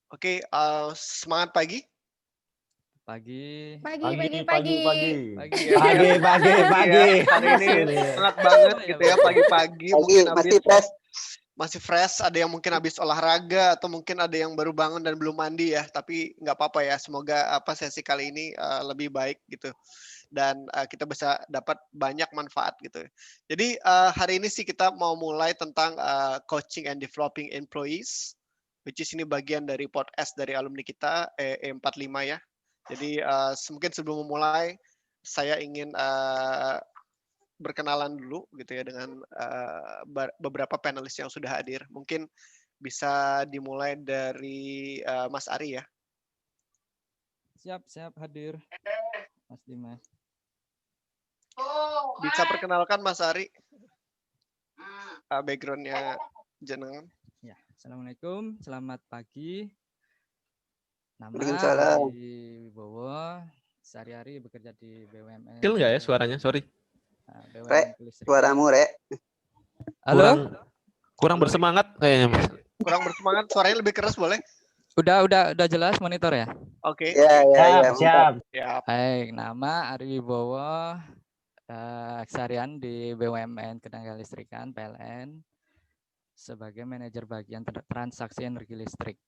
Oke, semangat pagi. Pagi. Pagi. Hari ini semangat banget gitu ya pagi-pagi. Mungkin masih fresh. Ada yang mungkin habis olahraga atau mungkin ada yang baru bangun dan belum mandi ya. Tapi nggak apa-apa ya. Semoga sesi kali ini lebih baik gitu. Dan kita bisa dapat banyak manfaat gitu. Jadi hari ini sih kita mau mulai tentang coaching and developing employees, which is ini bagian dari podcast dari alumni kita E45 ya. Jadi mungkin sebelum memulai saya ingin berkenalan dulu gitu ya dengan beberapa panelis yang sudah hadir. Mungkin bisa dimulai dari Mas Ari ya. Siap hadir. Mas Dimas. Bisa perkenalkan Mas Ari. Backgroundnya jenengan. Ya, Assalamualaikum, selamat pagi. Nama Ari Wibowo, sehari-hari bekerja di BUMN. Kecil nggak ya suaranya? Sorry. BUMN Suaramu, Rek. Halo? Kurang bersemangat kayaknya, Mas. Kurang bersemangat, suaranya lebih keras boleh? Udah jelas monitor ya? Oke. Ya, siap. Baik, nama Ari Wibowo, keseharian di BUMN Ketenaga Listrikan PLN sebagai manajer bagian transaksi energi listrik.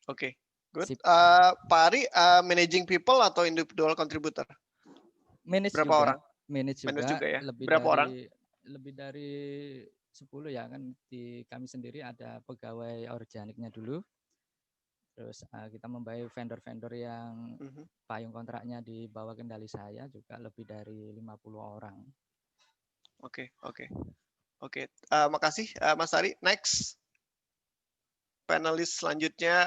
Oke, good. Pak Ari, managing people atau individual contributor? Manage berapa juga, orang? Manage juga ya. lebih berapa dari, orang? Lebih dari 10 ya kan. Di kami sendiri ada pegawai organiknya dulu. Terus kita membayar vendor-vendor yang payung kontraknya di bawah kendali saya juga lebih dari 50 orang. Oke. Makasih Mas Ari. Next. Panelis selanjutnya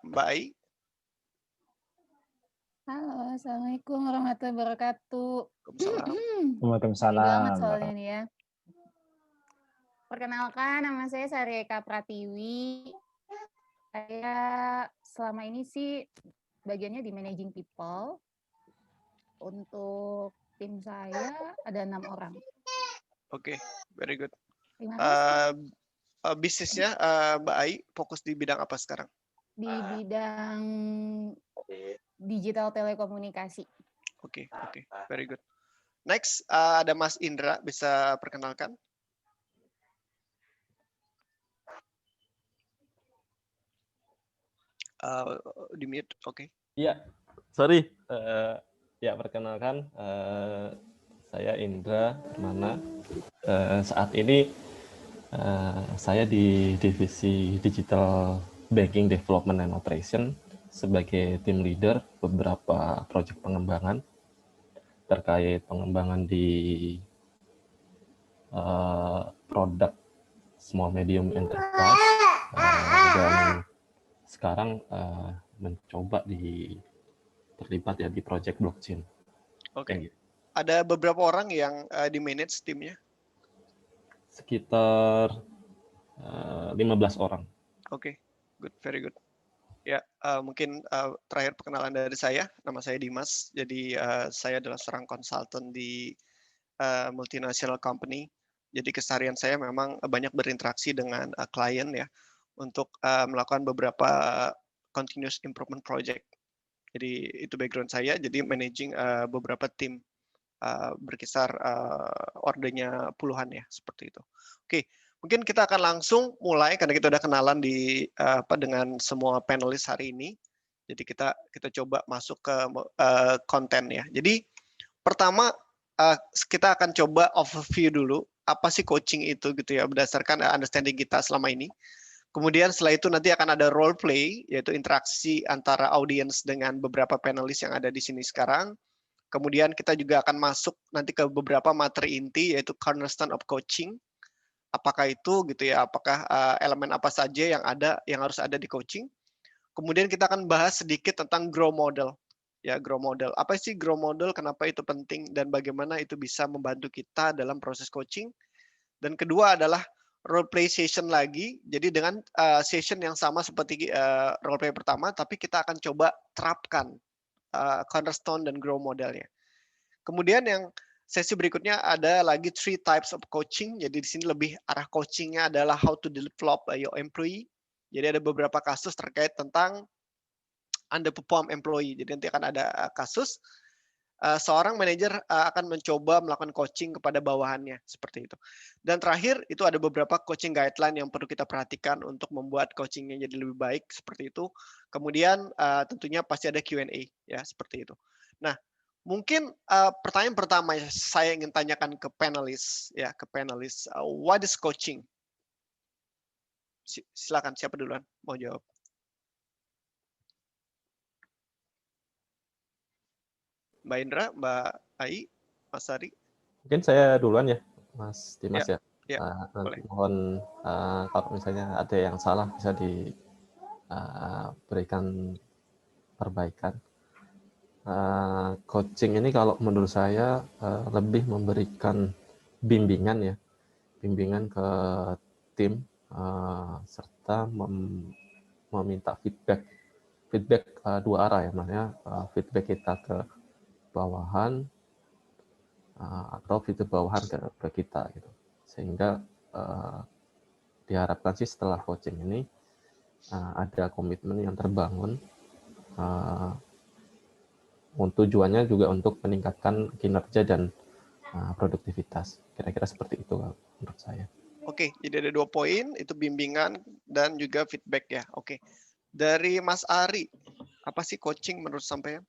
Mbak Ai. Halo, Assalamualaikum warahmatullahi wabarakatuh. Waalaikumsalam. Banget soalnya nih ya. Perkenalkan, nama saya Sarika Pratiwi. Saya selama ini sih bagiannya di managing people. Untuk tim saya ada 6 orang. Oke, very good. Terima kasih. Bisnisnya Mbak Ai fokus di bidang apa sekarang? Di bidang digital telekomunikasi. Oke, very good. Next, ada Mas Indra, bisa perkenalkan? Di mute, oke. Iya, sorry. Ya, perkenalkan, saya Indra Permana. Saat ini saya di divisi Digital Banking Development and Operation sebagai tim leader beberapa proyek pengembangan terkait pengembangan di produk small medium enterprise dan sekarang mencoba terlibat ya di proyek blockchain. Oke. Ada beberapa orang yang di manage timnya? Sekitar 15 orang. Oke, good, very good. Ya, mungkin terakhir perkenalan dari saya. Nama saya Dimas. Jadi saya adalah seorang konsultan di multinational company. Jadi keseharian saya memang banyak berinteraksi dengan klien ya untuk melakukan beberapa continuous improvement project. Jadi itu background saya. Jadi managing beberapa tim berkisar ordernya puluhan ya seperti itu. Oke. Mungkin kita akan langsung mulai karena kita udah kenalan dengan semua panelis hari ini. Jadi kita coba masuk ke konten ya. Jadi pertama kita akan coba overview dulu apa sih coaching itu gitu ya berdasarkan understanding kita selama ini. Kemudian setelah itu nanti akan ada role play yaitu interaksi antara audiens dengan beberapa panelis yang ada di sini sekarang. Kemudian kita juga akan masuk nanti ke beberapa materi inti yaitu cornerstone of coaching. Apakah itu gitu ya, apakah elemen apa saja yang harus ada di coaching. Kemudian kita akan bahas sedikit tentang grow model. Ya, grow model. Apa sih grow model, kenapa itu penting, dan bagaimana itu bisa membantu kita dalam proses coaching. Dan kedua adalah role play session lagi, jadi dengan session yang sama seperti role play pertama, tapi kita akan coba terapkan cornerstone dan grow modelnya. Kemudian yang sesi berikutnya ada lagi 3 types of coaching. Jadi di sini lebih arah coachingnya adalah how to develop your employee, Jadi ada beberapa kasus terkait tentang underperform employee. Jadi nanti akan ada kasus seorang manajer akan mencoba melakukan coaching kepada bawahannya seperti itu. Dan terakhir itu ada beberapa coaching guideline yang perlu kita perhatikan untuk membuat coachingnya jadi lebih baik seperti itu. Kemudian tentunya pasti ada Q&A ya seperti itu. Nah, mungkin pertanyaan pertama saya ingin tanyakan ke panelis ya, what is coaching? Silakan, siapa duluan mau jawab? Mbak Indra, Mbak Ai, Mas Ari. Mungkin saya duluan ya, Mas Dimas ya. Mohon kalau misalnya ada yang salah bisa diberikan perbaikan. Coaching ini kalau menurut saya lebih memberikan bimbingan ya, bimbingan ke tim serta meminta feedback dua arah ya, makanya feedback kita ke bawahan atau feedback bawahan ke kita gitu, sehingga diharapkan sih setelah coaching ini ada komitmen yang terbangun. Tujuannya juga untuk meningkatkan kinerja dan produktivitas. Kira-kira seperti itu menurut saya. Oke, jadi ada 2 poin, itu bimbingan dan juga feedback ya. Oke. Dari Mas Ari, apa sih coaching menurut sampean?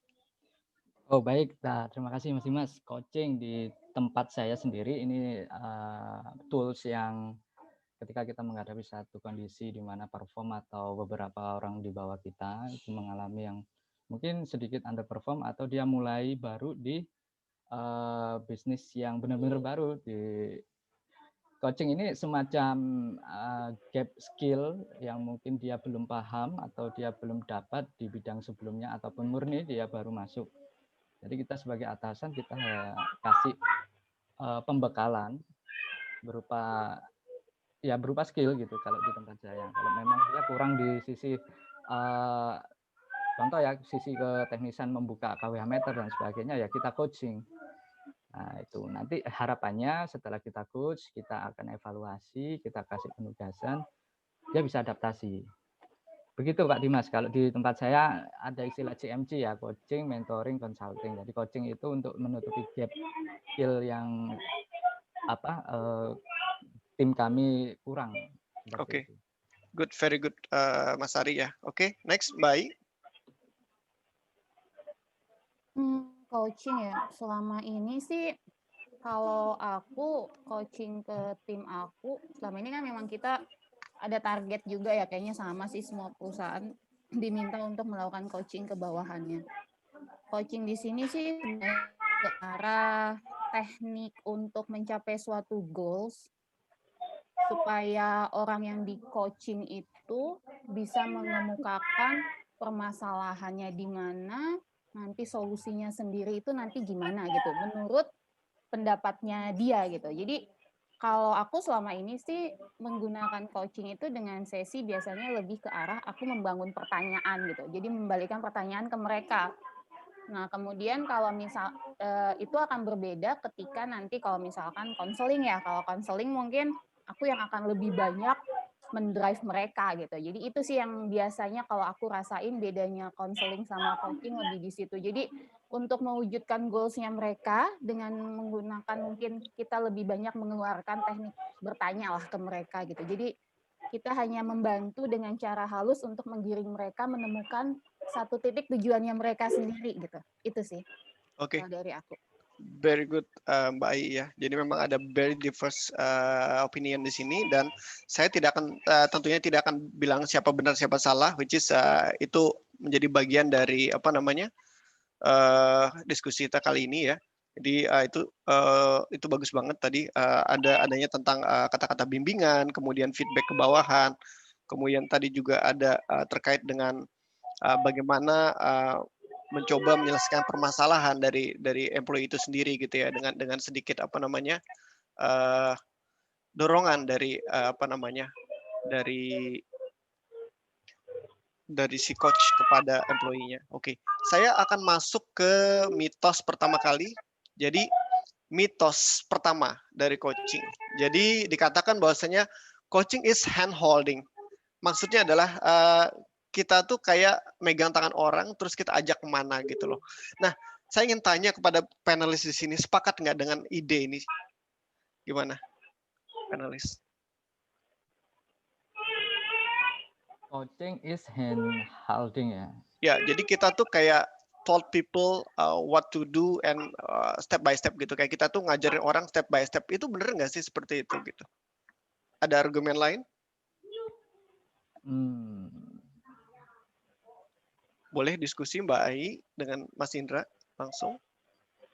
Oh baik, nah, terima kasih Mas Dimas. Coaching di tempat saya sendiri ini tools yang ketika kita menghadapi satu kondisi di mana perform atau beberapa orang di bawah kita itu mengalami yang mungkin sedikit underperform atau dia mulai baru di bisnis yang benar-benar baru. Di coaching ini semacam gap skill yang mungkin dia belum paham atau dia belum dapat di bidang sebelumnya ataupun murni dia baru masuk. Jadi kita sebagai atasan kita kasih pembekalan berupa skill gitu kalau di tempat saya. Kalau memang dia kurang di sisi contoh ya sisi keteknisan membuka KWH meter dan sebagainya ya kita coaching. Nah itu nanti harapannya setelah kita coach kita akan evaluasi, kita kasih penugasan, dia bisa adaptasi. Begitu Pak Dimas, kalau di tempat saya ada istilah CMC ya, coaching, mentoring, consulting. Jadi coaching itu untuk menutupi gap skill yang tim kami kurang. Oke, good, very good Mas Ari ya. Oke, next Mbak Ai. Coaching ya, selama ini sih kalau aku coaching ke tim aku, selama ini kan memang kita ada target juga ya, kayaknya sama sih semua perusahaan diminta untuk melakukan coaching ke bawahannya. Coaching di sini sih ke arah teknik untuk mencapai suatu goals supaya orang yang di coaching itu bisa mengemukakan permasalahannya di mana, nanti solusinya sendiri itu nanti gimana gitu, menurut pendapatnya dia gitu. Jadi kalau aku selama ini sih menggunakan coaching itu dengan sesi biasanya lebih ke arah aku membangun pertanyaan gitu. Jadi membalikan pertanyaan ke mereka. Nah, kemudian kalau misal itu akan berbeda ketika nanti kalau misalkan konseling ya. Kalau konseling mungkin aku yang akan lebih banyak mendrive mereka gitu. Jadi itu sih yang biasanya kalau aku rasain bedanya konseling sama coaching lebih di situ. Jadi untuk mewujudkan goals-nya mereka dengan menggunakan mungkin kita lebih banyak mengeluarkan teknik bertanya lah ke mereka gitu. Jadi kita hanya membantu dengan cara halus untuk menggiring mereka menemukan satu titik tujuannya mereka sendiri gitu. Itu sih. Oke. Dari aku. Very good Mbak Ai ya. Jadi memang ada very diverse opinion di sini dan saya tidak akan tentunya tidak akan bilang siapa benar siapa salah, which is itu menjadi bagian dari diskusi kita kali ini ya. Jadi itu bagus banget tadi adanya tentang kata-kata bimbingan, kemudian feedback ke bawahan, kemudian tadi juga ada terkait dengan bagaimana mencoba menyelesaikan permasalahan dari employee itu sendiri gitu ya dengan sedikit dorongan dari dari si coach kepada employee-nya. Oke, saya akan masuk ke mitos pertama kali. Jadi mitos pertama dari coaching. Jadi dikatakan bahwasanya coaching is hand holding. maksudnya adalah kita tuh kayak megang tangan orang terus kita ajak kemana gitu loh. Nah, saya ingin tanya kepada panelis di sini, sepakat nggak dengan ide ini? Gimana, panelis? Coaching is hand holding ya. Ya, jadi kita tuh kayak told people what to do and step by step gitu. Kayak kita tuh ngajarin orang step by step. Itu bener nggak sih seperti itu gitu? Ada argumen lain? Boleh diskusi Mbak Ai dengan Mas Indra langsung.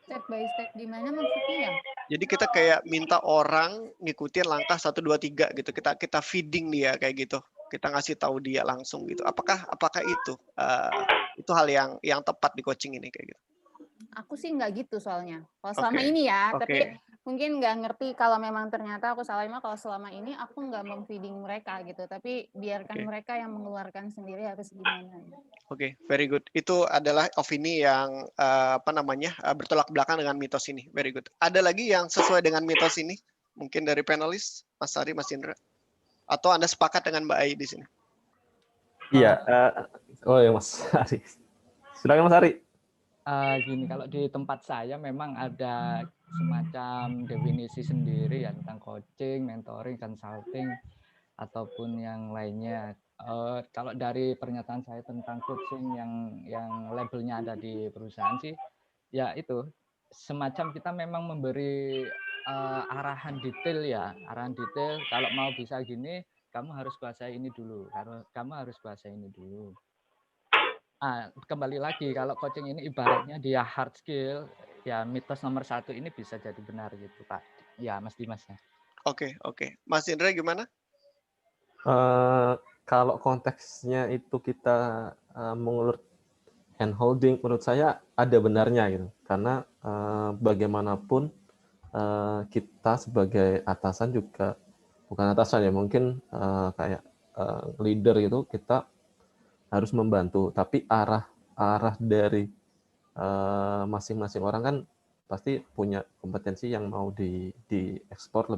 Step by step gimana maksudnya ya? Jadi kita kayak minta orang ngikutin langkah 1, 2, 3 gitu. Kita feeding dia kayak gitu. Kita ngasih tahu dia langsung gitu. Apakah itu hal yang tepat di coaching ini kayak gitu? Aku sih nggak gitu soalnya. Kalau selama ini ya, tapi mungkin nggak ngerti kalau memang ternyata aku salah. Kalau selama ini aku nggak memfeeding mereka gitu, tapi biarkan mereka yang mengeluarkan sendiri harus gimana. Oke, very good. Itu adalah opini yang bertolak belakang dengan mitos ini. Very good. Ada lagi yang sesuai dengan mitos ini? Mungkin dari panelis, Mas Ari, Mas Indra, atau Anda sepakat dengan Mbak Ai di sini? Iya. Oh ya Mas Ari. Silakan Mas Ari. Gini, kalau di tempat saya memang ada semacam definisi sendiri ya tentang coaching, mentoring, consulting, ataupun yang lainnya. Kalau dari pernyataan saya tentang coaching yang labelnya ada di perusahaan sih, ya itu semacam kita memang memberi arahan detail ya, arahan detail. Kalau mau bisa gini, kamu harus kuasai ini dulu. Kamu harus kuasai ini dulu. Kembali lagi, kalau coaching ini ibaratnya dia hard skill, ya mitos nomor 1 ini bisa jadi benar gitu Pak. Ya Mas Dimas ya. Oke. Mas Indra gimana? Kalau konteksnya itu kita mengulur hand holding, menurut saya ada benarnya gitu. Karena bagaimanapun kita sebagai atasan juga, bukan atasan ya, mungkin kayak leader gitu, kita harus membantu, tapi arah dari masing-masing orang kan pasti punya kompetensi yang mau diekspor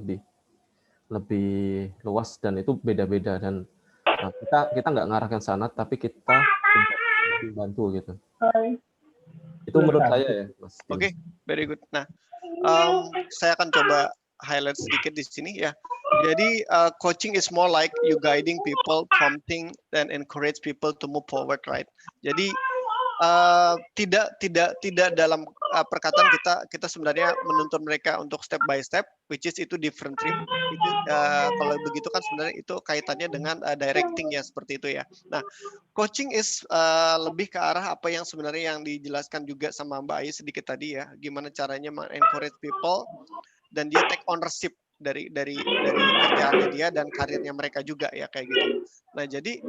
lebih luas, dan itu beda-beda, dan kita nggak ngarahkan sana, tapi kita membantu gitu. Itu menurut saya ya, Mas. Oke, very good. Nah, saya akan coba highlight sedikit di sini ya. Jadi coaching is more like you guiding people, prompting and encourage people to move forward, right? Jadi tidak dalam perkataan kita sebenarnya menuntun mereka untuk step by step, which is itu different trip. Itu kalau begitu kan sebenarnya itu kaitannya dengan directing ya, seperti itu ya. Nah, coaching is lebih ke arah apa yang sebenarnya yang dijelaskan juga sama Mbak Ai sedikit tadi ya, gimana caranya encourage people dan dia take ownership dari kerjaannya dia dan karirnya mereka juga ya kayak gitu. Nah, jadi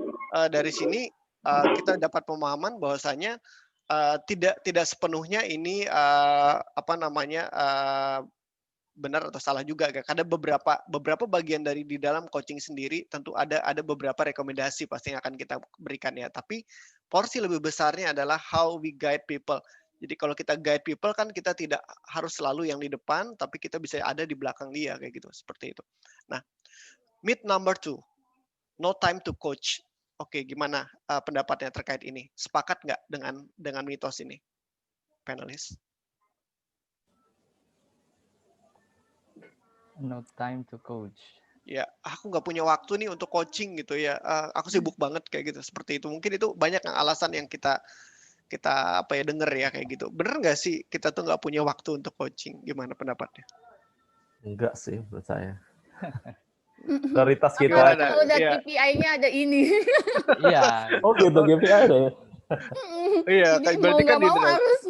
dari sini kita dapat pemahaman bahwasanya tidak sepenuhnya ini benar atau salah juga. Ada beberapa bagian dari di dalam coaching sendiri tentu ada beberapa rekomendasi pasti yang akan kita berikan ya. Tapi porsi lebih besarnya adalah how we guide people. Jadi kalau kita guide people kan kita tidak harus selalu yang di depan, tapi kita bisa ada di belakang dia kayak gitu, seperti itu. Nah, myth number 2, no time to coach. Oke, gimana pendapatnya terkait ini? Sepakat nggak dengan mitos ini, panelis? No time to coach. Ya, aku nggak punya waktu nih untuk coaching gitu ya. Aku sibuk banget kayak gitu, seperti itu. Mungkin itu banyak alasan yang kita denger ya kayak gitu. Bener nggak sih kita tuh nggak punya waktu untuk coaching? Gimana pendapatnya? Enggak sih menurut saya. Prioritas kita. Kalau udah KPI-nya ada ini. Iya. Oh gitu, KPI ada ya. Iya, berarti kan harus.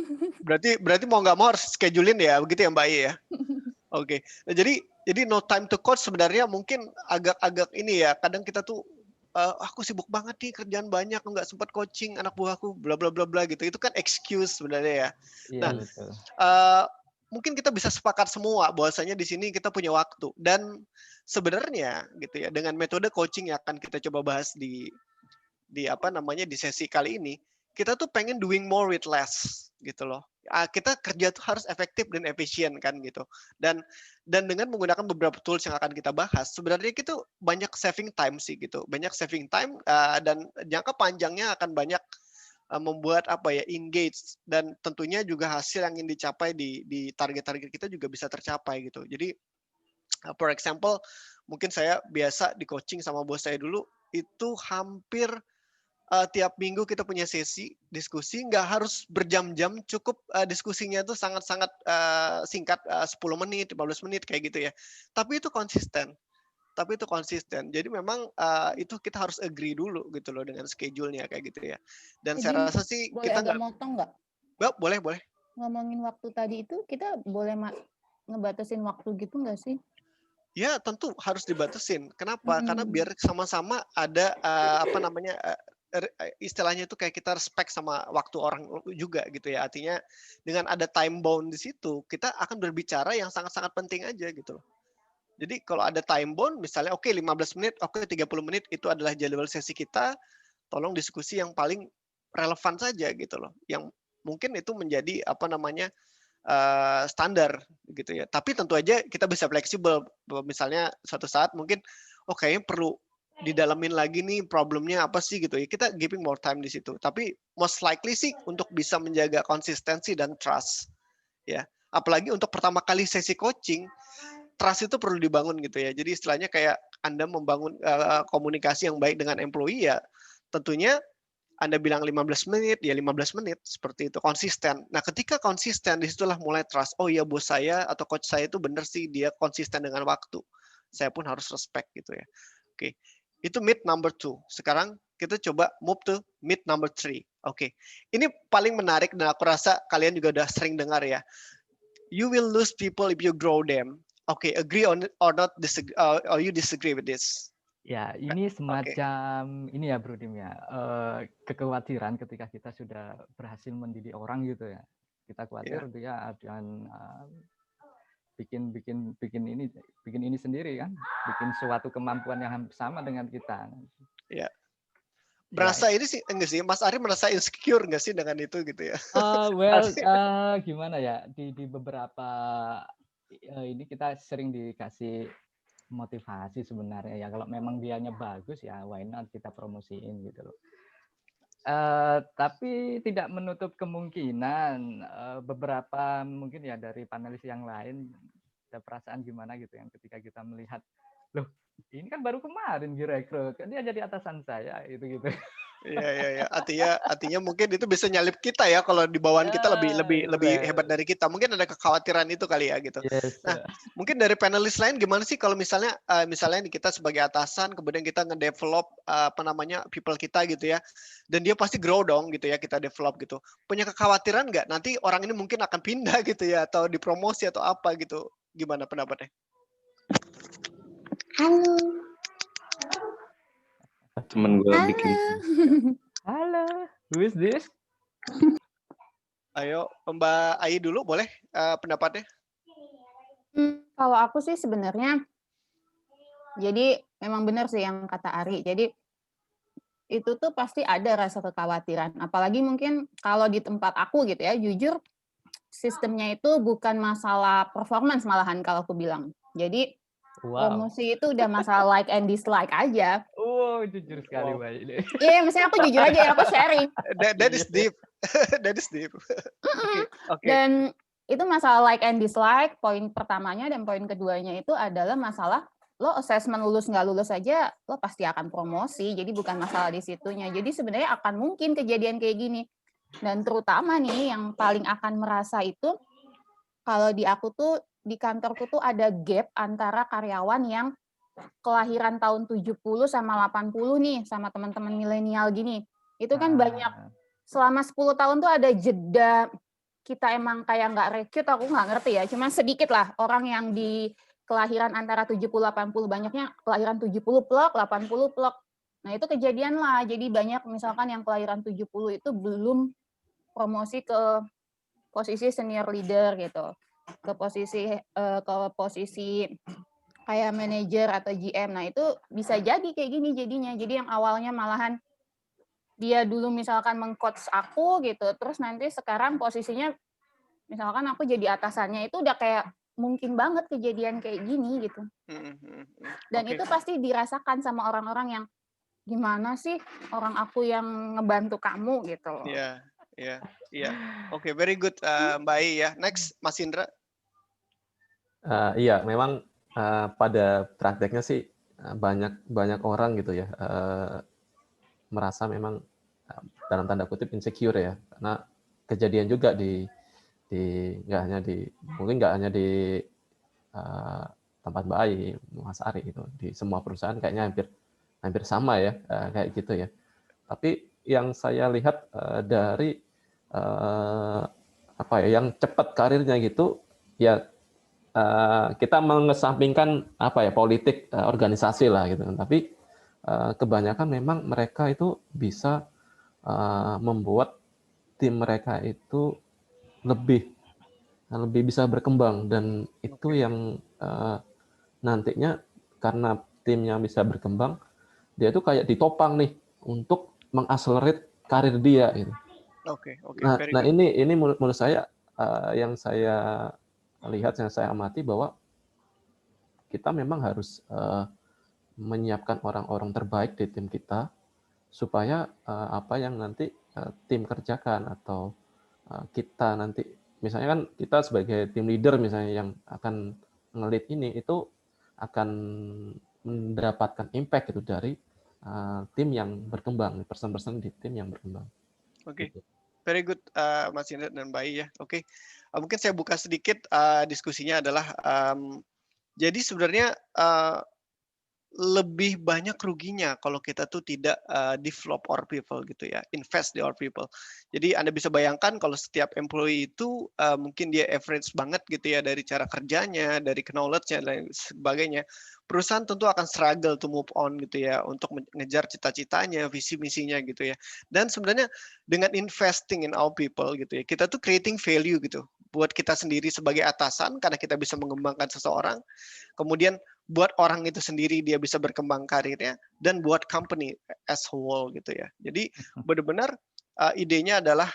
Berarti mau nggak mau harus schedulein ya, begitu ya Mbak Ai ya. Oke. Nah, jadi no time to coach sebenarnya mungkin agak ini ya. Kadang kita tuh aku sibuk banget nih, kerjaan banyak, nggak sempat coaching anak buahku, bla bla bla bla gitu. Itu kan excuse sebenarnya ya. Iya, nah, betul. Mungkin kita bisa sepakat semua bahwasanya di sini kita punya waktu, dan sebenarnya gitu ya, dengan metode coaching yang akan kita coba bahas di sesi kali ini, kita tuh pengen doing more with less gitu loh. Kita kerja tuh harus efektif dan efisien kan gitu. Dan dengan menggunakan beberapa tools yang akan kita bahas, sebenarnya kita banyak saving time sih gitu. Banyak saving time dan jangka panjangnya akan banyak membuat engage, dan tentunya juga hasil yang ingin dicapai di target-target kita juga bisa tercapai gitu. Jadi for example, mungkin saya biasa di coaching sama bos saya dulu itu hampir tiap minggu kita punya sesi diskusi, nggak harus berjam-jam, cukup diskusinya itu sangat-sangat singkat, 10 menit, 15 menit kayak gitu ya. Tapi itu konsisten. Jadi memang itu kita harus agree dulu gitu loh dengan schedule-nya kayak gitu ya. Dan Jadi, saya rasa sih boleh kita agak motong nggak? Boleh. Ngomongin waktu tadi itu, kita boleh ngebatasin waktu gitu nggak sih? Ya tentu harus dibatasin. Kenapa? Karena biar sama-sama ada istilahnya itu kayak kita respect sama waktu orang juga gitu ya. Artinya dengan ada time bound di situ, kita akan berbicara yang sangat-sangat penting aja gitu loh. Jadi kalau ada time bound, misalnya 15 menit, 30 menit itu adalah jadwal sesi kita, tolong diskusi yang paling relevan saja gitu loh. Yang mungkin itu menjadi standar gitu ya. Tapi tentu aja kita bisa fleksibel. Misalnya suatu saat mungkin kayaknya perlu didalamin lagi nih problemnya apa sih gitu ya. Kita giving more time di situ. Tapi most likely sih untuk bisa menjaga konsistensi dan trust ya. Apalagi untuk pertama kali sesi coaching, trust itu perlu dibangun gitu ya. Jadi istilahnya kayak Anda membangun komunikasi yang baik dengan employee ya. Tentunya Anda bilang 15 menit, ya 15 menit, seperti itu, konsisten. Nah, ketika konsisten, disitulah mulai trust. Oh iya, bos saya atau coach saya itu benar sih, dia konsisten dengan waktu. Saya pun harus respect gitu ya. Oke, itu myth number 2. Sekarang kita coba move to myth number 3. Oke, ini paling menarik dan aku rasa kalian juga udah sering dengar ya. You will lose people if you grow them. Oke, agree on it or not, or you disagree with this? Ya, ini semacam ini ya Bro Dim ya, kekhawatiran ketika kita sudah berhasil mendidik orang gitu ya. Kita khawatir dia akan bikin ini sendiri kan, bikin suatu kemampuan yang sama dengan kita. Ya. Berasa ini sih enggak sih, Mas Ari merasa insecure enggak sih dengan itu gitu ya? Gimana ya, di beberapa ini kita sering dikasih motivasi sebenarnya ya, kalau memang dianya bagus ya why not kita promosiin gitu loh. Tapi tidak menutup kemungkinan beberapa mungkin ya dari panelis yang lain ada perasaan gimana gitu yang ketika kita melihat, loh ini kan baru kemarin direkrut, dia jadi atasan saya gitu. Iya. Artinya mungkin itu bisa nyalip kita ya, kalau di bawahan kita lebih hebat dari kita. Mungkin ada kekhawatiran itu kali ya gitu. Yes. Nah, mungkin dari panelis lain gimana sih kalau misalnya kita sebagai atasan, kemudian kita ngedevelop people kita gitu ya, dan dia pasti grow dong gitu ya, kita develop gitu. Punya kekhawatiran nggak nanti orang ini mungkin akan pindah gitu ya, atau dipromosi atau apa gitu? Gimana pendapatnya? Halo. Temen gue bikin. Halo, who is this? Ayo, Mbak Ai dulu boleh pendapatnya? Kalau aku sih sebenarnya, jadi memang benar sih yang kata Ari. Jadi itu tuh pasti ada rasa kekhawatiran. Apalagi mungkin kalau di tempat aku gitu ya, jujur sistemnya itu bukan masalah performance malahan kalau aku bilang. Jadi promosi itu udah masalah like and dislike aja. Jujur sekali Mbak ini. Iya, misalnya aku jujur aja ya, aku sharing. That is deep. That is deep. Okay. Dan itu masalah like and dislike, poin pertamanya dan poin keduanya itu adalah masalah lo assessment lulus nggak lulus aja, lo pasti akan promosi, jadi bukan masalah di situnya. Jadi sebenarnya akan mungkin kejadian kayak gini. Dan terutama nih yang paling akan merasa itu, kalau di aku tuh, di kantorku tuh ada gap antara karyawan yang kelahiran tahun 70 sama 80 nih, sama teman-teman milenial gini. Itu kan banyak, selama 10 tahun tuh ada jeda, kita emang kayak nggak rekrut, aku nggak ngerti ya, cuma sedikit lah orang yang di kelahiran antara 70-80, banyaknya kelahiran 70 plok, 80 plok. Nah itu kejadian lah, jadi banyak misalkan yang kelahiran 70 itu belum promosi ke posisi senior leader gitu, ke posisi kayak manajer atau GM. Nah itu bisa jadi kayak gini jadinya. Jadi yang awalnya malahan dia dulu misalkan meng-coach aku gitu, terus nanti sekarang posisinya misalkan aku jadi atasannya, itu udah kayak mungkin banget kejadian kayak gini gitu. Dan Oke. itu pasti dirasakan sama orang-orang yang gimana sih orang aku yang ngebantu kamu gitu loh. Iya, iya. Oke, very good Mbak Ai ya. Next, Mas Indra. Iya, memang pada prakteknya sih banyak orang gitu ya merasa memang dalam tanda kutip insecure ya, karena kejadian juga mungkin nggak hanya di tempat Mbak Ai, Mas Ari gitu, di semua perusahaan kayaknya hampir sama ya kayak gitu ya. Tapi yang saya lihat dari yang cepat karirnya gitu ya, kita mengesampingkan politik organisasi lah gitu, tapi kebanyakan memang mereka itu bisa membuat tim mereka itu lebih bisa berkembang, dan itu yang nantinya karena timnya bisa berkembang, dia itu kayak ditopang nih untuk mengakselerate karir dia gitu. Oke, Nah ini menurut saya yang saya lihat, yang saya amati, bahwa kita memang harus menyiapkan orang-orang terbaik di tim kita supaya apa yang nanti tim kerjakan atau kita nanti misalnya kan kita sebagai tim leader misalnya yang akan nge-lead ini, itu akan mendapatkan impact itu dari tim yang berkembang, person-person di tim yang berkembang. Oke. Very good Mas Indra dan Mbak Ai ya. Oke. Mungkin saya buka sedikit diskusinya adalah jadi sebenarnya lebih banyak ruginya kalau kita tuh tidak develop our people gitu ya, invest di our people. Jadi Anda bisa bayangkan kalau setiap employee itu mungkin dia average banget gitu ya dari cara kerjanya, dari knowledge-nya dan sebagainya. Perusahaan tentu akan struggle to move on gitu ya untuk mengejar cita-citanya, visi misinya gitu ya. Dan sebenarnya dengan investing in our people gitu ya, kita tuh creating value gitu buat kita sendiri sebagai atasan karena kita bisa mengembangkan seseorang. Kemudian buat orang itu sendiri dia bisa berkembang karirnya, dan buat company as whole gitu ya. Jadi benar-benar idenya adalah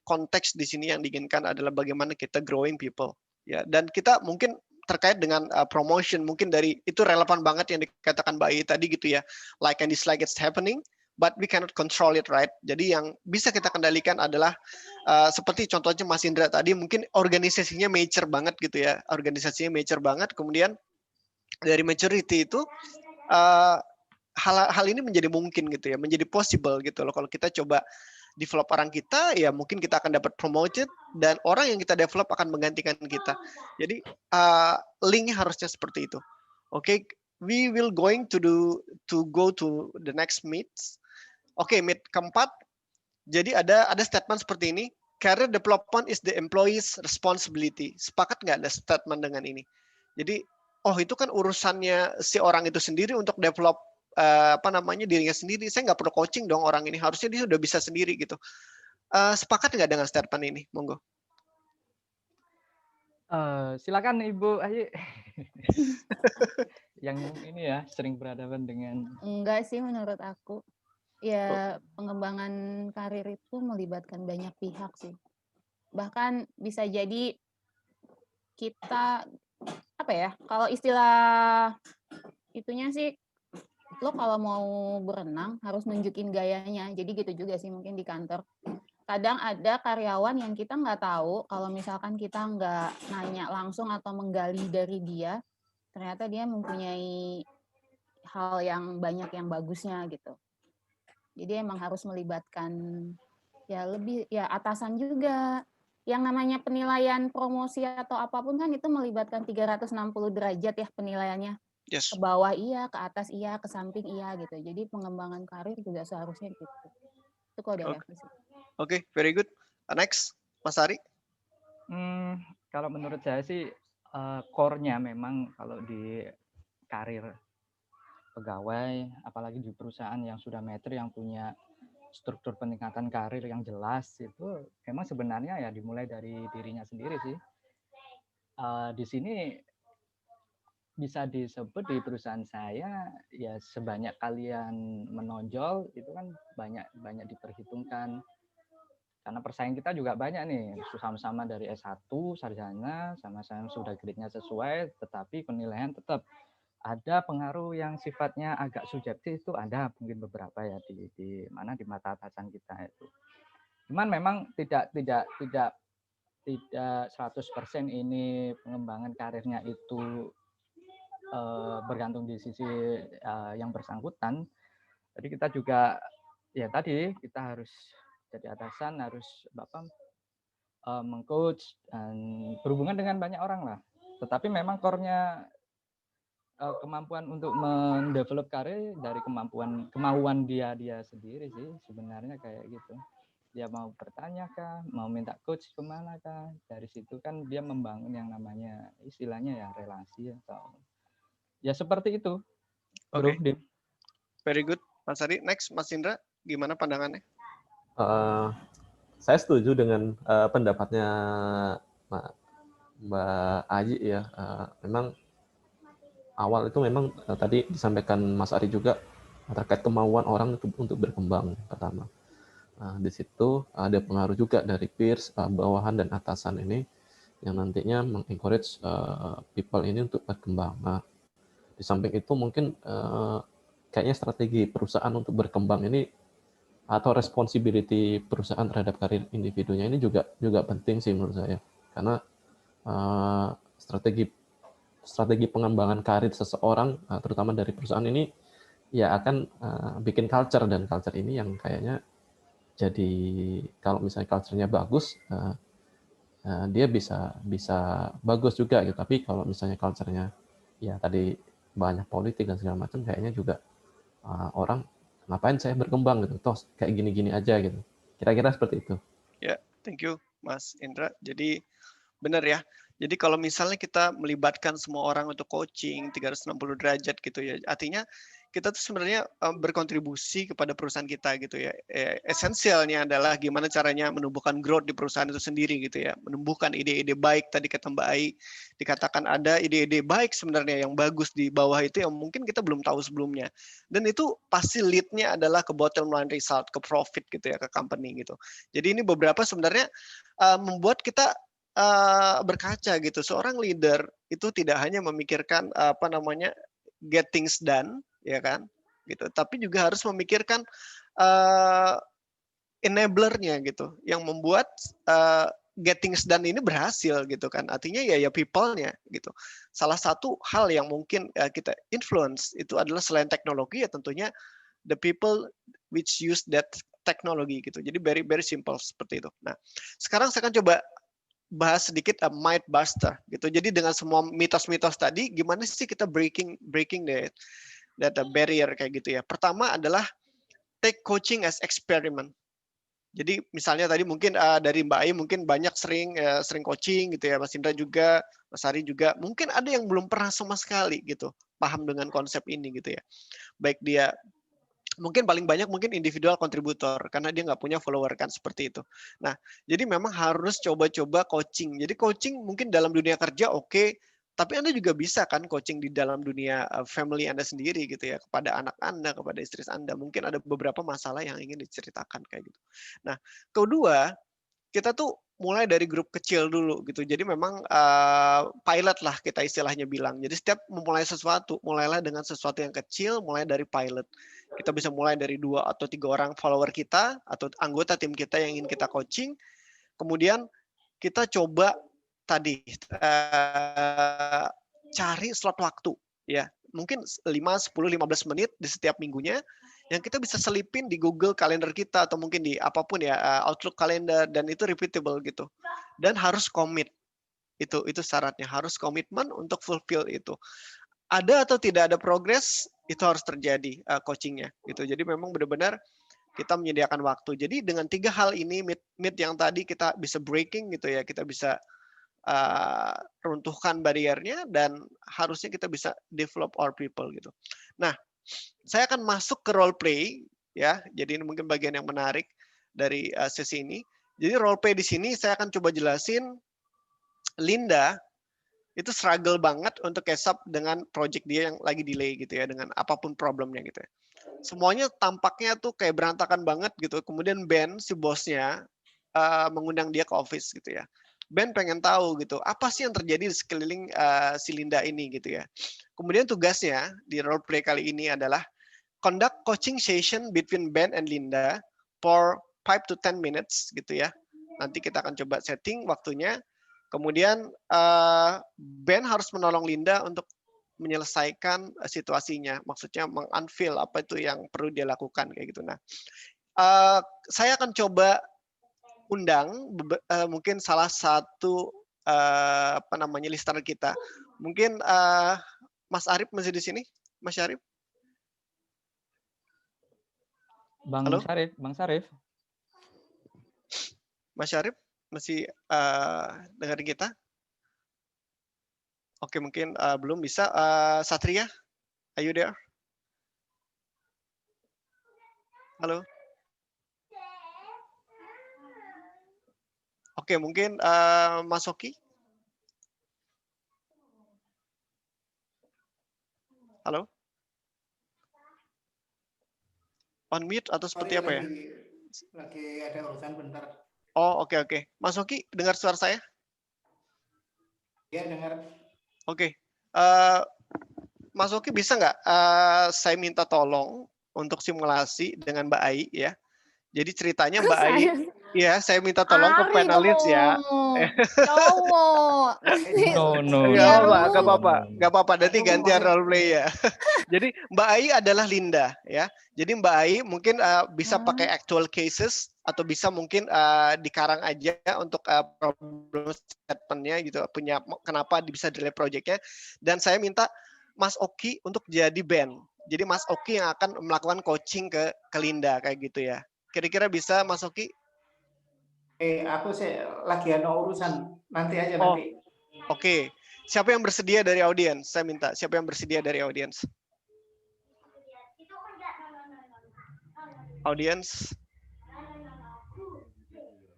konteks di sini yang diinginkan adalah bagaimana kita growing people ya. Dan kita mungkin terkait dengan promotion, mungkin dari itu relevan banget yang dikatakan Mbak Ai tadi gitu ya, like and dislike it's happening but we cannot control it, right? Jadi yang bisa kita kendalikan adalah seperti contohnya Mas Indra tadi, mungkin organisasinya mature banget gitu ya, organisasinya mature banget, kemudian dari maturity itu hal ini menjadi mungkin gitu ya, menjadi possible gitu loh. Kalau kita coba develop orang kita, ya mungkin kita akan dapat promoted dan orang yang kita develop akan menggantikan kita. Jadi linknya harusnya seperti itu. Oke, we will going to go to the next meets. Oke, meet keempat. Jadi ada statement seperti ini. Career development is the employee's responsibility. Sepakat nggak ada statement dengan ini? Jadi itu kan urusannya si orang itu sendiri untuk develop dirinya sendiri. Saya nggak perlu coaching dong orang ini. Harusnya dia udah bisa sendiri gitu. Sepakat nggak dengan statement ini? Monggo. Silakan Ibu Ayi. Yang ini ya sering berhadapan dengan. Enggak sih menurut aku. Ya pengembangan karir itu melibatkan banyak pihak sih. Bahkan bisa jadi kita kalau istilah itunya sih, lo kalau mau berenang harus nunjukin gayanya. Jadi gitu juga sih mungkin di kantor. Kadang ada karyawan yang kita nggak tahu, kalau misalkan kita nggak nanya langsung atau menggali dari dia, ternyata dia mempunyai hal yang banyak yang bagusnya gitu. Jadi emang harus melibatkan atasan juga. Yang namanya penilaian promosi atau apapun kan itu melibatkan 360 derajat ya penilaiannya. Yes. Ke bawah iya, ke atas iya, ke samping iya gitu. Jadi pengembangan karir juga seharusnya gitu. Itu kalau dari aku sih. Oke, very good. Next, Mas Ari. Kalau menurut saya sih core-nya memang kalau di karir pegawai, apalagi di perusahaan yang sudah mature, yang punya struktur peningkatan karir yang jelas, itu memang sebenarnya ya dimulai dari dirinya sendiri sih. Di sini bisa disebut di perusahaan saya ya sebanyak kalian menonjol itu kan banyak diperhitungkan. Karena persaing kita juga banyak nih, sama-sama dari S1, sarjana, sama-sama sudah grade-nya sesuai, tetapi penilaian tetap ada pengaruh yang sifatnya agak subjektif itu ada mungkin beberapa ya di mata atasan kita itu. Cuman memang tidak 100% ini pengembangan karirnya itu bergantung di sisi yang bersangkutan. Jadi kita juga ya tadi kita harus jadi atasan, harus mengcoach dan berhubungan dengan banyak orang lah. Tetapi memang core-nya kemampuan untuk mendevelop karir dari kemauan dia sendiri sih sebenarnya kayak gitu. Dia mau bertanya kah, mau minta coach kemana kah, dari situ kan dia membangun yang namanya istilahnya ya relasi atau ya seperti itu. Bro, Oke. Very good, Mas Ari. Next, Mas Indra, gimana pandangannya? Saya setuju dengan pendapatnya Mbak Aji ya. Memang awal itu memang tadi disampaikan Mas Ari juga terkait kemauan orang untuk berkembang pertama. Di situ ada pengaruh juga dari peers, bawahan dan atasan ini yang nantinya mengencourage people ini untuk berkembang. Nah, di samping itu mungkin kayaknya strategi perusahaan untuk berkembang ini atau responsibility perusahaan terhadap karir individunya ini juga penting sih menurut saya, karena strategi pengembangan karir seseorang terutama dari perusahaan ini ya akan bikin culture, dan culture ini yang kayaknya jadi kalau misalnya culture-nya bagus dia bisa bagus juga gitu, tapi kalau misalnya culture-nya ya tadi banyak politik dan segala macam, kayaknya juga orang ngapain saya berkembang gitu, toh kayak gini-gini aja gitu. Kira-kira seperti itu. Ya, thank you Mas Indra. Jadi benar ya. Jadi kalau misalnya kita melibatkan semua orang untuk coaching 360 derajat gitu ya, artinya kita tuh sebenarnya berkontribusi kepada perusahaan kita gitu ya. Esensialnya adalah gimana caranya menumbuhkan growth di perusahaan itu sendiri gitu ya. Menumbuhkan ide-ide baik, tadi kata Mbak Ai, dikatakan ada ide-ide baik sebenarnya yang bagus di bawah itu yang mungkin kita belum tahu sebelumnya. Dan itu pasti lead-nya adalah ke bottom line result, ke profit gitu ya, ke company gitu. Jadi ini beberapa sebenarnya membuat kita berkaca gitu. Seorang leader itu tidak hanya memikirkan get things done, ya kan, gitu. Tapi juga harus memikirkan enabler-nya gitu, yang membuat get things done ini berhasil gitu kan. Artinya ya people-nya gitu. Salah satu hal yang mungkin kita influence itu adalah selain teknologi ya tentunya the people which use that teknologi gitu. Jadi very very simple seperti itu. Nah, sekarang saya akan coba bahas sedikit myth buster gitu. Jadi dengan semua mitos-mitos tadi, gimana sih kita breaking that barrier kayak gitu ya. Pertama adalah take coaching as experiment. Jadi misalnya tadi mungkin dari Mbak Ai mungkin banyak sering coaching gitu ya, Mas Indra juga, Mas Ari juga. Mungkin ada yang belum pernah sama sekali gitu paham dengan konsep ini gitu ya. Baik dia mungkin paling banyak mungkin individual kontributor karena dia nggak punya follower kan seperti itu. Nah, jadi memang harus coba-coba coaching. Jadi coaching mungkin dalam dunia kerja oke, tapi Anda juga bisa kan coaching di dalam dunia family Anda sendiri gitu ya, kepada anak Anda, kepada istri Anda. Mungkin ada beberapa masalah yang ingin diceritakan kayak gitu. Nah, kedua, kita tuh mulai dari grup kecil dulu gitu. Jadi memang pilot lah kita istilahnya bilang. Jadi setiap memulai sesuatu, mulailah dengan sesuatu yang kecil, mulai dari pilot. Kita bisa mulai dari 2 atau 3 orang follower kita atau anggota tim kita yang ingin kita coaching. Kemudian kita coba tadi cari slot waktu ya. Mungkin 5, 10, 15 menit di setiap minggunya yang kita bisa selipin di Google Calendar kita atau mungkin di apapun ya, Outlook Calendar, dan itu repeatable gitu. Dan harus komit. Itu syaratnya, harus komitmen untuk fulfill itu. Ada atau tidak ada progres, itu harus terjadi coachingnya gitu. Jadi memang benar-benar kita menyediakan waktu. Jadi dengan 3 hal ini, meet yang tadi kita bisa breaking gitu ya, kita bisa runtuhkan bariernya dan harusnya kita bisa develop our people gitu. Nah, saya akan masuk ke role play ya. Jadi ini mungkin bagian yang menarik dari sesi ini. Jadi role play di sini saya akan coba jelasin Linda itu struggle banget untuk catch up dengan project dia yang lagi delay gitu ya, dengan apapun problemnya gitu ya. Semuanya tampaknya tuh kayak berantakan banget gitu. Kemudian Ben si bosnya mengundang dia ke office gitu ya. Ben pengen tahu gitu, apa sih yang terjadi di sekeliling si Linda ini gitu ya. Kemudian tugasnya di role play kali ini adalah conduct coaching session between Ben and Linda for 5 to 10 minutes gitu ya. Nanti kita akan coba setting waktunya. Kemudian Ben harus menolong Linda untuk menyelesaikan situasinya. Maksudnya meng-unveil apa itu yang perlu dia lakukan kayak gitu. Nah, saya akan coba undang mungkin salah satu apa namanya listener kita. Mungkin Mas Arif masih di sini? Mas Syarif? Bang Halo? Syarif, Bang Syarif. Mas Syarif masih dengerin kita? Oke, mungkin belum bisa. Satria, are you there? Halo? Oke, mungkin Mas Oki? Halo? On mute atau seperti apa ya? Lagi ada urusan bentar. Oh, oke. Mas Oki, dengar suara saya? Ya, dengar. Oke. Mas Oki bisa nggak saya minta tolong untuk simulasi dengan Mbak Ai ya. Jadi ceritanya Mbak Ai, ya saya minta tolong ke panelis ya. Cowok. Gak apa-apa. Nanti gantian role play ya. Jadi Mbak Ai adalah Linda ya. Jadi Mbak Ai mungkin bisa pakai actual cases atau bisa mungkin dikarang aja untuk problem statement-nya gitu. Punya kenapa bisa delay project-nya. Dan saya minta Mas Oki untuk jadi Ben. Jadi Mas Oki yang akan melakukan coaching ke Linda kayak gitu ya. Kira-kira bisa Mas Oki? Aku sih lagi ada urusan. Nanti aja nanti. Oke. Siapa yang bersedia dari audiens? Saya minta siapa yang bersedia dari audiens? Audiens.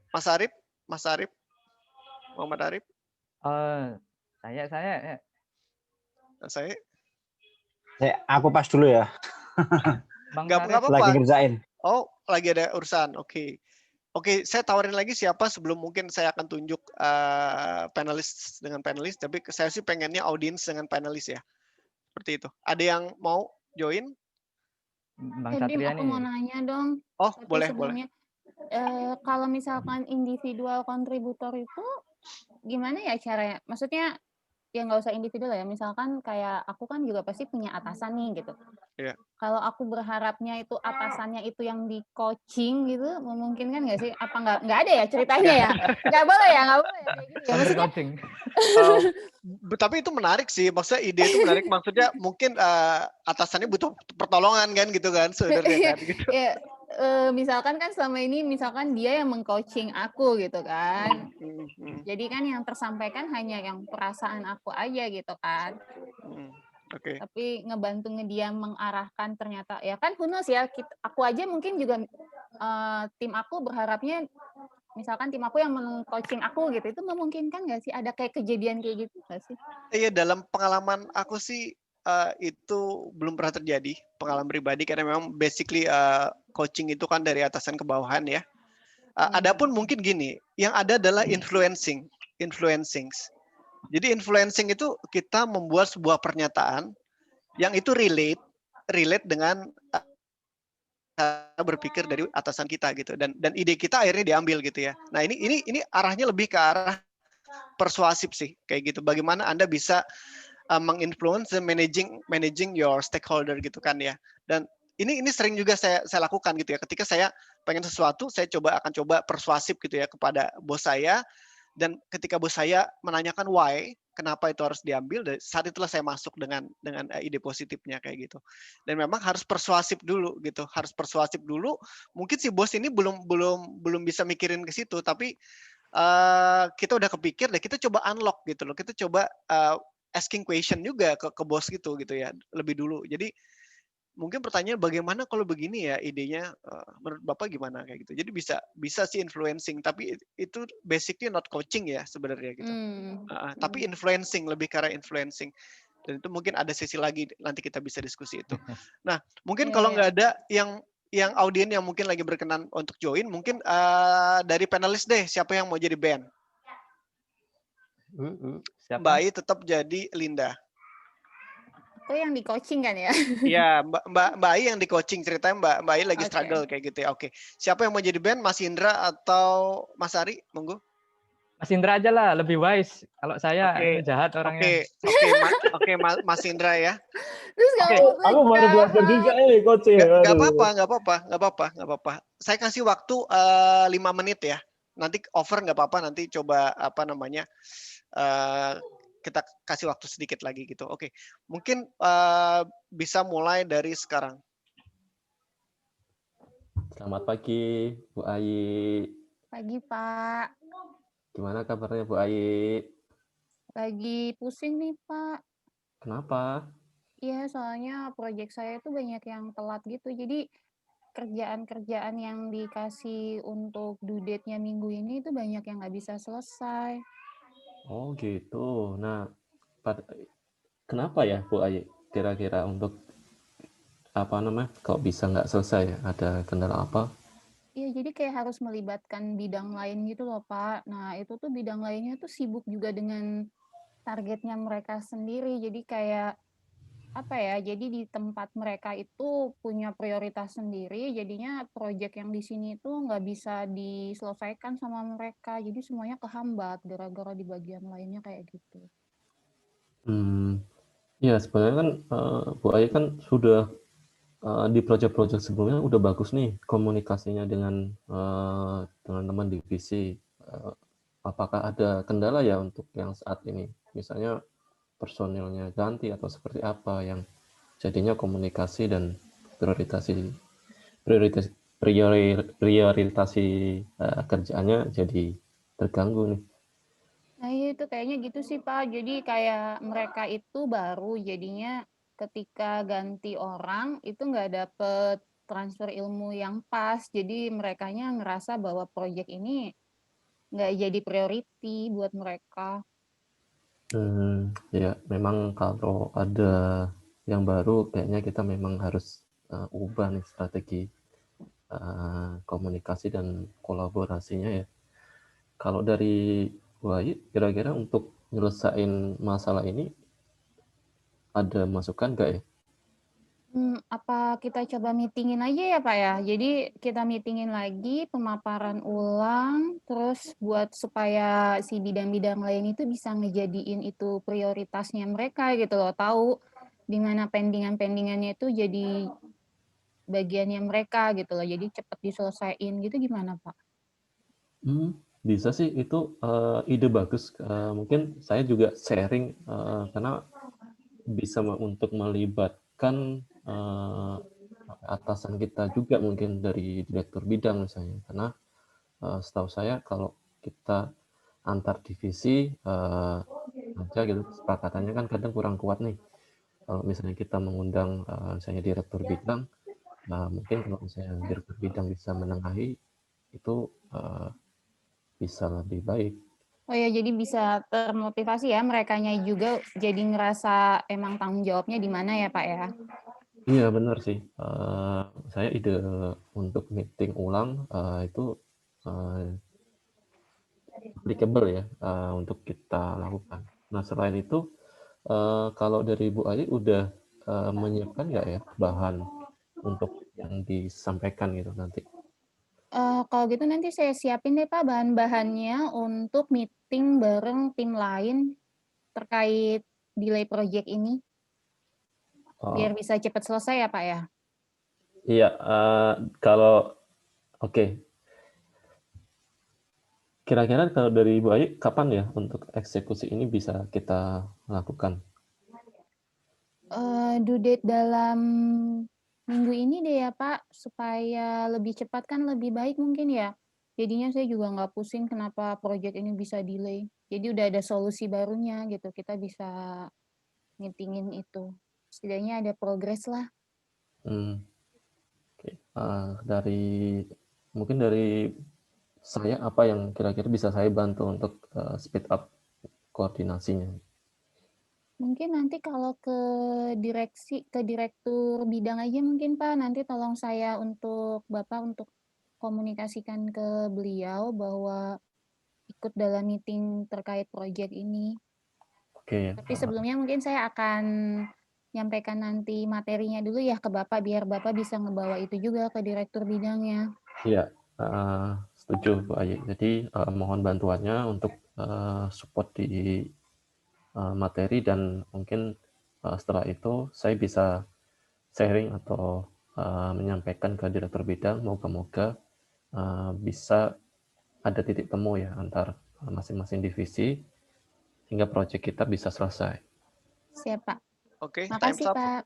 Mas Arif? Muhammad Arif? Saya aku pas dulu ya. Gak apa-apa. Lagi ngerjain. Oh, lagi ada urusan. Oke, saya tawarin lagi siapa sebelum mungkin saya akan tunjuk panelis dengan panelis, tapi saya sih pengennya audiens dengan panelis ya. Seperti itu. Ada yang mau join? Bang Satria aku mau nanya dong. Oh, tapi boleh. Kalau misalkan individual kontributor itu gimana ya caranya? Maksudnya ya nggak usah individu lah ya, misalkan kayak aku kan juga pasti punya atasan nih gitu. Yeah. Kalau aku berharapnya itu atasannya itu yang di coaching gitu, memungkinkan nggak sih? Apa nggak ada ya ceritanya ya? Nggak boleh ya kayak gitu ya. Maksudnya, tapi itu menarik sih, maksudnya ide itu menarik. Maksudnya mungkin atasannya butuh pertolongan kan gitu kan sebenarnya kan gitu. Misalkan kan selama ini misalkan dia yang mengcoaching aku gitu kan. Jadi kan yang tersampaikan hanya yang perasaan aku aja gitu kan. Okay. Tapi ngebantu dia mengarahkan ternyata ya kan who knows ya, aku aja mungkin juga tim aku berharapnya misalkan tim aku yang meng-coaching aku gitu, itu memungkinkan nggak sih ada kayak kejadian kayak gitu nggak sih? Iya, dalam pengalaman aku sih itu belum pernah terjadi, pengalaman pribadi, karena memang basically coaching itu kan dari atasan ke bawahan ya. Adapun mungkin gini, yang ada adalah influencing. Jadi influencing itu kita membuat sebuah pernyataan yang itu relate dengan berpikir dari atasan kita gitu, dan ide kita akhirnya diambil gitu ya. Nah ini arahnya lebih ke arah persuasif sih kayak gitu. Bagaimana Anda bisa menginfluence dan managing your stakeholder gitu kan ya. Dan ini sering juga saya lakukan gitu ya. Ketika saya pengen sesuatu, saya akan coba persuasif gitu ya kepada bos saya. Dan ketika bos saya menanyakan why, kenapa itu harus diambil, saat itulah saya masuk dengan ide positifnya kayak gitu. Dan memang harus persuasif dulu gitu, Mungkin si bos ini belum bisa mikirin ke situ, tapi kita udah kepikir, dan kita coba unlock gitu loh. Kita coba asking question juga ke bos gitu ya, lebih dulu. Jadi mungkin pertanyaan bagaimana kalau begini ya idenya, menurut Bapak gimana kayak gitu. Jadi bisa sih influencing, tapi itu basically not coaching ya sebenarnya gitu. Tapi influencing, lebih ke arah influencing. Dan itu mungkin ada sesi lagi nanti kita bisa diskusi itu. Nah, mungkin kalau nggak ada yang audien yang mungkin lagi berkenan untuk join, mungkin dari panelis deh, siapa yang mau jadi band? Mbak Ai tetap jadi Linda. Aku yang di coaching kan ya? Iya, Mbak Ai yang di coaching, ceritanya Mbak Ai lagi struggle kayak gitu ya. Oke. Siapa yang mau jadi band? Mas Indra atau Mas Ari? Monggo. Mas Indra aja lah, lebih wise. Kalau saya itu jahat orangnya. Oke, Mas Indra ya. Terus aku baru belajar juga ini coaching. Gak apa-apa. Saya kasih waktu 5 menit ya. Nanti over nggak apa-apa. Nanti coba kita kasih waktu sedikit lagi gitu. Oke, mungkin bisa mulai dari sekarang. Selamat pagi, Bu Ai. Pagi, Pak. Gimana kabarnya, Bu Ai? Lagi pusing nih, Pak. Kenapa? Iya, soalnya proyek saya itu banyak yang telat gitu. Jadi kerjaan-kerjaan yang dikasih untuk due date-nya minggu ini itu banyak yang nggak bisa selesai. Oh gitu. Nah, kenapa ya Bu Ai? Kira-kira untuk kok bisa nggak selesai? Ada kendala apa? Iya, jadi kayak harus melibatkan bidang lain gitu loh, Pak. Nah, itu tuh bidang lainnya tuh sibuk juga dengan targetnya mereka sendiri. Jadi kayak apa ya? Jadi di tempat mereka itu punya prioritas sendiri. Jadinya proyek yang di sini itu nggak bisa diselesaikan sama mereka. Jadi semuanya kehambat gara-gara di bagian lainnya kayak gitu. Ya sebenarnya kan Bu Ai kan sudah di proyek-proyek sebelumnya udah bagus nih komunikasinya dengan teman-teman divisi. Apakah ada kendala ya untuk yang saat ini? Misalnya personilnya ganti atau seperti apa yang jadinya komunikasi dan prioritasi kerjaannya jadi terganggu nih. Nah, itu kayaknya gitu sih, Pak. Jadi kayak mereka itu baru jadinya ketika ganti orang itu nggak dapet transfer ilmu yang pas. Jadi merekanya ngerasa bahwa proyek ini nggak jadi priority buat mereka. Ya memang kalau ada yang baru kayaknya kita memang harus ubah nih strategi komunikasi dan kolaborasinya ya. Kalau dari Wahid, kira-kira untuk nyelesain masalah ini ada masukan nggak ya? Apa kita coba meetingin aja ya, Pak ya? Jadi kita meetingin lagi, pemaparan ulang, terus buat supaya si bidang-bidang lain itu bisa ngejadiin itu prioritasnya mereka gitu loh, tahu di mana pendingan-pendingannya itu jadi bagiannya mereka gitu loh, jadi cepet diselesaiin gitu gimana, Pak? Bisa sih, itu ide bagus. Mungkin saya juga sharing karena bisa untuk melibatkan atasan kita juga mungkin dari direktur bidang misalnya. Karena setahu saya kalau kita antar divisi aja gitu kesepakatannya kan kadang kurang kuat nih. Kalau misalnya kita mengundang misalnya direktur bidang, mungkin kalau misalnya direktur bidang bisa menengahi itu bisa lebih baik. Oh ya, jadi bisa termotivasi ya merekanya juga jadi ngerasa emang tanggung jawabnya di mana ya, Pak ya? Iya benar sih. Saya ide untuk meeting ulang itu applicable ya untuk kita lakukan. Nah selain itu kalau dari Bu Ayi udah menyiapkan nggak ya bahan untuk yang disampaikan gitu nanti? Kalau gitu nanti saya siapin deh Pak bahan-bahannya untuk meeting bareng tim lain terkait delay project ini. Biar bisa cepat selesai ya Pak ya? Iya, kalau oke. Kira-kira kalau dari Ibu Ayi kapan ya untuk eksekusi ini bisa kita lakukan? Due date dalam minggu ini deh ya Pak, supaya lebih cepat kan lebih baik mungkin ya. Jadinya saya juga nggak pusing kenapa project ini bisa delay. Jadi udah ada solusi barunya gitu, kita bisa meetingin itu. Setidaknya ada progres lah. Okay. Mungkin dari saya apa yang kira-kira bisa saya bantu untuk speed up koordinasinya? Mungkin nanti kalau ke direktur bidang aja mungkin Pak, nanti tolong saya untuk Bapak untuk komunikasikan ke beliau bahwa ikut dalam meeting terkait proyek ini. Oke. Tapi sebelumnya mungkin saya akan nyampaikan nanti materinya dulu ya ke Bapak, biar Bapak bisa ngebawa itu juga ke direktur bidangnya. Iya, setuju Bu Ayi. Jadi mohon bantuannya untuk support di materi, dan mungkin setelah itu saya bisa sharing atau menyampaikan ke direktur bidang, moga-moga bisa ada titik temu ya antar masing-masing divisi hingga proyek kita bisa selesai. Siap Pak. Oke, makasih time's up. Pak.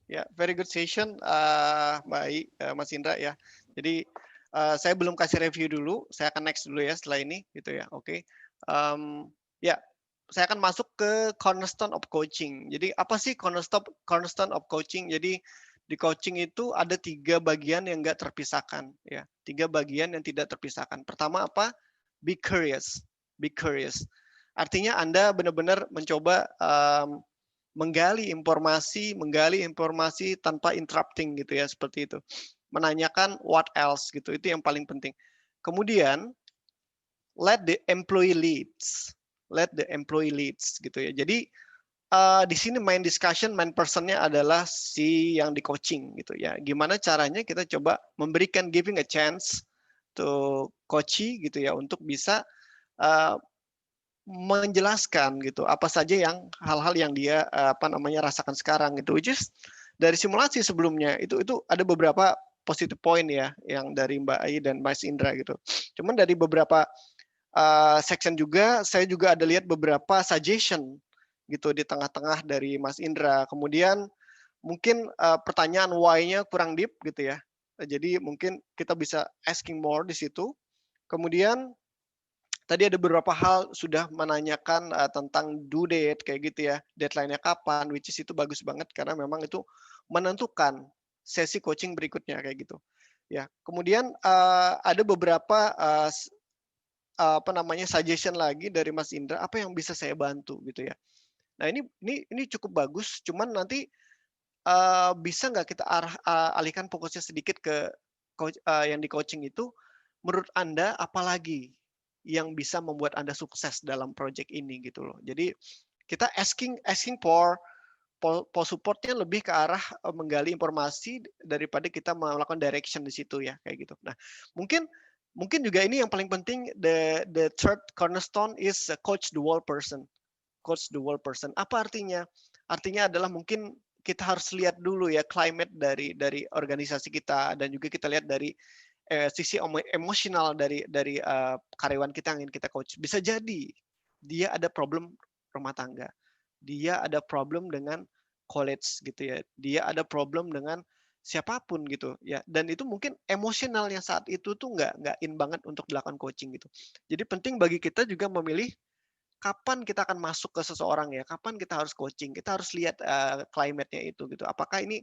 Ya, very good session, Mbak Ai, Mas Indra ya. Jadi saya belum kasih review dulu, saya akan next dulu ya setelah ini, gitu ya. Oke, ya, saya akan masuk ke cornerstone of coaching. Jadi apa sih cornerstone of coaching? Jadi di coaching itu ada 3 bagian yang nggak terpisahkan, ya. 3 bagian yang tidak terpisahkan. Pertama apa? Be curious, be curious. Artinya Anda benar-benar mencoba menggali informasi tanpa interrupting gitu ya, seperti itu. Menanyakan what else gitu, itu yang paling penting. Kemudian let the employee leads gitu ya. Jadi di sini main discussion, main personnya adalah si yang di coaching gitu ya. Gimana caranya kita coba memberikan giving a chance to coachee gitu ya, untuk bisa menjelaskan gitu apa saja yang hal-hal yang dia rasakan sekarang gitu, which is dari simulasi sebelumnya itu ada beberapa positive point ya yang dari Mbak Ai dan Mas Indra gitu. Cuman dari beberapa section juga saya juga ada lihat beberapa suggestion gitu di tengah-tengah dari Mas Indra. Kemudian mungkin pertanyaan why-nya kurang deep gitu ya. Jadi mungkin kita bisa asking more di situ. Kemudian tadi ada beberapa hal sudah menanyakan tentang due date kayak gitu ya, deadline-nya kapan, which is itu bagus banget karena memang itu menentukan sesi coaching berikutnya kayak gitu. Ya, kemudian ada beberapa suggestion lagi dari Mas Indra, apa yang bisa saya bantu gitu ya. Nah, ini cukup bagus, cuman nanti bisa nggak kita alihkan fokusnya sedikit ke yang di coaching itu, menurut Anda apalagi yang bisa membuat Anda sukses dalam project ini gitu loh. Jadi kita asking for support-nya lebih ke arah menggali informasi daripada kita melakukan direction di situ ya, kayak gitu. Nah, mungkin juga ini yang paling penting, the third cornerstone is coach the whole person. Coach the whole person. Apa artinya? Artinya adalah mungkin kita harus lihat dulu ya climate dari organisasi kita, dan juga kita lihat dari sisi emosional dari karyawan kita yang ingin kita coach. Bisa jadi dia ada problem rumah tangga, dia ada problem dengan college gitu ya, dia ada problem dengan siapapun gitu ya, dan itu mungkin emosionalnya saat itu tuh nggak in banget untuk dilakukan coaching gitu. Jadi penting bagi kita juga memilih kapan kita akan masuk ke seseorang ya, kapan kita harus coaching, kita harus lihat climate-nya itu gitu. Apakah ini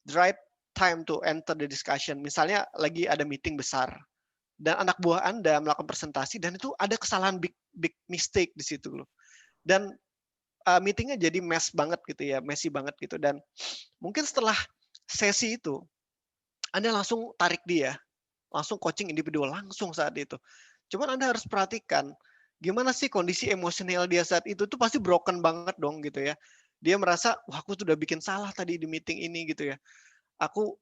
the right time to enter the discussion. Misalnya lagi ada meeting besar dan anak buah Anda melakukan presentasi dan itu ada kesalahan big mistake di situ loh. Dan meetingnya jadi messy banget gitu. Dan mungkin setelah sesi itu Anda langsung tarik dia, langsung coaching individual langsung saat itu. Cuman Anda harus perhatikan gimana sih kondisi emosional dia saat itu tuh pasti broken banget dong gitu ya. Dia merasa, wah aku sudah bikin salah tadi di meeting ini gitu ya. Aku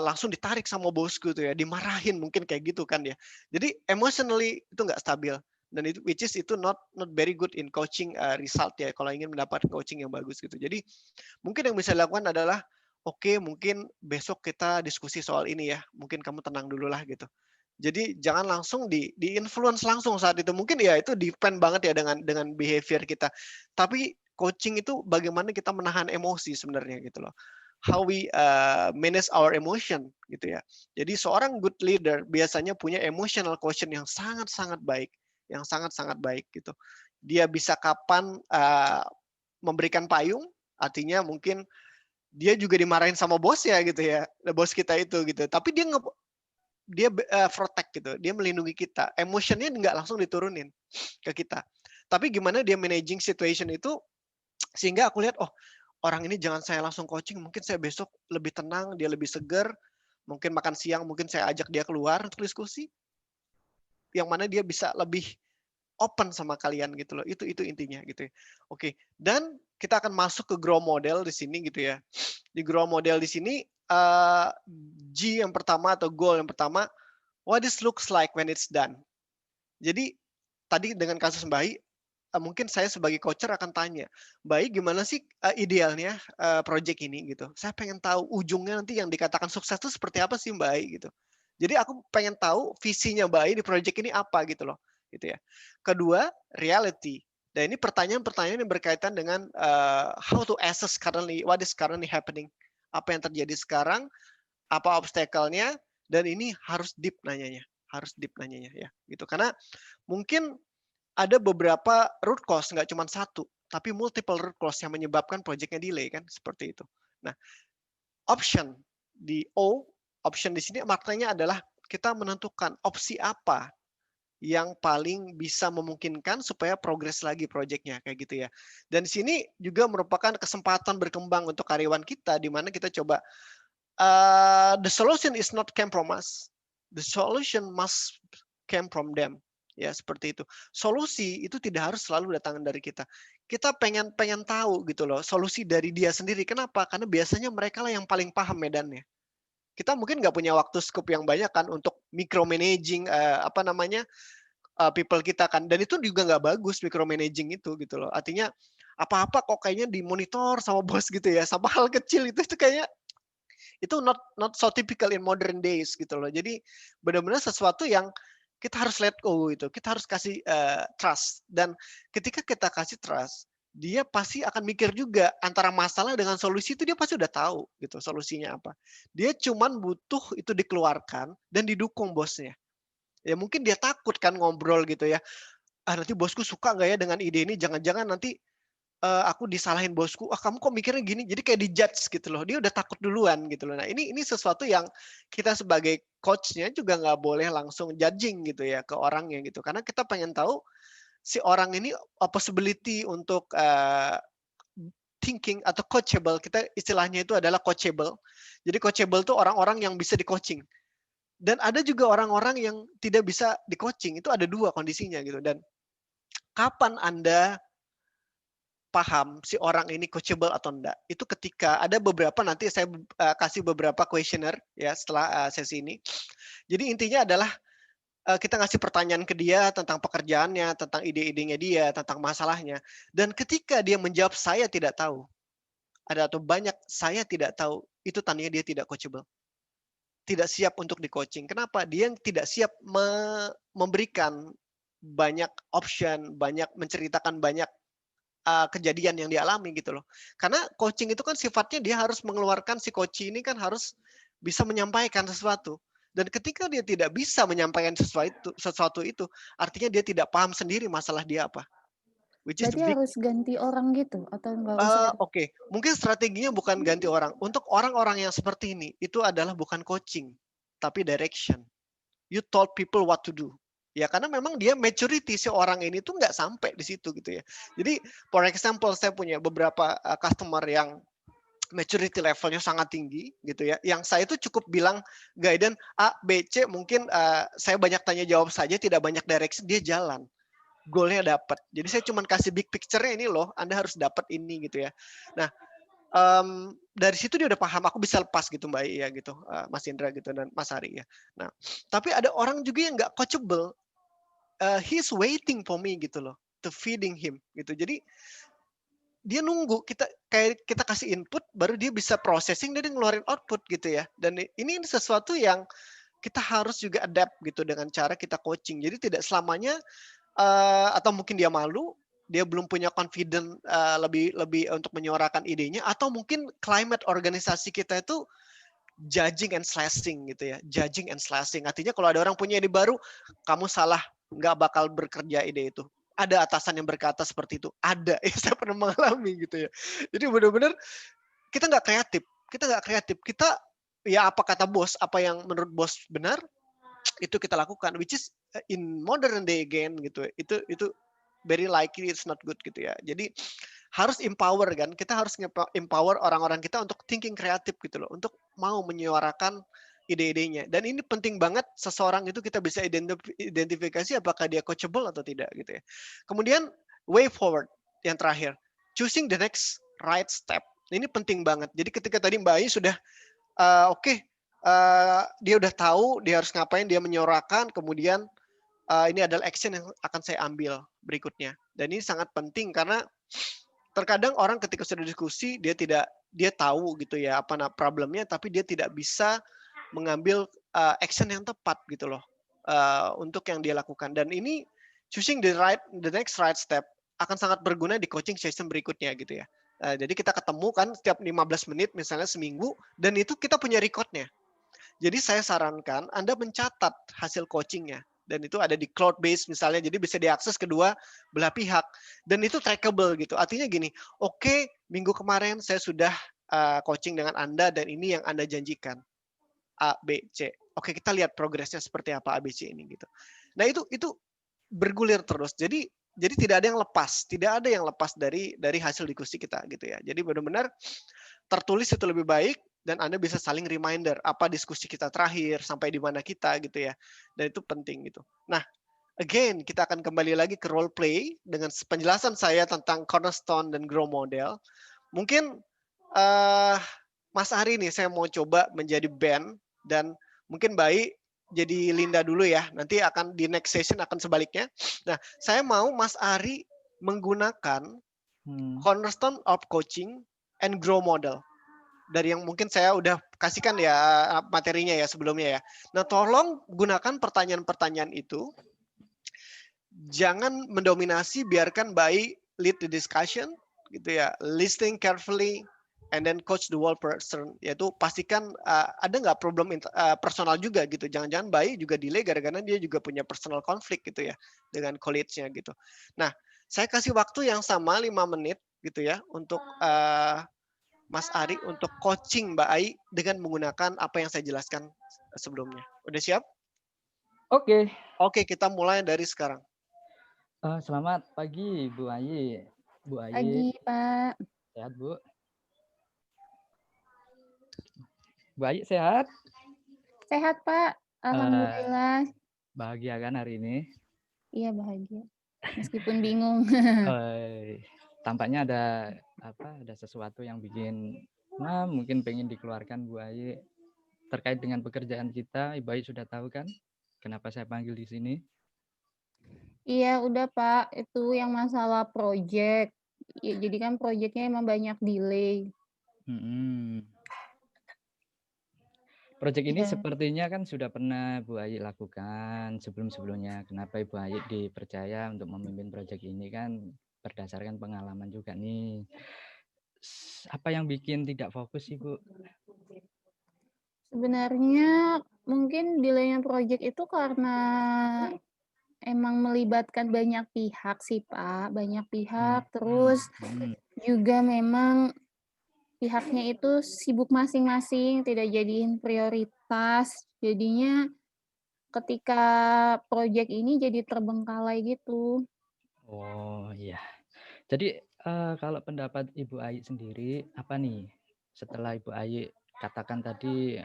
langsung ditarik sama bosku tuh ya, dimarahin mungkin kayak gitu kan ya. Jadi emotionally itu nggak stabil, dan itu which is itu not very good in coaching result ya, kalau ingin mendapat coaching yang bagus gitu. Jadi mungkin yang bisa dilakukan adalah oke, mungkin besok kita diskusi soal ini ya, mungkin kamu tenang dulu lah gitu. Jadi jangan langsung di influence langsung saat itu. Mungkin ya itu depend banget ya dengan behavior kita. Tapi coaching itu bagaimana kita menahan emosi sebenarnya gitu loh. How we manage our emotion gitu ya. Jadi seorang good leader biasanya punya emotional quotient yang sangat-sangat baik gitu. Dia bisa kapan memberikan payung, artinya mungkin dia juga dimarahin sama bosnya gitu ya, bos kita itu gitu. Tapi dia protect gitu, dia melindungi kita. Emotionnya nggak langsung diturunin ke kita. Tapi gimana dia managing situation itu sehingga aku lihat, oh orang ini jangan saya langsung coaching, mungkin saya besok lebih tenang, dia lebih segar, mungkin makan siang, mungkin saya ajak dia keluar untuk diskusi, yang mana dia bisa lebih open sama kalian gitu loh. Itu intinya gitu ya. Oke, dan kita akan masuk ke grow model di sini gitu ya. Di grow model di sini G yang pertama atau goal yang pertama, what this looks like when it's done. Jadi tadi dengan kasus Mbak Ai, mungkin saya sebagai coacher akan tanya, Mbak Ai gimana sih idealnya project ini gitu. Saya pengen tahu ujungnya nanti yang dikatakan sukses itu seperti apa sih Mbak Ai gitu. Jadi aku pengen tahu visinya Mbak Ai di project ini apa gitu loh. Gitu ya. Kedua, reality. Dan ini pertanyaan-pertanyaan yang berkaitan dengan how to assess currently, what is currently happening. Apa yang terjadi sekarang, apa obstacle-nya, dan ini harus deep nanyanya ya gitu. Karena mungkin ada beberapa root cause, nggak cuma satu, tapi multiple root cause yang menyebabkan project-nya delay kan, seperti itu. Nah, option di O, option di sini maknanya adalah kita menentukan opsi apa yang paling bisa memungkinkan supaya progres lagi project-nya kayak gitu ya. Dan di sini juga merupakan kesempatan berkembang untuk karyawan kita, di mana kita coba the solution is not came from us. The solution must came from them. Ya, seperti itu. Solusi itu tidak harus selalu datang dari kita. Kita pengen tahu gitu loh, solusi dari dia sendiri. Kenapa? Karena biasanya mereka lah yang paling paham medannya. Kita mungkin nggak punya waktu scope yang banyak kan untuk micromanaging people kita kan. Dan itu juga nggak bagus micromanaging itu gitu loh. Artinya apa-apa kok kayaknya dimonitor sama bos gitu ya. Sama hal kecil itu kayaknya itu not so typical in modern days gitu loh. Jadi benar-benar sesuatu yang kita harus let go gitu. Kita harus kasih trust. Dan ketika kita kasih trust, dia pasti akan mikir juga antara masalah dengan solusi itu dia pasti udah tahu gitu solusinya apa. Dia cuman butuh itu dikeluarkan dan didukung bosnya. Ya mungkin dia takut kan ngobrol gitu ya. Nanti bosku suka nggak ya dengan ide ini? Jangan-jangan nanti aku disalahin bosku, kamu kok mikirnya gini, jadi kayak dijudge gitu loh, dia udah takut duluan gitu loh. Nah ini sesuatu yang kita sebagai coachnya juga nggak boleh langsung judging gitu ya ke orangnya gitu, karena kita pengen tahu si orang ini possibility untuk thinking atau coachable, kita istilahnya itu adalah coachable. Jadi coachable itu orang-orang yang bisa di-coaching. Dan ada juga orang-orang yang tidak bisa di-coaching, itu ada dua kondisinya gitu. Dan kapan Anda paham si orang ini coachable atau enggak, itu ketika ada beberapa, nanti saya kasih beberapa questionnaire ya setelah sesi ini. Jadi intinya adalah kita ngasih pertanyaan ke dia tentang pekerjaannya, tentang ide-idenya dia, tentang masalahnya. Dan ketika dia menjawab saya tidak tahu, ada atau banyak saya tidak tahu, itu tandanya dia tidak coachable. Tidak siap untuk di-coaching. Kenapa? Dia tidak siap memberikan banyak option, banyak menceritakan banyak kejadian yang dialami gitu loh. Karena coaching itu kan sifatnya dia harus mengeluarkan, si coach ini kan harus bisa menyampaikan sesuatu. Dan ketika dia tidak bisa menyampaikan sesuatu itu, artinya dia tidak paham sendiri masalah dia apa. Berarti harus ganti orang gitu atau enggak usah? Oke. Mungkin strateginya bukan ganti orang. Untuk orang-orang yang seperti ini, itu adalah bukan coaching, tapi direction. You told people what to do. Ya karena memang dia maturity si orang ini tuh nggak sampai di situ gitu ya. Jadi for example saya punya beberapa customer yang maturity levelnya sangat tinggi gitu ya. Yang saya itu cukup bilang guidance A, B, C, mungkin saya banyak tanya jawab saja, tidak banyak direction, dia jalan. Goalnya dapat. Jadi saya cuma kasih big picture-nya ini loh, Anda harus dapat ini gitu ya. Nah, dari situ dia udah paham, aku bisa lepas gitu Mbak ya gitu, Mas Indra gitu dan Mas Hari ya. Nah, tapi ada orang juga yang nggak coachable. He's waiting for me gitu loh, to feeding him gitu. Jadi dia nunggu kita kasih input baru dia bisa processing dan dia ngeluarin output gitu ya. Dan ini sesuatu yang kita harus juga adapt gitu dengan cara kita coaching. Jadi tidak selamanya atau mungkin dia malu, dia belum punya confident lebih untuk menyuarakan idenya, atau mungkin climate organisasi kita itu judging and slashing gitu ya. Judging and slashing. Artinya kalau ada orang punya ide baru, kamu salah, nggak bakal bekerja ide itu. Ada atasan yang berkata seperti itu. Ada, saya pernah mengalami gitu ya. Jadi benar-benar kita nggak kreatif. Kita ya apa kata bos, apa yang menurut bos benar, itu kita lakukan, which is in modern day again gitu. Itu very likely it's not good gitu ya. Jadi harus empower kan, kita harus empower orang-orang kita untuk thinking kreatif gitu loh, untuk mau menyuarakan ide-idenya. Dan ini penting banget, seseorang itu kita bisa identifikasi apakah dia coachable atau tidak gitu ya. Kemudian way forward yang terakhir, choosing the next right step. Ini penting banget. Jadi ketika tadi Mbak Ayu sudah dia udah tahu dia harus ngapain, dia menyuarakan, kemudian ini adalah action yang akan saya ambil berikutnya. Dan ini sangat penting karena terkadang orang ketika sudah diskusi dia tahu gitu ya apa problemnya, tapi dia tidak bisa mengambil action yang tepat gitu loh untuk yang dia lakukan. Dan ini choosing the next right step akan sangat berguna di coaching session berikutnya gitu ya. Jadi kita ketemu kan setiap 15 menit misalnya seminggu, dan itu kita punya recordnya. Jadi saya sarankan Anda mencatat hasil coachingnya, dan itu ada di cloud base misalnya, jadi bisa diakses kedua belah pihak, dan itu trackable gitu. Artinya gini, oke, minggu kemarin saya sudah coaching dengan Anda dan ini yang Anda janjikan A, B, C. Oke, kita lihat progresnya seperti apa A, B, C ini gitu. Nah itu bergulir terus. Jadi tidak ada yang lepas dari hasil diskusi kita gitu ya. Jadi benar-benar tertulis itu lebih baik, dan Anda bisa saling reminder apa diskusi kita terakhir, sampai di mana kita gitu ya. Dan itu penting gitu. Nah, again kita akan kembali lagi ke role play dengan penjelasan saya tentang cornerstone dan grow model. Mungkin Mas Ari nih, saya mau coba menjadi Ben, dan mungkin baik jadi Linda dulu ya. Nanti akan di next session akan sebaliknya. Nah, saya mau Mas Ari menggunakan cornerstone of coaching and grow model. Dari yang mungkin saya udah kasihkan ya materinya ya sebelumnya ya. Nah, tolong gunakan pertanyaan-pertanyaan itu. Jangan mendominasi, biarkan baik lead the discussion gitu ya. Listening carefully and then coach the whole person, yaitu pastikan ada nggak problem personal juga gitu. Jangan-jangan baik juga delay gara-gara dia juga punya personal conflict gitu ya dengan colleague-nya gitu. Nah, saya kasih waktu yang sama 5 menit gitu ya untuk Mas Ari untuk coaching Mbak Ai dengan menggunakan apa yang saya jelaskan sebelumnya. Udah siap? Oke. Oke, kita mulai dari sekarang. Selamat pagi Bu Ayi. Bu Ayi. Pagi Pak. Sehat Bu? Bu Ayi sehat? Sehat Pak, alhamdulillah. Bahagia kan hari ini? Iya bahagia, meskipun bingung. Tampaknya ada sesuatu yang bikin mungkin pengen dikeluarkan Bu Ayi terkait dengan pekerjaan kita. Ibu Ayi sudah tahu kan kenapa saya panggil di sini? Iya udah Pak, itu yang masalah project. Ya, jadi kan projectnya emang banyak delay. Proyek ini sepertinya kan sudah pernah Bu Ayi lakukan sebelum-sebelumnya. Kenapa Ibu Ayi dipercaya untuk memimpin proyek ini kan berdasarkan pengalaman juga nih. Apa yang bikin tidak fokus sih Bu? Sebenarnya mungkin delaynya proyek itu karena emang melibatkan banyak pihak sih Pak. Banyak pihak, terus juga memang pihaknya itu sibuk masing-masing, tidak jadiin prioritas. Jadinya ketika proyek ini jadi terbengkalai gitu. Oh iya. Jadi kalau pendapat Ibu Ayi sendiri apa nih? Setelah Ibu Ayi katakan tadi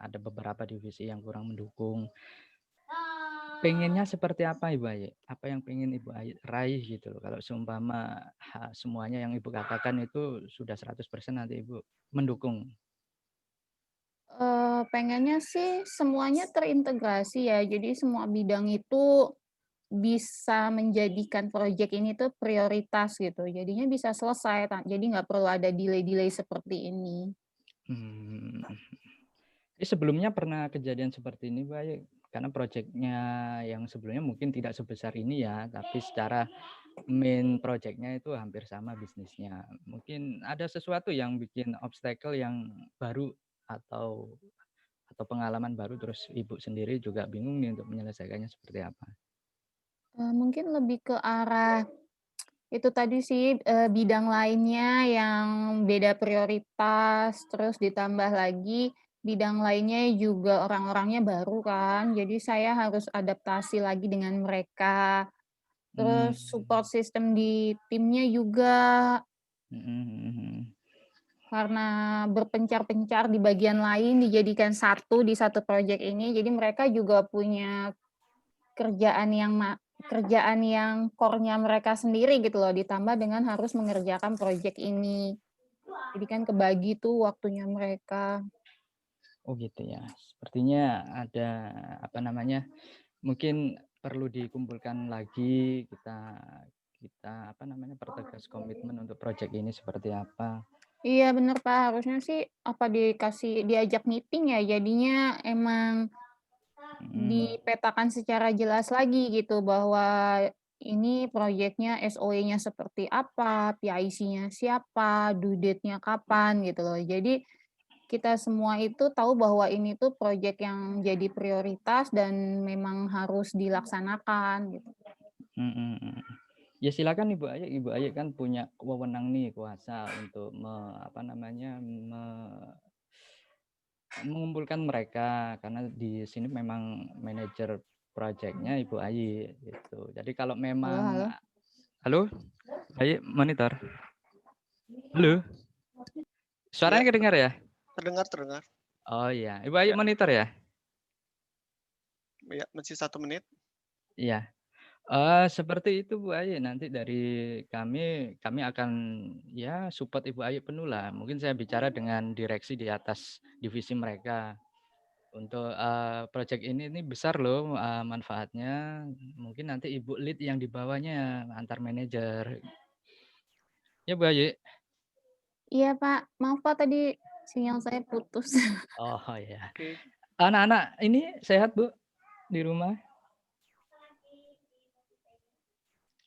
ada beberapa divisi yang kurang mendukung. Pengennya seperti apa Ibu Ayi? Apa yang pengen Ibu Ayi raih gitu loh. Kalau seumpama semuanya yang Ibu katakan itu sudah 100% nanti Ibu mendukung. Pengennya sih semuanya terintegrasi ya. Jadi semua bidang itu bisa menjadikan proyek ini tuh prioritas gitu. Jadinya bisa selesai. Jadi nggak perlu ada delay-delay seperti ini. Sebelumnya pernah kejadian seperti ini Bu Ayi? Karena proyeknya yang sebelumnya mungkin tidak sebesar ini ya, tapi secara main proyeknya itu hampir sama bisnisnya. Mungkin ada sesuatu yang bikin obstacle yang baru atau pengalaman baru, terus Ibu sendiri juga bingung nih untuk menyelesaikannya seperti apa? Mungkin lebih ke arah Itu tadi sih, bidang lainnya yang beda prioritas, terus ditambah lagi bidang lainnya juga orang-orangnya baru kan, jadi saya harus adaptasi lagi dengan mereka. Terus support Mmm. system di timnya juga, Mhm mhm mhm. karena berpencar-pencar di bagian lain dijadikan satu di satu project ini, jadi mereka juga punya kerjaan yang core-nya mereka sendiri gitu loh, ditambah dengan harus mengerjakan project ini. Jadi kan kebagi tuh waktunya mereka. Oh gitu ya. Sepertinya ada, apa namanya, mungkin perlu dikumpulkan lagi, kita kita, apa namanya, pertegas komitmen untuk project ini seperti apa. Iya bener, Pak, harusnya sih apa diajak meeting ya, jadinya emang Mhm. dipetakan secara jelas lagi gitu, bahwa ini proyeknya SOW-nya seperti apa, PIC-nya siapa, due date-nya kapan gitu loh. Jadi kita semua itu tahu bahwa ini tuh proyek yang jadi prioritas dan memang harus dilaksanakan gitu. Mhm mhm. Ya silakan Ibu Ayu kan punya wewenang nih, kuasa untuk apa namanya, mengumpulkan mereka, karena di sini memang manajer project-nya Ibu Ayu gitu. Jadi kalau Halo memang halo? halo? Ayu monitor? Halo? Ya, Suaranya kedengar ya? terdengar. Oh iya, Ibu Ayu Ya, monitor ya? ya masih 1 menit. Iya. Seperti itu Bu Ayu, nanti dari kami akan ya support Ibu Ayu penuh lah. Mungkin saya bicara dengan direksi di atas divisi mereka. Untuk, project ini besar loh, manfaatnya. Mungkin nanti Ibu lead yang di bawahnya, antar manajer. Ya Bu Ayu? Iya, Pak. Maaf, Pak, tadi sinyal saya putus. Oh ya. Oke. Anak-anak ini sehat Bu, di rumah?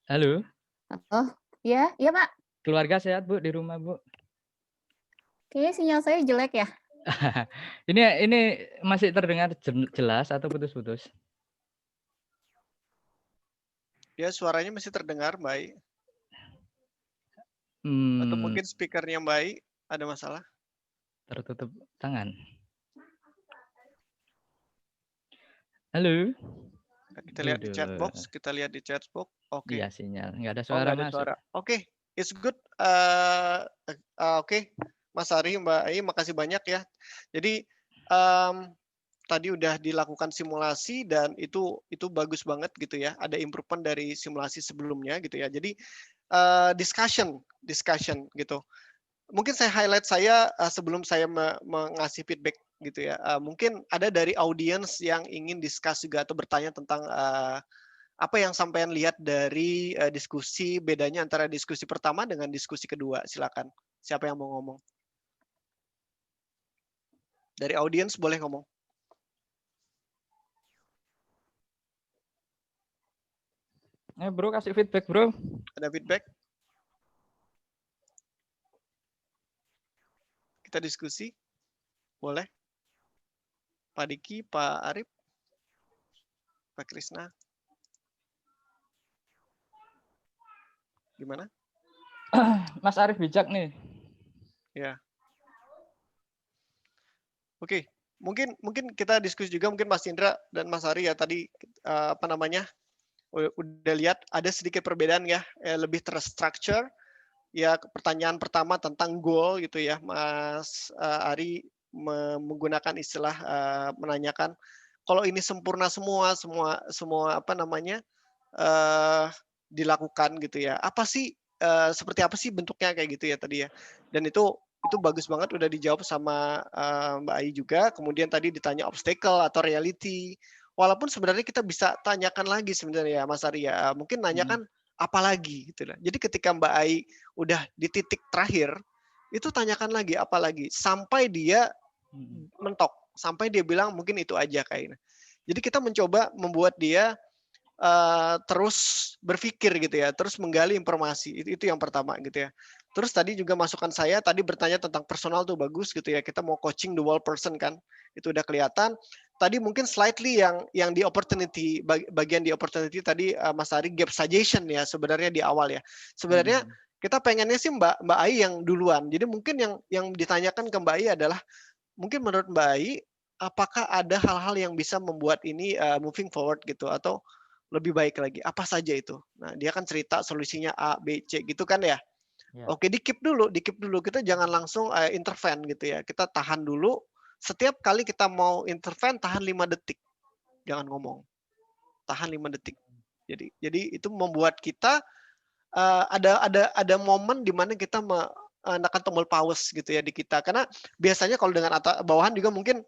Halo? Oh, iya iya, Pak. Keluarga sehat Bu, di rumah Bu? Kayaknya sinyal saya jelek ya? Ini masih terdengar jelas atau putus-putus? Ya, suaranya masih terdengar, Mbak Ai. Atau Mmm. mungkin speaker-nya Mbak Ai ada masalah? Tertutup tangan. Halo? Kita lihat di chat Waduh. box, oke. Iya sinyal, nggak ada Oh, suara nggak ada masuk. suara. Oke, it's good. Oke, Mas Ari, Mbak Ai, makasih banyak ya. Jadi tadi udah dilakukan simulasi dan itu bagus banget gitu ya. Ada improvement dari simulasi sebelumnya gitu ya. Jadi discussion gitu. Mungkin saya highlight sebelum saya mengasih feedback gitu ya. Mungkin ada dari audiens yang ingin discuss juga atau bertanya tentang apa yang sampean lihat dari diskusi, bedanya antara diskusi pertama dengan diskusi kedua. Silakan. Siapa yang mau ngomong? Dari audiens boleh ngomong. Bro kasih feedback Bro. Ada feedback? Kita diskusi. Boleh? Pak Diki, Pak Arif, Pak Krisna. Gimana? Mas Arif bijak nih. Ya. Oke, mungkin kita diskusi juga, mungkin Mas Indra dan Mas Ari ya tadi udah lihat ada sedikit perbedaan ya, lebih terstruktur. Ya, pertanyaan pertama tentang goal gitu ya, Mas Ari menggunakan istilah menanyakan kalau ini sempurna semua dilakukan gitu ya. Seperti apa sih bentuknya kayak gitu ya tadi ya. Dan itu bagus banget udah dijawab sama Mbak Ai juga. Kemudian tadi ditanya obstacle atau reality. Walaupun sebenarnya kita bisa tanyakan lagi sebenarnya Mas Arya. Mungkin nanyakan apa lagi gitu lah. Jadi ketika Mbak Ai udah di titik terakhir, itu tanyakan lagi apa lagi sampai dia mentok, sampai dia bilang mungkin itu aja kayaknya. Jadi kita mencoba membuat dia terus berpikir gitu ya, terus menggali informasi. Itu yang pertama gitu ya. Terus tadi juga masukan saya tadi bertanya tentang personal tuh bagus gitu ya. Kita mau coaching the whole person kan. Itu udah kelihatan. tadi mungkin slightly yang di opportunity, bagian di opportunity tadi Mas Ari gap suggestion ya sebenarnya di awal ya. Sebenarnya kita pengennya sih Mbak Ai yang duluan. Jadi mungkin yang ditanyakan ke Mbak Ai adalah mungkin menurut Mbak Ai apakah ada hal-hal yang bisa membuat ini moving forward gitu atau lebih baik lagi? Apa saja itu? Nah, dia kan cerita solusinya A, B, C gitu kan ya. Oke, di keep dulu. Kita jangan langsung intervene gitu ya. Kita tahan dulu. Setiap kali kita mau intervene tahan 5 detik. Jangan ngomong. Tahan 5 detik. Jadi itu membuat kita ada momen di mana kita menekan tombol pause gitu ya di kita. Karena biasanya kalau dengan bawahan juga mungkin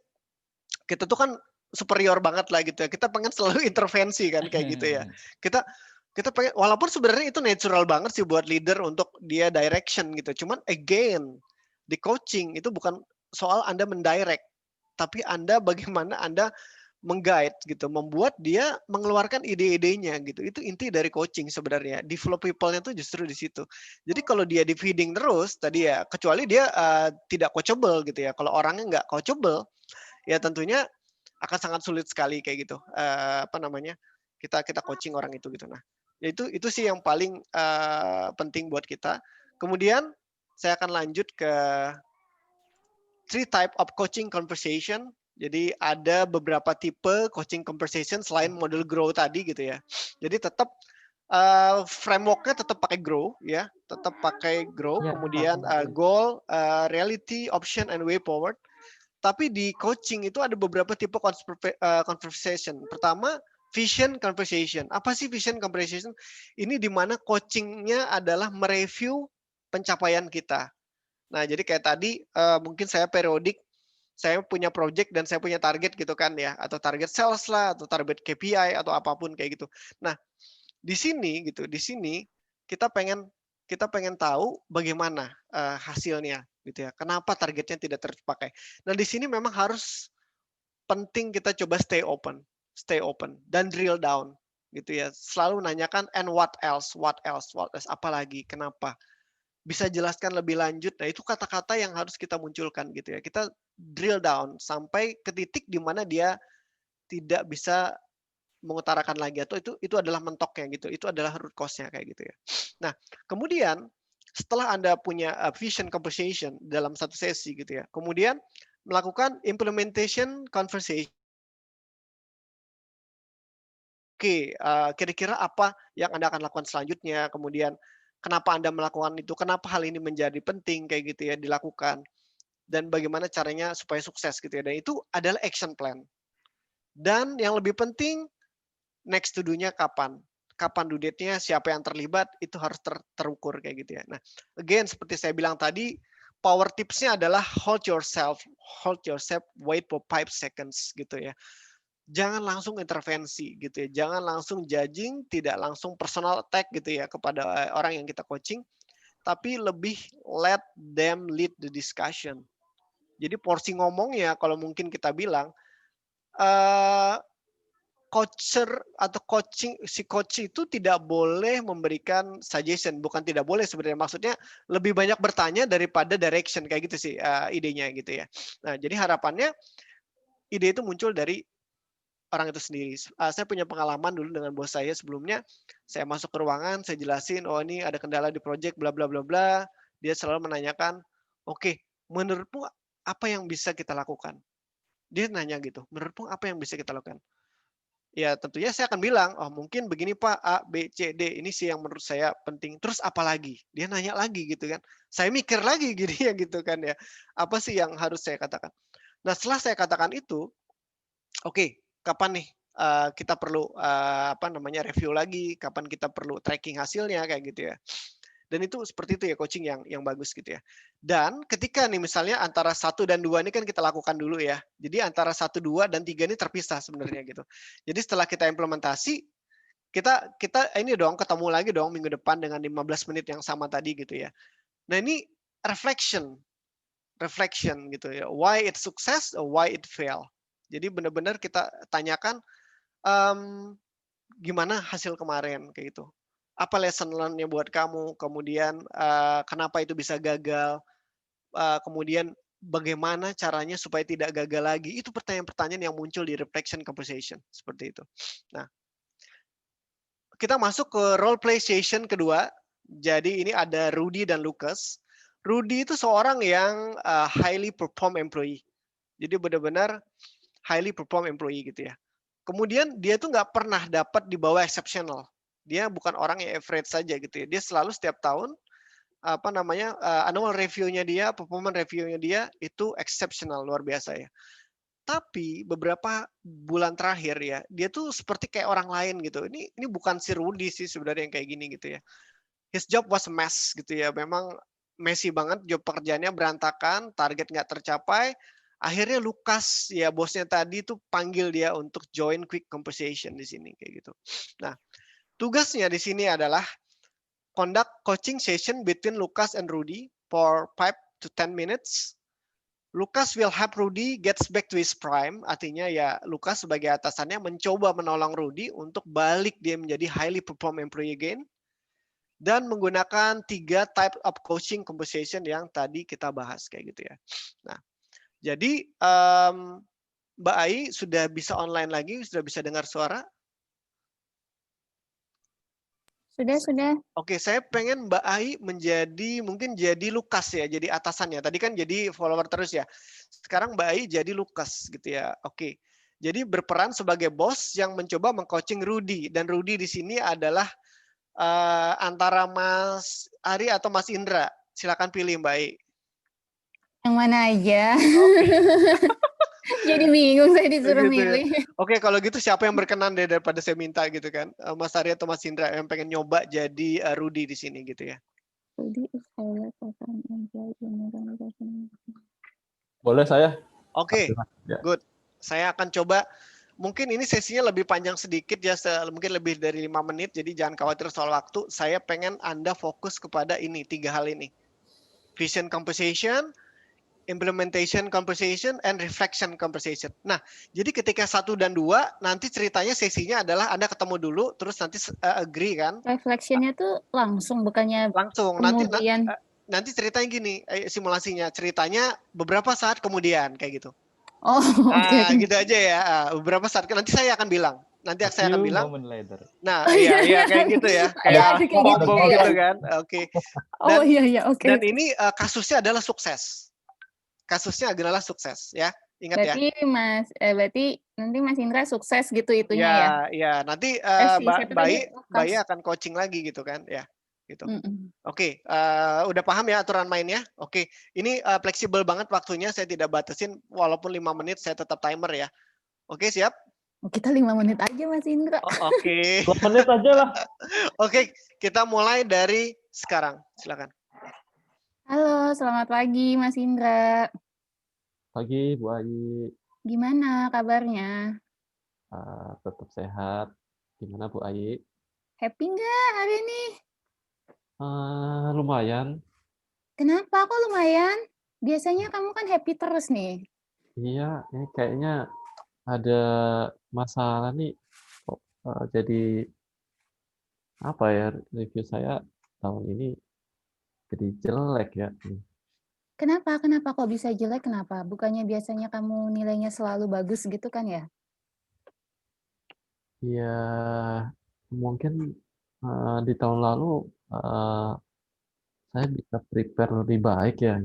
kita tuh kan superior banget lah gitu ya. Kita pengen selalu intervensi kan kayak gitu ya. Kita pengen, walaupun sebenarnya itu natural banget sih buat leader untuk dia direction gitu. Cuman again di coaching itu bukan soal Anda mendirect, tapi Anda bagaimana Anda mengguide gitu, membuat dia mengeluarkan ide-idenya gitu. Itu inti dari coaching sebenarnya. Develop people-nya tuh justru di situ. Jadi kalau dia di feeding terus tadi ya, kecuali dia tidak coachable gitu ya. Kalau orangnya nggak coachable, ya tentunya akan sangat sulit sekali kayak gitu. Kita coaching orang itu gitu. Nah, itu sih yang paling penting buat kita. Kemudian saya akan lanjut ke 3 type of coaching conversation. Jadi ada beberapa tipe coaching conversation selain model grow tadi gitu ya. Jadi tetap frameworknya tetap pakai grow ya, tetap pakai grow. Kemudian goal, reality, option, and way forward. Tapi di coaching itu ada beberapa tipe conversation. Pertama, vision conversation. Apa sih vision conversation? Ini di mana coachingnya adalah mereview pencapaian kita. Nah, jadi kayak tadi mungkin saya periodik, saya punya project dan saya punya target gitu kan ya, atau target sales lah, atau target KPI atau apapun kayak gitu. Nah, di sini kita pengen tahu bagaimana hasilnya gitu ya. Kenapa targetnya tidak terpakai? Nah, di sini memang harus penting kita coba stay open dan drill down gitu ya. Selalu menanyakan and what else, apalagi, kenapa? Bisa jelaskan lebih lanjut. Nah, itu kata-kata yang harus kita munculkan gitu ya. Kita drill down sampai ke titik di mana dia tidak bisa mengutarakan lagi atau itu adalah mentoknya gitu. Itu adalah root cause-nya kayak gitu ya. Nah, kemudian setelah Anda punya vision conversation dalam satu sesi gitu ya. Kemudian melakukan implementation conversation. Oke, kira-kira apa yang Anda akan lakukan selanjutnya? Kemudian kenapa Anda melakukan itu? Kenapa hal ini menjadi penting kayak gitu ya dilakukan? Dan bagaimana caranya supaya sukses gitu ya. Dan itu adalah action plan. Dan yang lebih penting next to do-nya kapan? Kapan due date-nya, siapa yang terlibat, itu harus terukur kayak gitu ya. Nah, again seperti saya bilang tadi, power tips-nya adalah hold yourself, wait for 5 seconds gitu ya. Jangan langsung intervensi gitu ya. Jangan langsung judging, tidak langsung personal attack gitu ya kepada orang yang kita coaching, tapi lebih let them lead the discussion. Jadi porsi ngomongnya kalau mungkin kita bilang coacher atau coach itu tidak boleh memberikan suggestion, bukan tidak boleh sebenarnya, maksudnya lebih banyak bertanya daripada direction kayak gitu sih idenya gitu ya. Nah, jadi harapannya ide itu muncul dari orang itu sendiri. Saya punya pengalaman dulu dengan bos saya sebelumnya. Saya masuk ke ruangan, saya jelasin, oh ini ada kendala di project, bla bla bla bla. Dia selalu menanyakan, oke, menurutmu apa yang bisa kita lakukan? Dia nanya gitu, menurutmu apa yang bisa kita lakukan? Ya tentunya saya akan bilang, oh mungkin begini Pak, A, B, C, D, ini sih yang menurut saya penting. Terus apa lagi? Dia nanya lagi gitu kan. Saya mikir lagi gini ya gitu kan ya. Apa sih yang harus saya katakan? Nah setelah saya katakan itu, oke, kapan nih kita perlu review lagi, kapan kita perlu tracking hasilnya kayak gitu ya. Dan itu seperti itu ya coaching yang bagus gitu ya. Dan ketika nih misalnya antara 1 dan 2 ini kan kita lakukan dulu ya. Jadi antara 1, 2 dan 3 ini terpisah sebenarnya gitu. Jadi setelah kita implementasi, kita ini dong ketemu lagi dong minggu depan dengan 15 menit yang sama tadi gitu ya. Nah, ini reflection gitu ya. Why it success or why it fail. Jadi benar-benar kita tanyakan gimana hasil kemarin kayak gitu. Apa lesson learn-nya buat kamu, kemudian kenapa itu bisa gagal, kemudian bagaimana caranya supaya tidak gagal lagi? Itu pertanyaan-pertanyaan yang muncul di reflection conversation seperti itu. Nah, kita masuk ke role play session kedua. Jadi ini ada Rudy dan Lucas. Rudy itu seorang yang highly perform employee. Jadi benar-benar highly perform employee gitu ya. Kemudian dia tuh nggak pernah dapat di bawah exceptional. Dia bukan orang yang average saja gitu ya. Dia selalu setiap tahun annual review-nya dia, performance review-nya dia itu exceptional, luar biasa ya. Tapi beberapa bulan terakhir ya, dia tuh seperti kayak orang lain gitu. Ini bukan si Rudy sih sebenarnya yang kayak gini gitu ya. His job was a mess gitu ya. Memang messy banget, job pekerjaannya berantakan, target nggak tercapai. Akhirnya Lucas ya bosnya tadi tuh panggil dia untuk join quick conversation di sini kayak gitu. Nah, tugasnya di sini adalah conduct coaching session between Lucas and Rudy for 5 to 10 minutes. Lucas will help Rudy gets back to his prime. Artinya ya Lucas sebagai atasannya mencoba menolong Rudy untuk balik dia menjadi highly perform employee again. Dan menggunakan 3 type of coaching conversation yang tadi kita bahas kayak gitu ya. Nah, jadi Mbak Ai sudah bisa online lagi, sudah bisa dengar suara? Sudah. Oke, saya pengen Mbak Ai mungkin jadi Lukas ya, jadi atasannya. Tadi kan jadi follower terus ya. Sekarang Mbak Ai jadi Lukas gitu ya. Oke. Jadi berperan sebagai bos yang mencoba mengcoaching Rudy, dan Rudy di sini adalah antara Mas Ari atau Mas Indra. Silakan pilih Mbak Ai. Yang mana aja? Oke. Jadi bingung saya disuruh Gitu ya. milih. Oke, kalau gitu siapa yang berkenan deh daripada saya minta gitu kan? Mas Ari atau Mas Indra yang pengen nyoba jadi Rudy di sini gitu ya. Boleh saya? Oke, Ya. good. Saya akan coba. Mungkin ini sesinya lebih panjang sedikit ya, mungkin lebih dari 5 menit. Jadi jangan khawatir soal waktu. Saya pengen Anda fokus kepada ini, 3 hal ini. Vision conversation, implementation conversation, and reflection conversation. Nah, jadi ketika 1 dan 2, nanti ceritanya sesinya adalah Anda ketemu dulu, terus nanti agree kan? Reflection-nya tuh langsung, bukannya Langsung. kemudian. Nanti ceritanya gini, simulasinya. Ceritanya beberapa saat kemudian, kayak gitu. Oh, oke. Gitu aja ya. Beberapa saat nanti saya akan bilang. Saya akan bilang. Moment later. Nah, iya kayak gitu ya. Kayak bom gitu kan. Oke. Oh iya, oke. Dan ini kasusnya adalah sukses. Kasusnya adalah sukses ya. Ingat ya. Berarti nanti Mas Indra sukses gitu itunya ya. Ya, nanti Bayi akan coaching lagi gitu kan ya. Gitu. Oke, udah paham ya aturan mainnya? Oke, ini fleksibel banget waktunya, saya tidak batasin, walaupun 5 menit saya tetap timer ya. Oke, siap? Kita 5 menit aja Mas Indra. Oke. 5 menit aja lah. Oke, kita mulai dari sekarang. Silakan. Halo, selamat pagi Mas Indra. Pagi Bu Ai. Gimana kabarnya? Tetap sehat. Gimana Bu Ai? Happy nggak hari ini? Lumayan. Kenapa kok lumayan? Biasanya kamu kan happy terus nih. Iya, ini kayaknya ada masalah nih. Kok jadi apa ya, review saya tahun ini jadi jelek ya. Kenapa kok bisa jelek? Kenapa? Bukannya biasanya kamu nilainya selalu bagus gitu kan ya? Ya, mungkin di tahun lalu saya bisa prepare lebih baik ya.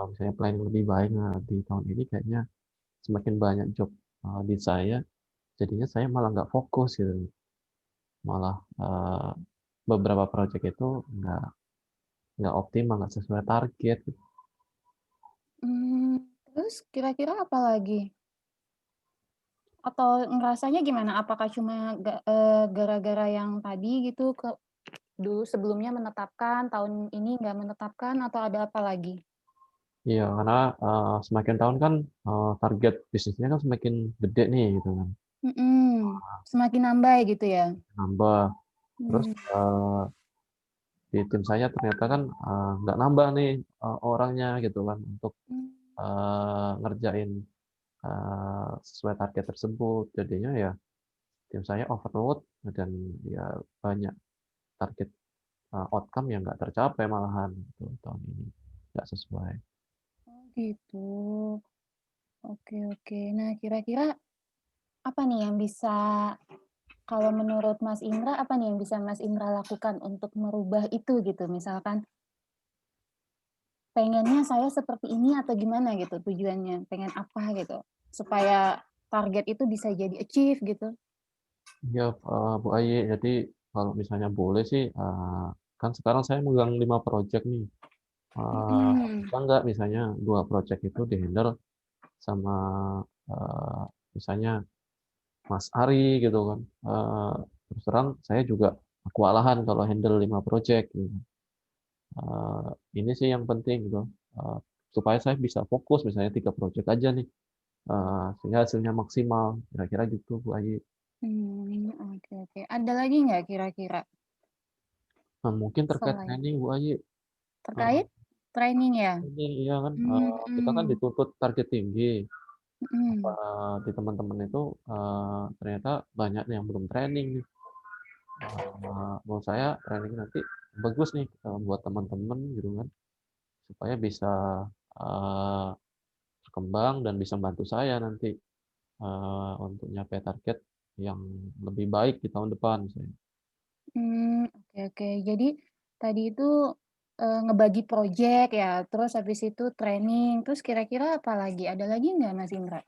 Misalnya planning lebih baik. Nah, di tahun ini kayaknya semakin banyak job di saya, jadinya saya malah nggak fokus gitu. Malah beberapa project itu nggak optimal, nggak sesuai target. Terus kira-kira apa lagi? Atau ngerasanya gimana? Apakah cuma gara-gara yang tadi gitu, dulu sebelumnya menetapkan, tahun ini nggak menetapkan, atau ada apa lagi? Iya, karena semakin tahun kan target bisnisnya kan semakin gede nih gitu kan. Semakin nambah gitu ya? Nambah. Terus di tim saya ternyata kan nggak nambah nih orangnya gitu kan untuk ngerjain sesuai target tersebut. Jadinya ya tim saya overload dan ya banyak target outcome yang nggak tercapai malahan gitu tahun ini, nggak sesuai. Gitu. Oke. Nah, kira-kira apa nih yang bisa, kalau menurut Mas Indra, apa nih yang bisa Mas Indra lakukan untuk merubah itu gitu? Misalkan pengennya saya seperti ini atau gimana gitu tujuannya, pengen apa gitu, supaya target itu bisa jadi achieve gitu. Ya, Bu Ayi, jadi kalau misalnya boleh sih, kan sekarang saya megang 5 project nih. Bisa nggak misalnya 2 project itu di-handle sama misalnya Mas Ari gitu kan. Terus terang saya juga kewalahan kalau handle 5 project gitu. Ini sih yang penting gitu. Supaya saya bisa fokus misalnya 3 project aja nih. Sehingga hasilnya maksimal. Kira-kira gitu Bu Ayi. Oke. Ada lagi nggak kira-kira Nah, mungkin terkait selain training Bu Ayi. terkait training ya? Ini iya kan, kita kan Mhm. dituntut target tinggi. Mhm. Di teman-teman itu ternyata banyak yang belum training nih. Menurut saya training nanti bagus nih buat teman-teman gitu kan, supaya bisa uh, berkembang dan bisa bantu saya nanti untuk nyampe target yang lebih baik di tahun depan misalnya. Oke. Jadi tadi itu ngebagi project ya, terus habis itu training, terus kira-kira apa lagi? Ada lagi nggak Mas Indra?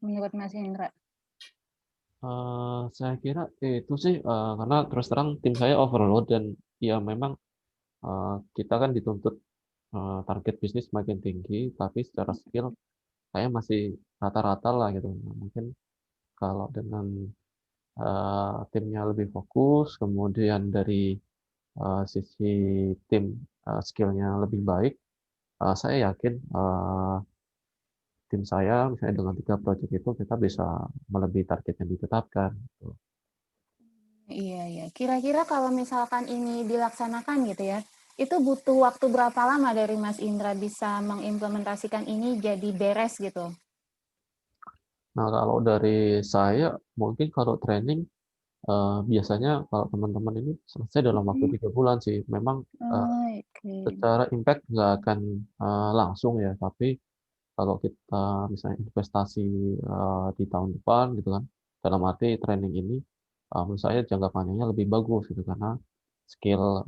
Menurut Mas Indra? Saya kira itu sih karena terus terang tim saya overload dan ya memang kita kan dituntut target bisnis semakin tinggi, tapi secara skill saya masih rata-rata lah gitu. Nah, mungkin kalau dengan timnya lebih fokus, kemudian dari sisi tim skillnya lebih baik, saya yakin tim saya misalnya dengan 3 project itu kita bisa melebihi target yang ditetapkan. Gitu. Iya. Kira-kira kalau misalkan ini dilaksanakan gitu ya, itu butuh waktu berapa lama dari Mas Indra bisa mengimplementasikan ini jadi beres gitu? Nah, kalau dari saya, mungkin kalau training, biasanya kalau teman-teman ini selesai dalam waktu 3 bulan sih. Memang Oke. secara impact nggak akan langsung ya, tapi kalau kita misalnya investasi di tahun depan gitu kan, dalam arti training ini, menurut saya jangka panjangnya lebih bagus gitu, karena skill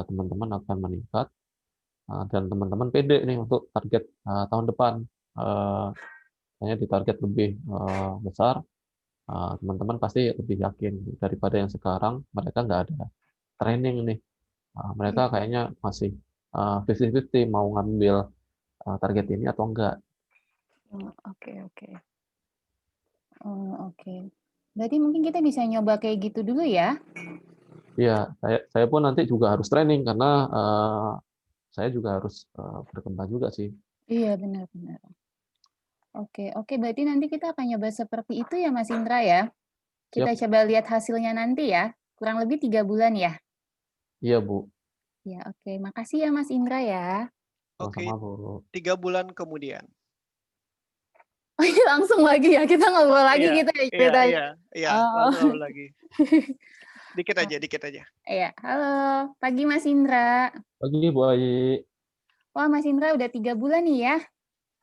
teman-teman akan meningkat dan teman-teman pede nih untuk target tahun depan. Misalnya di target lebih besar, teman-teman pasti lebih yakin daripada yang sekarang mereka nggak ada training nih. Mereka kayaknya masih 50-50 mau ngambil target ini atau enggak. Oke. Oke. Berarti mungkin kita bisa nyoba kayak gitu dulu ya? Iya, saya pun nanti juga harus training karena saya juga harus berkembang juga sih. Iya, benar. Oke. Berarti nanti kita akan nyoba seperti itu ya, Mas Indra ya? Siap. Kita coba lihat hasilnya nanti ya. Kurang lebih 3 bulan ya? Iya, Bu. Ya, oke. Makasih ya, Mas Indra ya. Oke, Sama-sama, Bu. 3 bulan kemudian. Oh, ini langsung lagi ya? Kita ngobrol lagi Iya, gitu ya ceritanya? iya, Oh. langsung ngobrol lagi. Dikit aja. Iya, halo. Pagi, Mas Indra. Pagi, Bu Ayi. Wah, Mas Indra udah 3 bulan nih ya?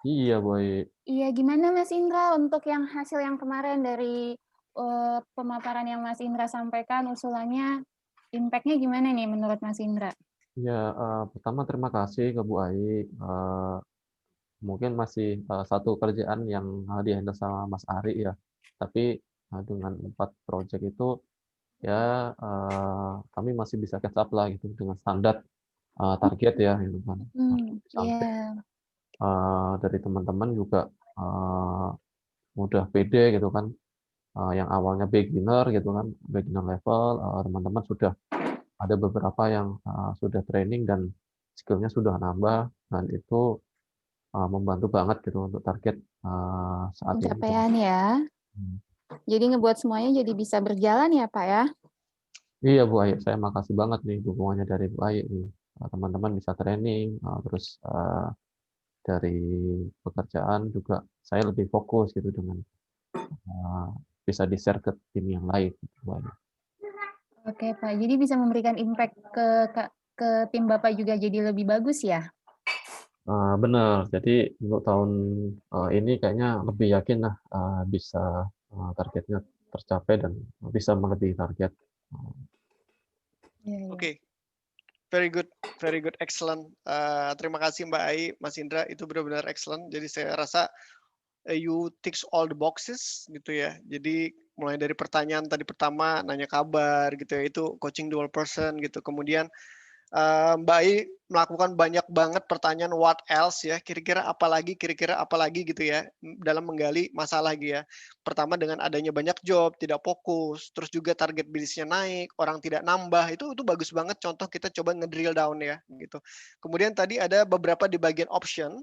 Iya, Bu Ayi. Iya, gimana Mas Indra untuk yang hasil yang kemarin dari pemaparan yang Mas Indra sampaikan, usulannya, impact-nya gimana nih menurut Mas Indra? Ya, pertama terima kasih ke Bu Ayi. Mungkin masih satu kerjaan yang di-handle sama Mas Ari ya. Tapi dengan 4 project itu ya kami masih bisa catch up lah gitu dengan standar target ya gitu kan. Sampai Iya. dari teman-teman juga udah pede gitu kan. Yang awalnya beginner gitu kan, beginner level, teman-teman sudah ada beberapa yang sudah training dan skillnya sudah nambah dan itu membantu banget gitu untuk target saat ini. Pencapaian ya. Jadi ngebuat semuanya jadi bisa berjalan ya Pak ya? Iya Bu Ayu, saya makasih banget nih dukungannya dari Bu Ayu nih. Teman-teman bisa training, terus dari pekerjaan juga saya lebih fokus gitu dengan bisa di-share ke tim yang lain. Gitu, Bu Ayu. Oke Pak, jadi bisa memberikan impact ke tim Bapak juga jadi lebih bagus ya? Benar. Jadi untuk tahun ini kayaknya lebih yakin lah bisa targetnya tercapai dan bisa melebihi target. Oke, very good, excellent. Terima kasih Mbak Ai, Mas Indra, itu benar-benar excellent. Jadi saya rasa you ticks all the boxes gitu ya. Jadi mulai dari pertanyaan tadi pertama, nanya kabar gitu ya, itu coaching dual person gitu. Kemudian Mbak Ai melakukan banyak banget pertanyaan what else ya, kira-kira apa lagi gitu ya, dalam menggali masalah gitu ya. Pertama dengan adanya banyak job, tidak fokus, terus juga target bisnisnya naik, orang tidak nambah, itu bagus banget contoh kita coba ngedrill down ya gitu. Kemudian tadi ada beberapa di bagian option,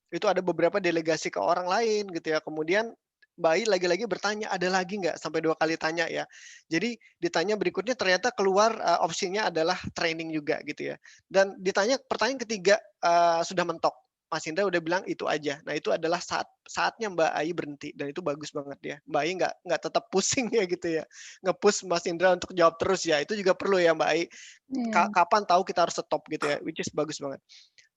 itu ada beberapa delegasi ke orang lain gitu ya. Kemudian Mbak Ai lagi-lagi bertanya, ada lagi nggak? Sampai 2 kali tanya ya. Jadi ditanya berikutnya ternyata keluar opsinya adalah training juga gitu ya. Dan ditanya pertanyaan ketiga sudah mentok. Mas Indra udah bilang itu aja. Nah itu adalah saatnya Mbak Ai berhenti dan itu bagus banget ya. Mbak Ai nggak tetap pusing ya gitu ya. Nge-push Mas Indra untuk jawab terus ya. Itu juga perlu ya Mbak Ai. Kapan tahu kita harus stop gitu ya. Which is bagus banget.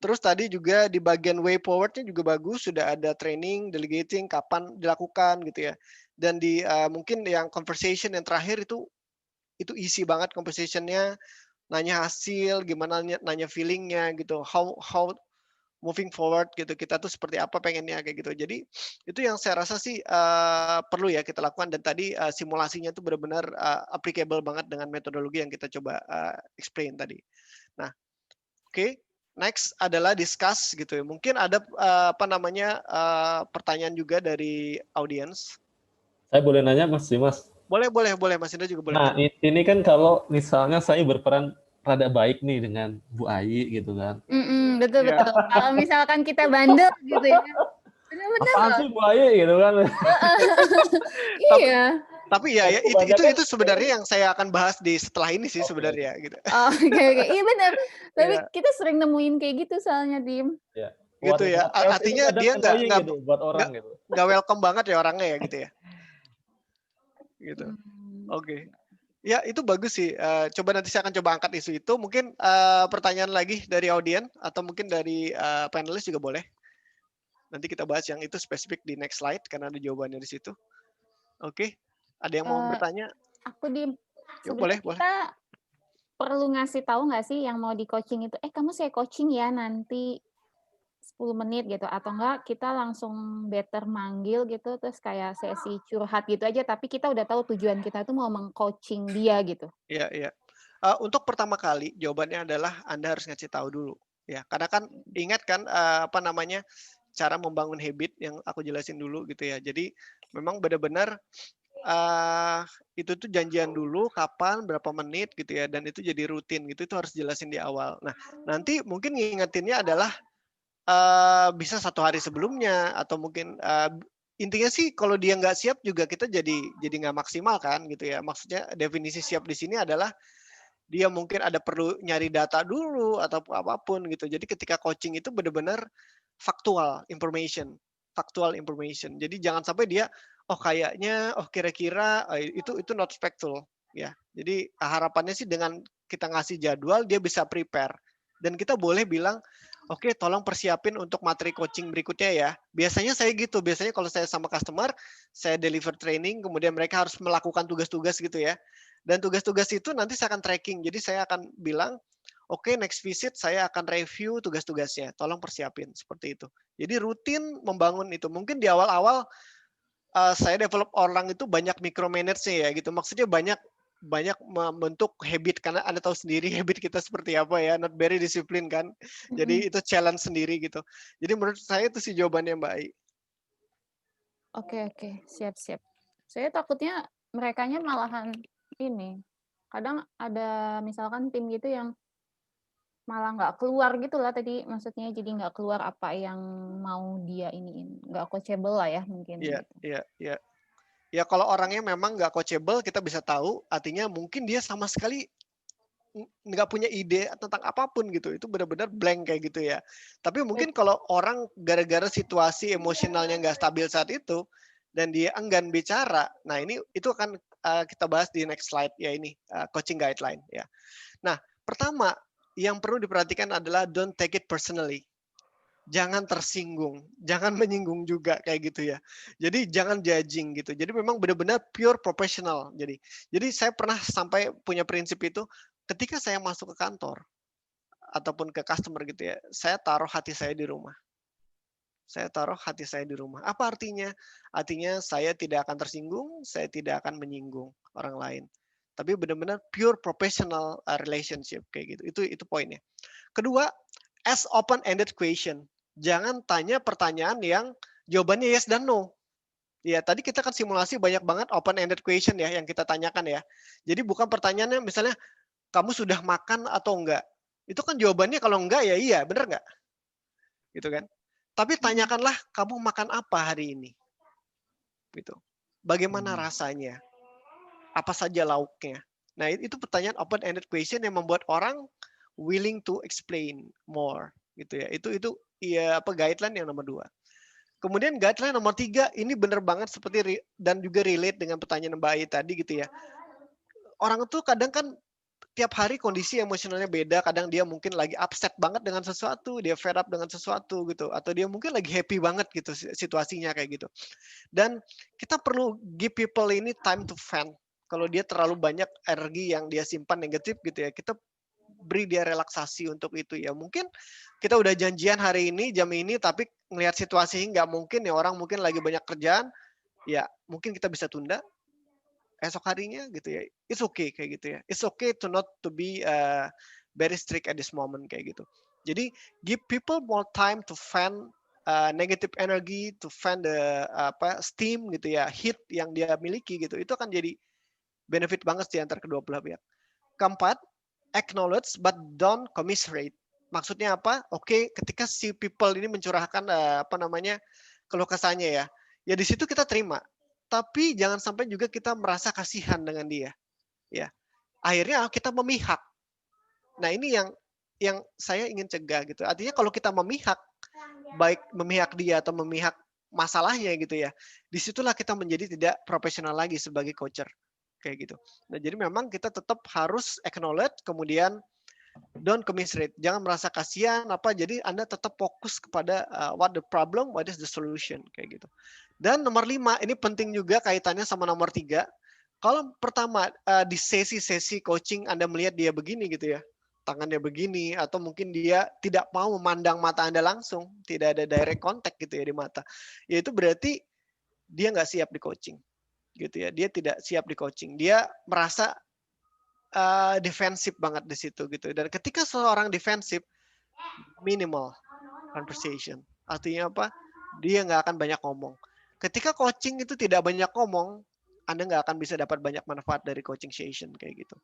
Terus tadi juga di bagian way forward-nya juga bagus, sudah ada training, delegating, kapan dilakukan gitu ya. Dan di mungkin yang conversation yang terakhir itu easy banget conversation-nya, nanya hasil, gimana nanya feeling-nya gitu, how moving forward gitu, kita tuh seperti apa pengennya kayak gitu. Jadi itu yang saya rasa sih perlu ya kita lakukan dan tadi simulasinya tuh benar-benar applicable banget dengan metodologi yang kita coba explain tadi. Nah, oke. Next adalah discuss gitu ya. Mungkin ada pertanyaan juga dari audiens. Saya boleh nanya Mas Dimas? Boleh Mas Indra juga boleh. Nah, ini kan kalau misalnya saya berperan rada baik nih dengan Bu Ai gitu kan. Betul. Kalau misalkan kita bandel gitu ya. Benar-benar. Apaan sih Bu Ai gitu kan. Iya. Tapi ya itu sebenarnya yang saya akan bahas di setelah ini sih sebenarnya gitu. Oke. Iya benar. Tapi kita sering nemuin kayak gitu soalnya, Dim. Ya. Gitu ya. Artinya dia nggak gitu, buat orang gitu. Nggak welcome banget ya orangnya ya gitu ya. Gitu. Oke. Ya itu bagus sih. Coba nanti saya akan coba angkat isu itu. Mungkin pertanyaan lagi dari audiens atau mungkin dari panelis juga boleh. Nanti kita bahas yang itu spesifik di next slide karena ada jawabannya di situ. Oke. Ada yang mau bertanya? Aku boleh. Kita perlu ngasih tahu nggak sih yang mau di coaching itu, kamu saya coaching ya nanti 10 menit gitu, atau enggak kita langsung better manggil gitu, terus kayak sesi curhat gitu aja, tapi kita udah tahu tujuan kita itu mau meng-coaching dia gitu. Iya. Untuk pertama kali jawabannya adalah Anda harus ngasih tahu dulu. Ya, karena kan ingat kan cara membangun habit yang aku jelasin dulu gitu ya. Jadi memang benar-benar itu tuh janjian dulu kapan berapa menit gitu ya dan itu jadi rutin gitu, itu harus jelasin di awal. Nah nanti mungkin ngingetinnya adalah bisa 1 hari sebelumnya atau mungkin intinya sih kalau dia nggak siap juga kita jadi nggak maksimal kan gitu ya. Maksudnya definisi siap di sini adalah dia mungkin ada perlu nyari data dulu atau apapun gitu. Jadi ketika coaching itu benar-benar factual information. Jadi jangan sampai dia kayaknya kira-kira itu not factual ya. Jadi harapannya sih dengan kita ngasih jadwal dia bisa prepare dan kita boleh bilang oke, tolong persiapin untuk materi coaching berikutnya ya. Biasanya saya gitu. Biasanya kalau saya sama customer, saya deliver training, kemudian mereka harus melakukan tugas-tugas gitu ya. Dan tugas-tugas itu nanti saya akan tracking. Jadi saya akan bilang, oke, next visit saya akan review tugas-tugasnya. Tolong persiapin seperti itu. Jadi rutin membangun itu. Mungkin di awal-awal saya develop orang itu banyak micromanage-nya ya gitu. Maksudnya banyak membentuk habit karena Anda tahu sendiri habit kita seperti apa ya, not very discipline kan. Jadi itu challenge sendiri gitu. Jadi menurut saya itu sih jawabannya Mbak Ai. Oke, siap. Saya takutnya merekanya malahan ini. Kadang ada misalkan tim gitu yang malah nggak keluar gitu lah tadi, maksudnya jadi nggak keluar apa yang mau dia iniin, nggak coachable lah ya mungkin. Iya. Ya kalau orangnya memang nggak coachable, kita bisa tahu, artinya mungkin dia sama sekali nggak punya ide tentang apapun gitu. Itu benar-benar blank kayak gitu ya. Tapi mungkin kalau orang gara-gara situasi emosionalnya nggak stabil saat itu, dan dia enggan bicara, nah itu akan kita bahas di next slide ya ini, coaching guideline ya. Nah, pertama yang perlu diperhatikan adalah don't take it personally. jangan tersinggung, jangan menyinggung juga kayak gitu ya. Jadi jangan judging gitu. Jadi memang benar-benar pure professional. Jadi saya pernah sampai punya prinsip itu ketika saya masuk ke kantor ataupun ke customer gitu ya, saya taruh hati saya di rumah. Saya taruh hati saya di rumah. Apa artinya? Artinya saya tidak akan tersinggung, saya tidak akan menyinggung orang lain. Tapi benar-benar pure professional relationship kayak gitu. Itu poinnya. Kedua, as open-ended question. Jangan tanya pertanyaan yang jawabannya yes dan no. Ya, tadi kita kan simulasi banyak banget open-ended question ya yang kita tanyakan ya. Jadi bukan pertanyaannya misalnya kamu sudah makan atau enggak. Itu kan jawabannya kalau enggak ya iya, benar enggak? Gitu kan? Tapi tanyakanlah kamu makan apa hari ini. Gitu. Bagaimana rasanya? Apa saja lauknya? Nah, itu pertanyaan open-ended question yang membuat orang willing to explain more gitu ya. Itu ya apa guideline yang nomor 2. Kemudian guideline nomor 3 ini benar banget seperti dan juga relate dengan pertanyaan Mbak Ai tadi gitu ya. Orang itu kadang kan tiap hari kondisi emosionalnya beda, kadang dia mungkin lagi upset banget dengan sesuatu, dia fed up dengan sesuatu gitu, atau dia mungkin lagi happy banget gitu situasinya kayak gitu. Dan kita perlu give people ini time to vent. Kalau dia terlalu banyak energi yang dia simpan negatif gitu ya, kita beri dia relaksasi untuk itu ya. Mungkin kita udah janjian hari ini jam ini, tapi ngelihat situasi nggak mungkin ya, orang mungkin lagi banyak kerjaan, ya mungkin kita bisa tunda esok harinya gitu ya. It's okay kayak gitu ya. It's okay to not to be very strict at this moment kayak gitu. Jadi give people more time to vent negative energy, to vent the steam gitu ya, heat yang dia miliki gitu. Itu akan jadi benefit banget sih antar kedua belah pihak. Keempat, acknowledge but don't commiserate. Maksudnya apa? Oke, ketika si people ini mencurahkan keluh kesahnya ya. Ya di situ kita terima. Tapi jangan sampai juga kita merasa kasihan dengan dia. Ya. Akhirnya kita memihak. Nah, ini yang saya ingin cegah gitu. Artinya kalau kita memihak, baik memihak dia atau memihak masalahnya gitu ya, disitulah kita menjadi tidak profesional lagi sebagai coacher kayak gitu. Nah, jadi memang kita tetap harus acknowledge, kemudian don't commiserate, jangan merasa kasihan apa. Jadi Anda tetap fokus kepada what the problem, what is the solution kayak gitu. Dan nomor 5 ini penting juga kaitannya sama nomor 3. Kalau pertama di sesi-sesi coaching Anda melihat dia begini gitu ya, tangannya begini, atau mungkin dia tidak mau memandang mata Anda langsung, tidak ada direct contact gitu ya di mata, ya itu berarti dia nggak siap di coaching gitu ya. Dia tidak siap di coaching, dia merasa defensif banget di situ gitu. Dan ketika seorang defensif, minimal conversation. Artinya apa? Dia nggak akan banyak ngomong. Ketika coaching itu tidak banyak ngomong, Anda nggak akan bisa dapat banyak manfaat dari coaching session kayak gitu.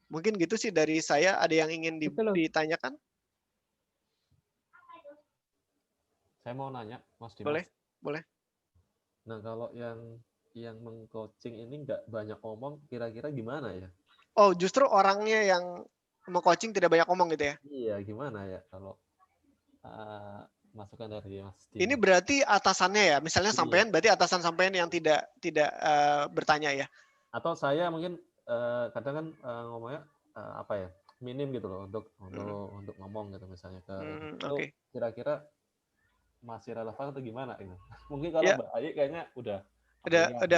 Mungkin gitu sih dari saya. Ada yang ingin ditanyakan? Saya mau nanya, Mas Dimas. Boleh, boleh. Nah, kalau yang mengcoaching ini nggak banyak ngomong, kira-kira gimana ya? Oh, justru orangnya yang mau coaching tidak banyak ngomong gitu ya? Iya, gimana ya kalau masukan dari Mas Dimas? Ini berarti atasannya ya? Misalnya sampean, berarti atasan sampean yang tidak bertanya ya? Atau saya mungkin kadang kan ngomongnya apa ya, minim gitu loh untuk ngomong gitu misalnya ke itu kira-kira masih relevan atau gimana itu? Mungkin kalau Mbak Ai kayaknya udah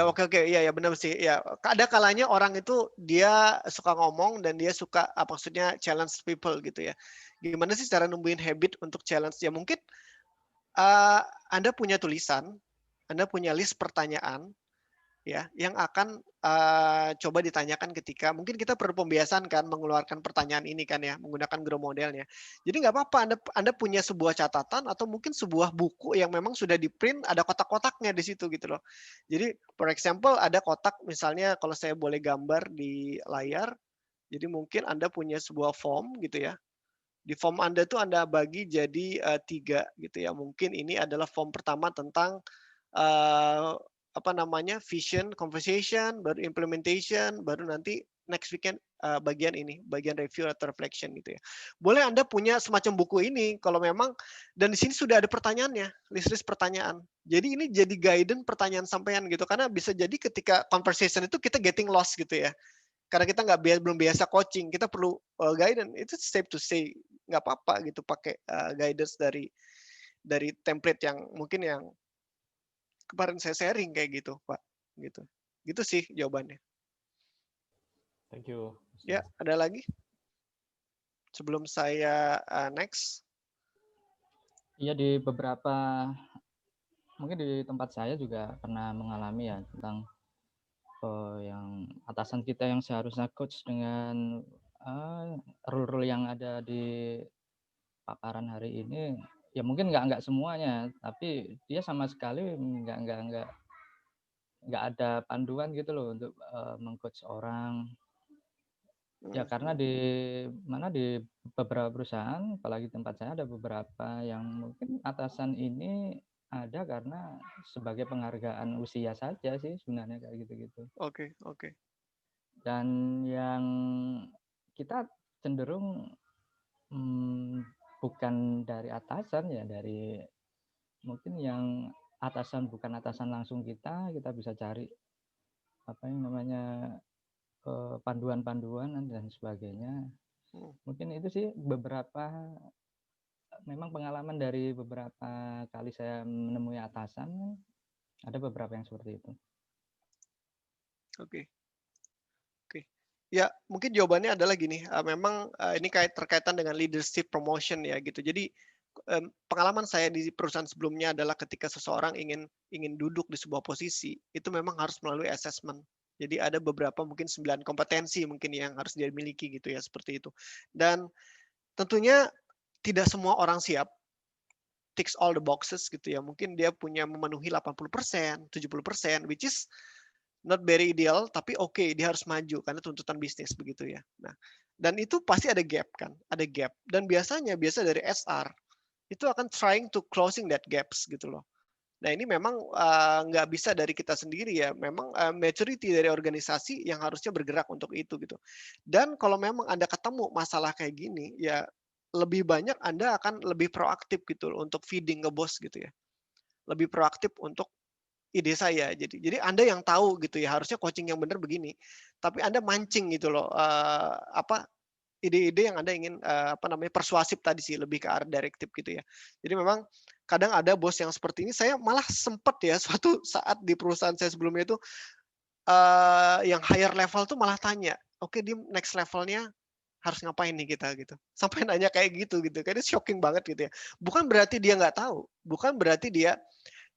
oke ya benar sih ya. Ada kalanya orang itu dia suka ngomong dan dia suka maksudnya challenge people gitu ya. Gimana sih cara numbuhin habit untuk challenge ya? Mungkin Anda punya tulisan, Anda punya list pertanyaan ya yang akan coba ditanyakan ketika mungkin kita perlu pembiasan kan mengeluarkan pertanyaan ini kan ya menggunakan grow modelnya. Jadi nggak apa-apa Anda punya sebuah catatan atau mungkin sebuah buku yang memang sudah di print ada kotak-kotaknya di situ gitu loh. Jadi for example ada kotak misalnya kalau saya boleh gambar di layar. Jadi mungkin Anda punya sebuah form gitu ya. Di form Anda tuh Anda bagi jadi 3 gitu ya. Mungkin ini adalah form pertama tentang vision, conversation, baru implementation, baru nanti next weekend bagian review atau reflection gitu ya. Boleh Anda punya semacam buku ini kalau memang, dan di sini sudah ada pertanyaannya, list pertanyaan. Jadi ini jadi guidance pertanyaan sampean gitu, karena bisa jadi ketika conversation itu kita getting lost gitu ya. Karena kita belum biasa coaching, kita perlu guidance. Itu safe to say, nggak apa-apa gitu pakai guidance dari dari template yang mungkin yang kemarin saya sharing kayak gitu, Pak. Gitu sih jawabannya. Thank you. Ya, ada lagi? Sebelum saya next. Iya, di beberapa, mungkin di tempat saya juga pernah mengalami ya tentang yang atasan kita yang seharusnya coach dengan rule-rule yang ada di paparan hari ini, ya mungkin nggak semuanya, tapi dia sama sekali nggak ada panduan gitu loh untuk mengcoach orang. Ya karena di beberapa perusahaan, apalagi tempat saya ada beberapa yang mungkin atasan ini ada karena sebagai penghargaan usia saja sih sebenarnya kayak gitu-gitu. Oke. Dan yang kita cenderung bukan dari atasan ya, dari mungkin yang atasan bukan atasan langsung kita bisa cari apa yang namanya panduan-panduan dan sebagainya. Mungkin itu sih beberapa, memang pengalaman dari beberapa kali saya menemui atasan, ada beberapa yang seperti itu. Oke. Ya, mungkin jawabannya adalah gini, memang ini terkaitan dengan leadership promotion ya gitu. Jadi pengalaman saya di perusahaan sebelumnya adalah ketika seseorang ingin duduk di sebuah posisi, itu memang harus melalui assessment. Jadi ada beberapa mungkin 9 kompetensi mungkin yang harus dia miliki gitu ya, seperti itu. Dan tentunya tidak semua orang siap, ticks all the boxes gitu ya. Mungkin dia punya memenuhi 80%, 70%, which is not very ideal, tapi oke, dia harus maju karena tuntutan bisnis begitu ya. Nah, dan itu pasti ada gap kan, ada gap. Dan biasa dari SR itu akan trying to closing that gaps gitu loh. Nah ini memang nggak bisa dari kita sendiri ya, memang maturity dari organisasi yang harusnya bergerak untuk itu gitu. Dan kalau memang Anda ketemu masalah kayak gini, ya lebih banyak Anda akan lebih proaktif gitu loh, untuk feeding ke bos gitu ya. Lebih proaktif untuk ide saya. Jadi Anda yang tahu gitu ya, harusnya coaching yang benar begini. Tapi Anda mancing gitu loh, ide-ide yang Anda ingin persuasif tadi sih, lebih ke arah direktif gitu ya. Jadi memang kadang ada bos yang seperti ini. Saya malah sempat ya suatu saat di perusahaan saya sebelumnya itu yang higher level tuh malah tanya, oke, di next levelnya harus ngapain nih kita gitu. Sampai nanya kayak gitu. Kayaknya shocking banget gitu ya. Bukan berarti dia nggak tahu, bukan berarti dia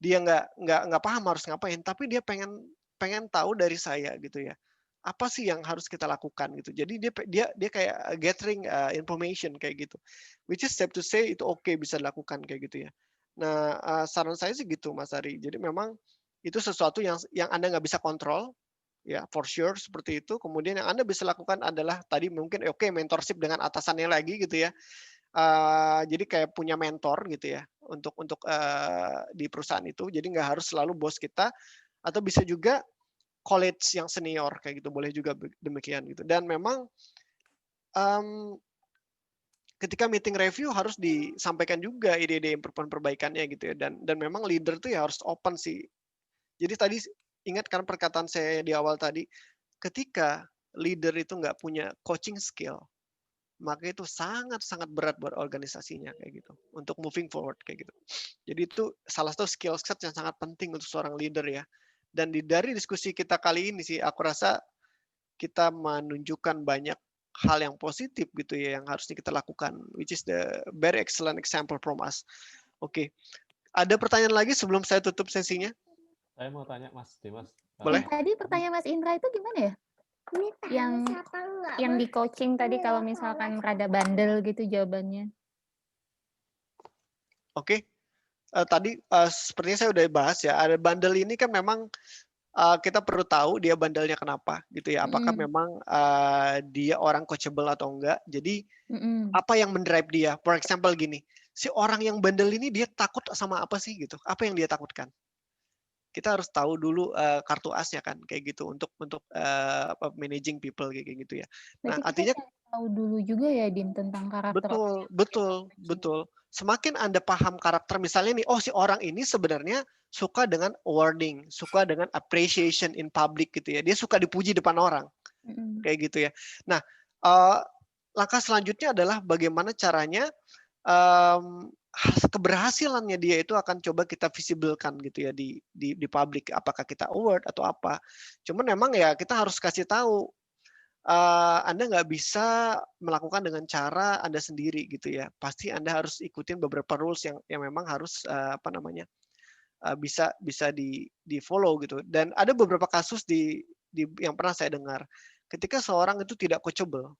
nggak paham harus ngapain, tapi dia pengen tahu dari saya gitu ya. Apa sih yang harus kita lakukan gitu. Jadi dia kayak gathering information kayak gitu. Which is safe to say itu oke, bisa dilakukan kayak gitu ya. Nah, saran saya sih gitu Mas Ari. Jadi memang itu sesuatu yang Anda nggak bisa kontrol ya, for sure seperti itu. Kemudian yang Anda bisa lakukan adalah tadi mungkin mentorship dengan atasannya lagi gitu ya. Jadi kayak punya mentor gitu ya untuk di perusahaan itu. Jadi nggak harus selalu bos kita, atau bisa juga college yang senior kayak gitu, boleh juga demikian gitu. Dan memang ketika meeting review harus disampaikan juga ide-ide perbaikannya gitu ya. Dan memang leader tuh ya harus open sih. Jadi tadi ingat kan perkataan saya di awal tadi, ketika leader itu nggak punya coaching skill, maka itu sangat-sangat berat buat organisasinya kayak gitu, untuk moving forward kayak gitu. Jadi itu salah satu skill set yang sangat penting untuk seorang leader ya. Dan dari diskusi kita kali ini sih, aku rasa kita menunjukkan banyak hal yang positif gitu ya yang harusnya kita lakukan, which is the very excellent example from us. Oke. Ada pertanyaan lagi sebelum saya tutup sesinya? Saya mau tanya Mas Dimas. Boleh? Tadi pertanyaan Mas Indra itu gimana ya? Yang di coaching tadi kalau misalkan rada bandel gitu jawabannya. Oke. Tadi sepertinya saya udah bahas ya, ada bandel ini kan memang kita perlu tahu dia bandelnya kenapa gitu ya. Apakah memang dia orang coachable atau enggak. Jadi apa yang mendrive dia? For example gini, si orang yang bandel ini dia takut sama apa sih gitu? Apa yang dia takutkan? Kita harus tahu dulu kartu asnya kan kayak gitu untuk managing people kayak gitu ya. Nah, artinya tahu dulu juga ya Dim tentang karakter. Betul. Semakin Anda paham karakter, misalnya nih, oh si orang ini sebenarnya suka dengan awarding, suka dengan appreciation in public gitu ya. Dia suka dipuji depan orang. Kayak gitu ya. Nah, langkah selanjutnya adalah bagaimana caranya keberhasilannya dia itu akan coba kita visibelkan gitu ya di publik, apakah kita award atau apa. Cuman memang ya kita harus kasih tahu, Anda nggak bisa melakukan dengan cara Anda sendiri gitu ya. Pasti Anda harus ikutin beberapa rules yang memang harus bisa di follow gitu. Dan ada beberapa kasus yang pernah saya dengar, ketika seorang itu tidak coachable,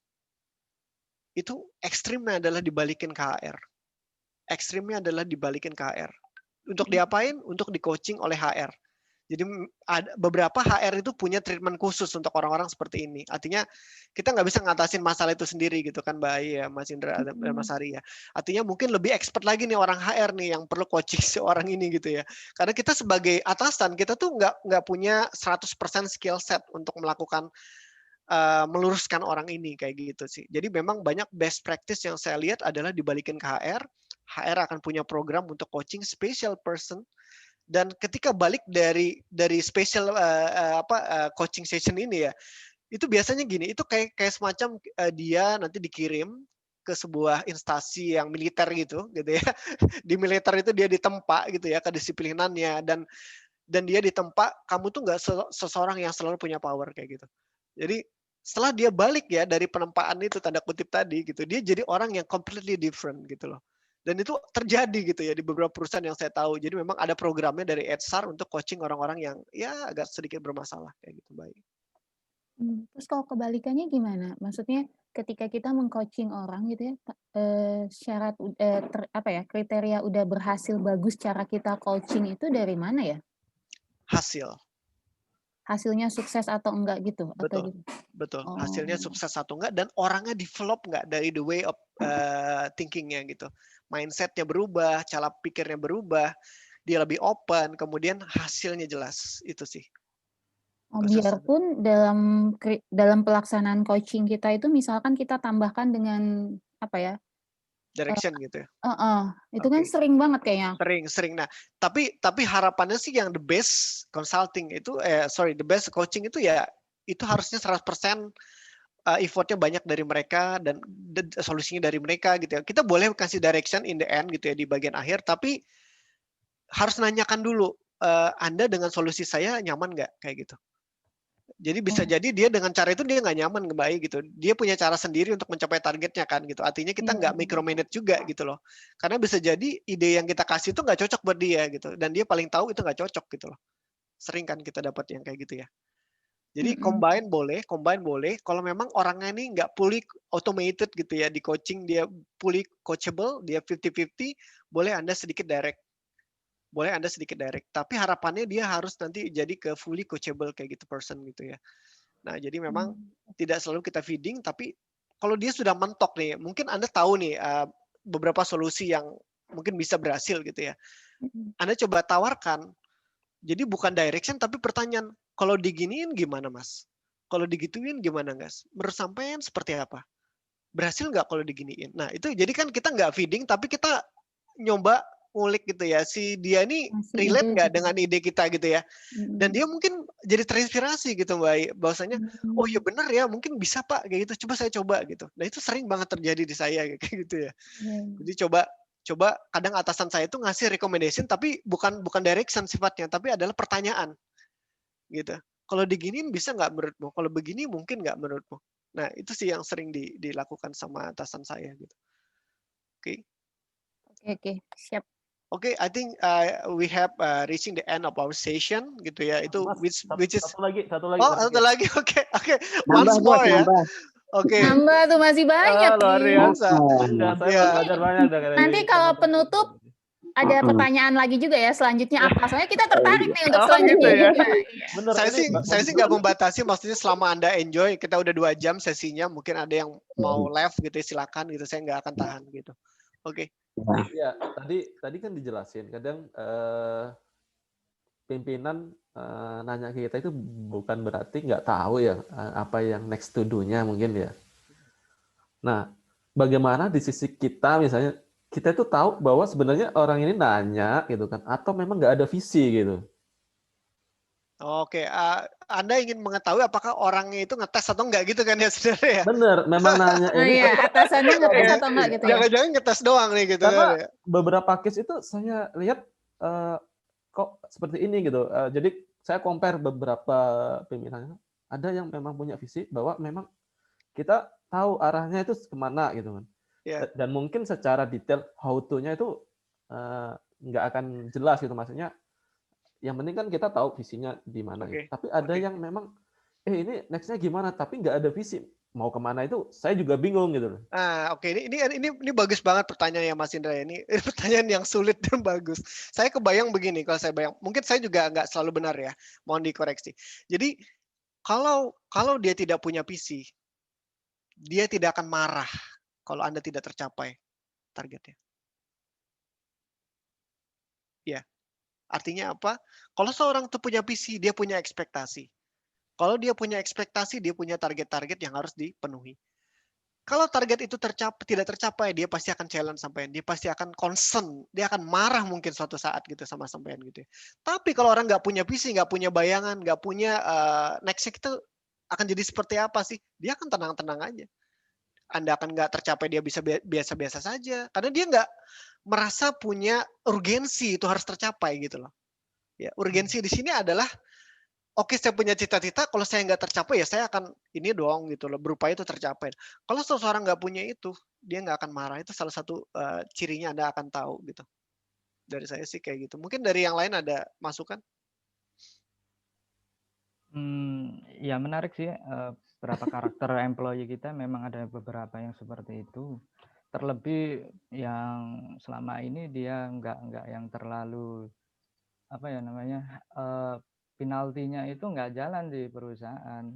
itu ekstrimnya adalah dibalikin ke HR. Ekstrimnya adalah dibalikin ke HR. Untuk diapain? Untuk di-coaching oleh HR. Jadi ada beberapa HR itu punya treatment khusus untuk orang-orang seperti ini. Artinya kita nggak bisa ngatasin masalah itu sendiri gitu kan, Mbak Ai ya, Mas Indra dan Mas Ari ya. Artinya mungkin lebih expert lagi nih orang HR nih yang perlu coaching seorang ini gitu ya. Karena kita sebagai atasan kita tuh nggak punya 100% skill set untuk melakukan meluruskan orang ini kayak gitu sih. Jadi memang banyak best practice yang saya lihat adalah dibalikin ke HR. HR akan punya program untuk coaching special person, dan ketika balik dari special coaching session ini ya, itu biasanya gini, itu kayak semacam dia nanti dikirim ke sebuah instansi yang militer gitu ya. Di militer itu dia ditempa gitu ya kedisiplinannya, dan dia ditempa, kamu tuh nggak seseorang yang selalu punya power kayak gitu. Jadi setelah dia balik ya dari penempaan itu tanda kutip tadi gitu, dia jadi orang yang completely different gitu loh. Dan itu terjadi gitu ya di beberapa perusahaan yang saya tahu. Jadi memang ada programnya dari HR untuk coaching orang-orang yang ya agak sedikit bermasalah kayak gitu, baik. Terus kalau kebalikannya gimana? Maksudnya ketika kita meng-coaching orang gitu ya, syarat kriteria udah berhasil bagus cara kita coaching itu dari mana ya? Hasilnya sukses atau enggak gitu? Betul. Hasilnya sukses atau enggak, dan orangnya develop enggak dari the way of thinking-nya gitu. Mindset-nya berubah, cara pikirnya berubah, dia lebih open, kemudian hasilnya jelas, itu sih. Biarpun dalam pelaksanaan coaching kita itu misalkan kita tambahkan dengan direction gitu ya. Itu kan sering banget kayaknya. Sering. Nah, tapi harapannya sih yang the best consulting itu the best coaching itu ya itu harusnya 100% effortnya banyak dari mereka dan solusinya dari mereka gitu ya. Kita boleh kasih direction in the end gitu ya di bagian akhir, tapi harus nanyakan dulu, Anda dengan solusi saya nyaman nggak kayak gitu. Jadi bisa jadi dia dengan cara itu dia nggak nyaman kembali gitu. Dia punya cara sendiri untuk mencapai targetnya kan gitu. Artinya kita nggak micromanage juga gitu loh. Karena bisa jadi ide yang kita kasih itu nggak cocok buat dia gitu. Dan dia paling tahu itu nggak cocok gitu loh. Sering kan kita dapat yang kayak gitu ya. Jadi combine boleh. Kalau memang orangnya ini nggak fully automated gitu ya di coaching, dia fully coachable, dia 50-50, boleh Anda sedikit direct. Tapi harapannya dia harus nanti jadi ke fully coachable kayak gitu person gitu ya. Nah, jadi memang tidak selalu kita feeding, tapi kalau dia sudah mentok nih, mungkin Anda tahu nih beberapa solusi yang mungkin bisa berhasil gitu ya. Anda coba tawarkan. Jadi bukan direction tapi pertanyaan, kalau diginiin gimana Mas? Kalau digituin gimana guys? Menurut sampean seperti apa? Berhasil nggak kalau diginiin? Nah itu jadi kan kita nggak feeding tapi kita nyoba ngulik gitu ya. Si dia ini relate nggak dengan ide kita gitu ya. Dan dia mungkin jadi terinspirasi gitu Mbak. Bahwasanya, oh iya benar ya mungkin bisa Pak kayak gitu. Coba saya coba gitu. Nah itu sering banget terjadi di saya kayak gitu ya. Jadi coba kadang atasan saya itu ngasih recommendation tapi bukan direction sifatnya tapi adalah pertanyaan gitu. Kalau diginiin bisa nggak menurutmu? Kalau begini mungkin nggak menurutmu? Nah itu sih yang sering dilakukan sama atasan saya gitu. Oke, siap. Oke, I think we have reaching the end of our session gitu ya. Itu which is satu lagi. Oh, satu lagi. Oke. Once more ya. Oke. Nambah tuh masih banyak. Luar biasa. Saya belajar banyak dari nanti kalau penutup ada pertanyaan lagi juga ya selanjutnya apa? Soalnya kita tertarik nih untuk selanjutnya. Gitu ya. Bener, saya sih nggak membatasi, maksudnya selama Anda enjoy, kita udah 2 jam sesinya, mungkin ada yang mau left gitu silakan gitu, saya nggak akan tahan gitu. Oke. Ya, tadi kan dijelasin, kadang pimpinan nanya ke kita itu bukan berarti nggak tahu ya apa yang next to do-nya mungkin ya. Nah, bagaimana di sisi kita misalnya kita itu tahu bahwa sebenarnya orang ini nanya gitu kan, atau memang nggak ada visi gitu. Oke, Anda ingin mengetahui apakah orangnya itu ngetes atau enggak gitu kan ya sebenarnya ya? Bener, memang nanya Oh ini iya, atasannya ngetes atau enggak gitu ya? Jangan-jangan ngetes doang nih gitu kan karena ya? beberapa case itu saya lihat kok seperti ini gitu. Jadi saya compare beberapa pimpinannya. Ada yang memang punya visi bahwa memang kita tahu arahnya itu kemana gitu kan. Ya. Dan mungkin secara detail how to-nya itu nggak akan jelas gitu. Maksudnya yang penting kan kita tahu visinya di mana gitu. Tapi ada yang memang ini next-nya gimana tapi nggak ada visi mau kemana itu saya juga bingung gitu loh. Oke, ini bagus banget pertanyaan ya Mas Indra. Ini pertanyaan yang sulit dan bagus. Saya kebayang begini kalau saya bayang, mungkin saya juga nggak selalu benar ya, mohon dikoreksi. Jadi kalau dia tidak punya visi, dia tidak akan marah kalau Anda tidak tercapai targetnya. Ya, artinya apa? Kalau seorang itu punya visi, dia punya ekspektasi. Kalau dia punya ekspektasi, dia punya target-target yang harus dipenuhi. Kalau target itu tidak tercapai, dia pasti akan challenge sampean, dia pasti akan concern, dia akan marah mungkin suatu saat gitu sama sampean gitu ya. Tapi kalau orang nggak punya visi, nggak punya bayangan, nggak punya next itu akan jadi seperti apa sih? Dia akan tenang-tenang aja. Anda akan nggak tercapai, dia bisa biasa-biasa saja, karena dia nggak merasa punya urgensi itu harus tercapai gitu loh. Ya, urgensi di sini adalah oke, saya punya cita-cita, kalau saya nggak tercapai ya saya akan ini dong gitu loh, berupaya itu tercapai. Kalau seseorang nggak punya itu, dia nggak akan marah. Itu salah satu cirinya Anda akan tahu gitu. Dari saya sih kayak gitu. Mungkin dari yang lain ada masukan? Ya menarik sih, berapa karakter employee kita memang ada beberapa yang seperti itu. Terlebih yang selama ini dia nggak yang terlalu apa ya namanya, penaltinya itu nggak jalan di perusahaan.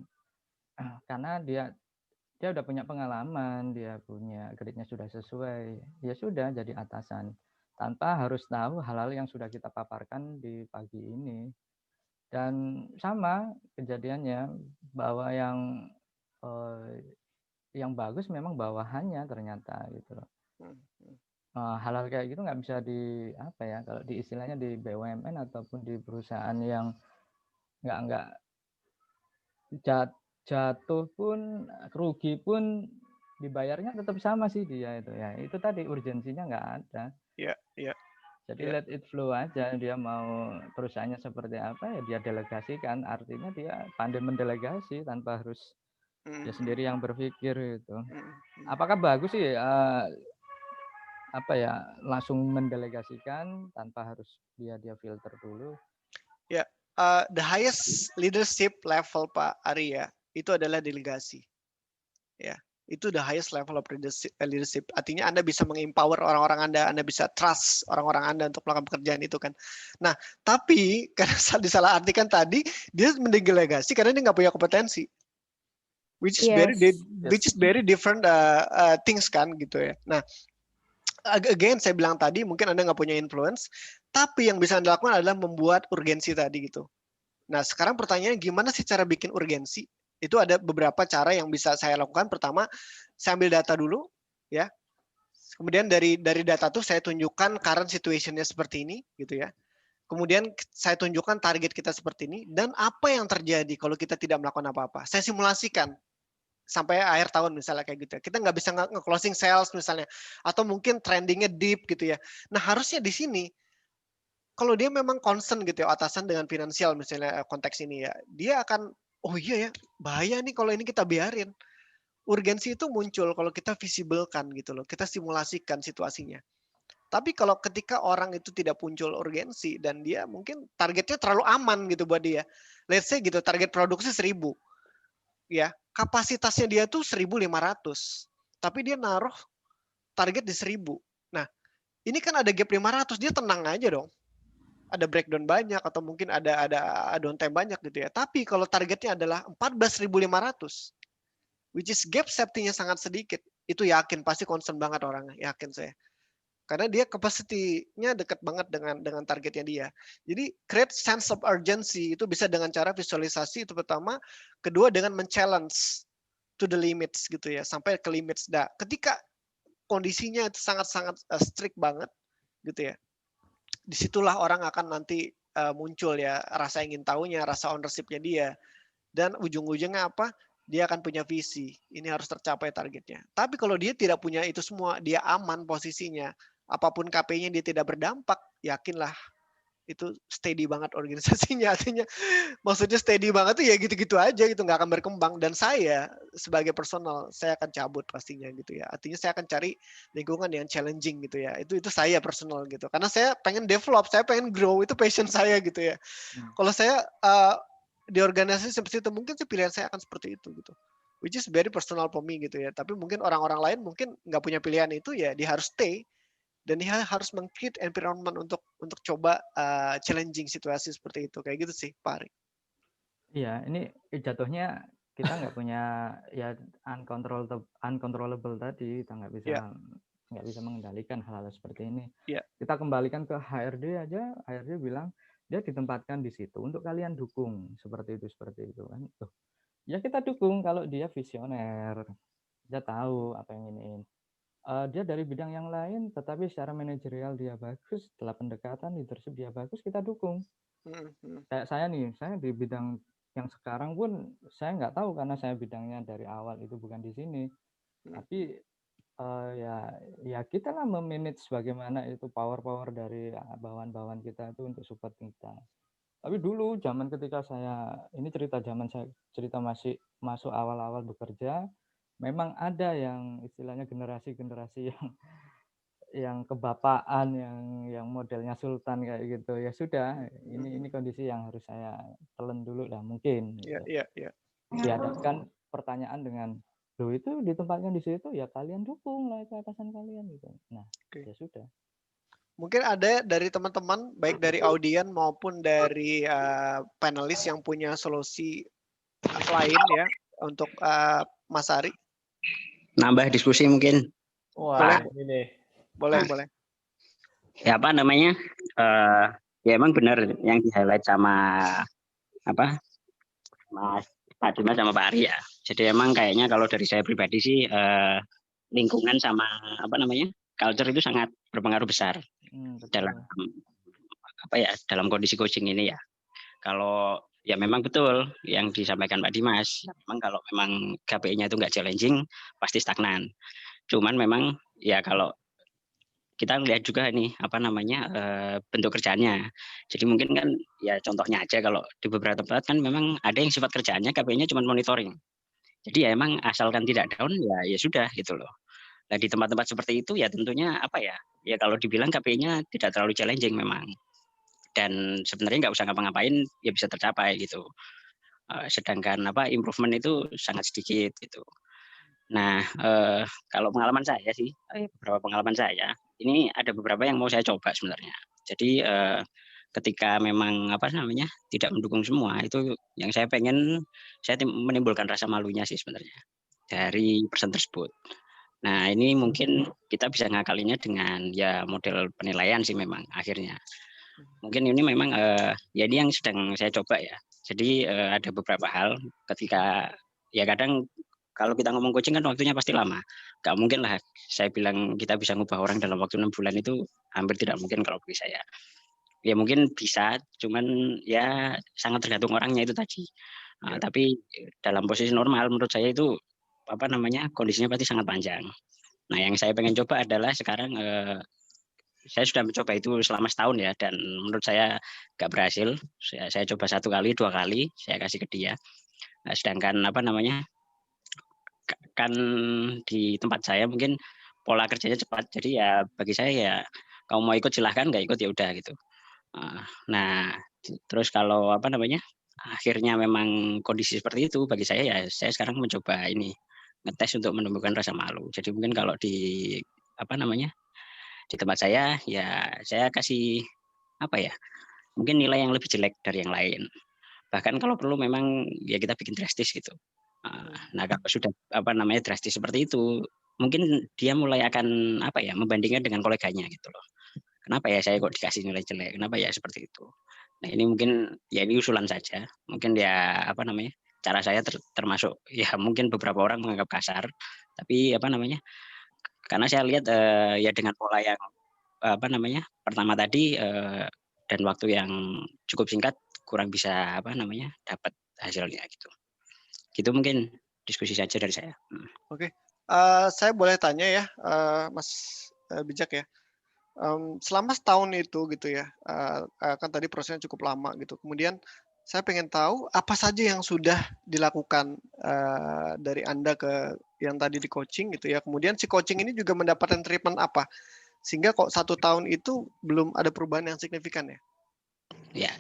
Karena dia udah punya pengalaman, dia punya grade-nya sudah sesuai, ya sudah jadi atasan. Tanpa harus tahu hal-hal yang sudah kita paparkan di pagi ini. Dan sama kejadiannya bahwa yang bagus memang bawahannya ternyata gitu loh. Hal-hal kayak gitu nggak bisa di apa ya, kalau di istilahnya di BUMN ataupun di perusahaan yang nggak jatuh pun, rugi pun dibayarnya tetap sama sih dia itu ya. Itu tadi urgensinya nggak ada. Iya, iya. Jadi let it flow aja, dia mau perusahaannya seperti apa ya dia delegasikan, artinya dia pandai mendelegasi tanpa harus dia sendiri yang berpikir itu. Apakah bagus sih apa ya langsung mendelegasikan tanpa harus dia filter dulu? Ya, the highest leadership level Pak Ari ya, itu adalah delegasi. Ya. Itu the highest level of leadership. Artinya Anda bisa mengempower orang-orang Anda bisa trust orang-orang Anda untuk melakukan pekerjaan itu kan. Nah, tapi karena disalahartikan tadi, dia mendelegasi karena dia nggak punya kompetensi. Which is very different things kan gitu ya. Nah, again saya bilang tadi mungkin Anda nggak punya influence, tapi yang bisa Anda lakukan adalah membuat urgensi tadi gitu. Nah, sekarang pertanyaannya gimana sih cara bikin urgensi? Itu ada beberapa cara yang bisa saya lakukan. Pertama, saya ambil data dulu, ya. Kemudian dari data itu saya tunjukkan current situation-nya seperti ini, gitu ya. Kemudian saya tunjukkan target kita seperti ini dan apa yang terjadi kalau kita tidak melakukan apa-apa. Saya simulasikan sampai akhir tahun misalnya kayak gitu. Kita nggak bisa nge-closing sales misalnya, atau mungkin trendingnya deep gitu ya. Nah, harusnya di sini kalau dia memang concern gitu ya atasan dengan finansial misalnya konteks ini ya, dia akan oh iya ya, bahaya nih kalau ini kita biarin. Urgensi itu muncul kalau kita visibelkan gitu loh, kita simulasikan situasinya. Tapi kalau ketika orang itu tidak muncul urgensi dan dia mungkin targetnya terlalu aman gitu buat dia. Let's say gitu, target produksi 1000. Ya, kapasitasnya dia tuh 1500. Tapi dia naruh target di 1000. Nah, ini kan ada gap 500, dia tenang aja dong. Ada breakdown banyak atau mungkin ada downtime banyak gitu ya. Tapi kalau targetnya adalah 14.500, which is gap safety-nya sangat sedikit, itu yakin pasti concern banget orangnya, yakin saya. Karena dia capacity-nya dekat banget dengan targetnya dia. Jadi create sense of urgency itu bisa dengan cara visualisasi itu pertama, kedua dengan men-challenge to the limits gitu ya, sampai ke limits. Nah, ketika kondisinya itu sangat-sangat strict banget gitu ya. Disitulah orang akan nanti muncul ya rasa ingin tahunya, rasa ownership-nya dia. Dan ujung-ujungnya apa? Dia akan punya visi. Ini harus tercapai targetnya. Tapi kalau dia tidak punya itu semua, dia aman posisinya. Apapun KPI-nya dia tidak berdampak, yakinlah itu steady banget organisasinya. Artinya maksudnya steady banget tuh ya gitu-gitu aja gitu, nggak akan berkembang. Dan saya sebagai personal, saya akan cabut pastinya gitu ya. Artinya saya akan cari lingkungan yang challenging gitu ya. Itu saya personal gitu. Karena saya pengen develop, saya pengen grow, itu passion saya gitu ya. Kalau saya di organisasi seperti itu, mungkin pilihan saya akan seperti itu gitu. Which is very personal for me gitu ya. Tapi mungkin orang-orang lain mungkin nggak punya pilihan itu, ya dia harus stay. Dan dia harus meng-create environment untuk coba challenging situasi seperti itu. Kayak gitu sih, Pak Ari. Iya, ini jatuhnya kita nggak punya ya uncontrollable tadi, kita nggak bisa mengendalikan hal-hal seperti ini. Kita kembalikan ke HRD aja, HRD bilang dia ditempatkan di situ untuk kalian dukung seperti itu kan. Ya kita dukung kalau dia visioner, dia tahu apa yang ingin. Dia dari bidang yang lain, tetapi secara manajerial dia bagus, setelah pendekatan leadership dia bagus, kita dukung. Kayak saya nih, saya di bidang yang sekarang pun saya nggak tahu karena saya bidangnya dari awal itu bukan di sini. Tapi ya kita lah memanage bagaimana itu power dari bawahan-bawahan kita itu untuk support kita. Tapi dulu zaman ketika saya ini cerita masih masuk awal-awal bekerja, memang ada yang istilahnya generasi yang kebapaan yang modelnya sultan kayak gitu. Ya sudah, ini kondisi yang harus saya telan dulu lah mungkin. Iya. Dihadapkan pertanyaan dengan, loh itu ditempatkan di situ ya kalian dukung lah itu atasan kalian gitu. Nah, ya sudah. Mungkin ada dari teman-teman baik dari audien maupun dari panelis yang punya solusi lain ya untuk Mas Ari. Nambah diskusi mungkin. Wah, boleh. Ya apa namanya? Ya emang benar yang di highlight sama Mas Pak Dimas sama Pak Ari ya. Jadi emang kayaknya kalau dari saya pribadi sih lingkungan sama culture itu sangat berpengaruh besar dalam kondisi coaching ini ya. Kalau ya memang betul yang disampaikan Pak Dimas, ya memang kalau memang KPI-nya itu nggak challenging pasti stagnan. Cuman memang ya kalau kita lihat juga ini bentuk kerjaannya. Jadi mungkin kan ya contohnya aja kalau di beberapa tempat kan memang ada yang sifat kerjaannya KPI-nya cuma monitoring. Jadi ya emang asalkan tidak down ya sudah gitu loh. Nah di tempat-tempat seperti itu ya tentunya ya kalau dibilang KPI-nya tidak terlalu challenging memang. Dan sebenarnya nggak usah ngapa-ngapain ya bisa tercapai gitu. Sedangkan improvement itu sangat sedikit gitu. Nah kalau pengalaman saya sih, beberapa pengalaman saya ini ada beberapa yang mau saya coba sebenarnya. Jadi ketika memang tidak mendukung semua itu yang saya pengen saya menimbulkan rasa malunya sih sebenarnya dari person tersebut. Nah ini mungkin kita bisa ngakalinya dengan ya model penilaian sih memang akhirnya. Mungkin ini memang ya ini yang sedang saya coba ya. Jadi ada beberapa hal ketika ya kadang kalau kita ngomong coaching kan waktunya pasti lama. Gak mungkin lah saya bilang kita bisa ngubah orang dalam waktu 6 bulan itu hampir tidak mungkin kalau bagi saya. Ya mungkin bisa, cuman ya sangat tergantung orangnya itu tadi. Tapi dalam posisi normal menurut saya itu kondisinya pasti sangat panjang. Nah yang saya pengen coba adalah sekarang saya sudah mencoba itu selama setahun ya dan menurut saya nggak berhasil. Saya coba 1 kali 2 kali saya kasih ke dia. Nah, sedangkan kan di tempat saya mungkin pola kerjanya cepat. Jadi ya bagi saya ya kamu mau ikut silahkan, nggak ikut ya udah gitu. Nah terus kalau akhirnya memang kondisi seperti itu bagi saya ya saya sekarang mencoba ini ngetes untuk menemukan rasa malu. Jadi mungkin kalau di di tempat saya ya saya kasih mungkin nilai yang lebih jelek dari yang lain. Bahkan kalau perlu memang ya kita bikin drastis gitu. Nah kalau sudah drastis seperti itu mungkin dia mulai akan membandingkan dengan koleganya gitu loh. Kenapa ya saya kok dikasih nilai jelek? Kenapa ya seperti itu? Nah ini mungkin ya ini usulan saja. Mungkin ya cara saya termasuk ya mungkin beberapa orang menganggap kasar. Tapi karena saya lihat ya dengan pola yang pertama tadi dan waktu yang cukup singkat kurang bisa dapat hasilnya gitu. Gitu mungkin diskusi saja dari saya. Oke, saya boleh tanya ya, Mas Bijak ya. Selama setahun itu gitu ya, kan tadi prosesnya cukup lama gitu. Kemudian saya pengen tahu apa saja yang sudah dilakukan dari Anda ke yang tadi di coaching gitu ya. Kemudian si coaching ini juga mendapatkan treatment apa sehingga kok 1 tahun itu belum ada perubahan yang signifikan ya? Ya,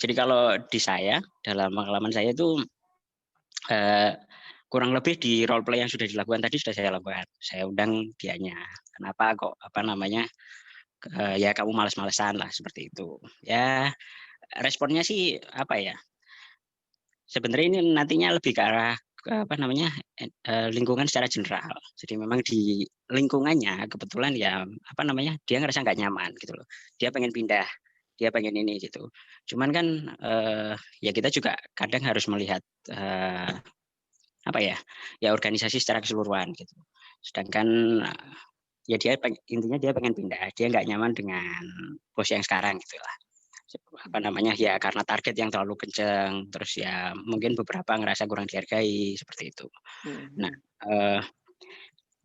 jadi kalau di saya dalam pengalaman saya itu kurang lebih di role play yang sudah dilakukan tadi sudah saya lakukan. Saya undang dianya. Kenapa kok ya kamu malas-malesan lah seperti itu. Ya responnya sih sebenarnya ini nantinya lebih ke arah lingkungan secara general. Jadi memang di lingkungannya kebetulan ya dia ngerasa nggak nyaman gitu loh. Dia pengen pindah, dia pengen ini gitu. Cuman kan ya kita juga kadang harus melihat ya organisasi secara keseluruhan gitu. Sedangkan ya intinya dia pengen pindah, dia nggak nyaman dengan bos yang sekarang gitu lah. Ya karena target yang terlalu kencang, terus ya mungkin beberapa ngerasa kurang dihargai seperti itu. Nah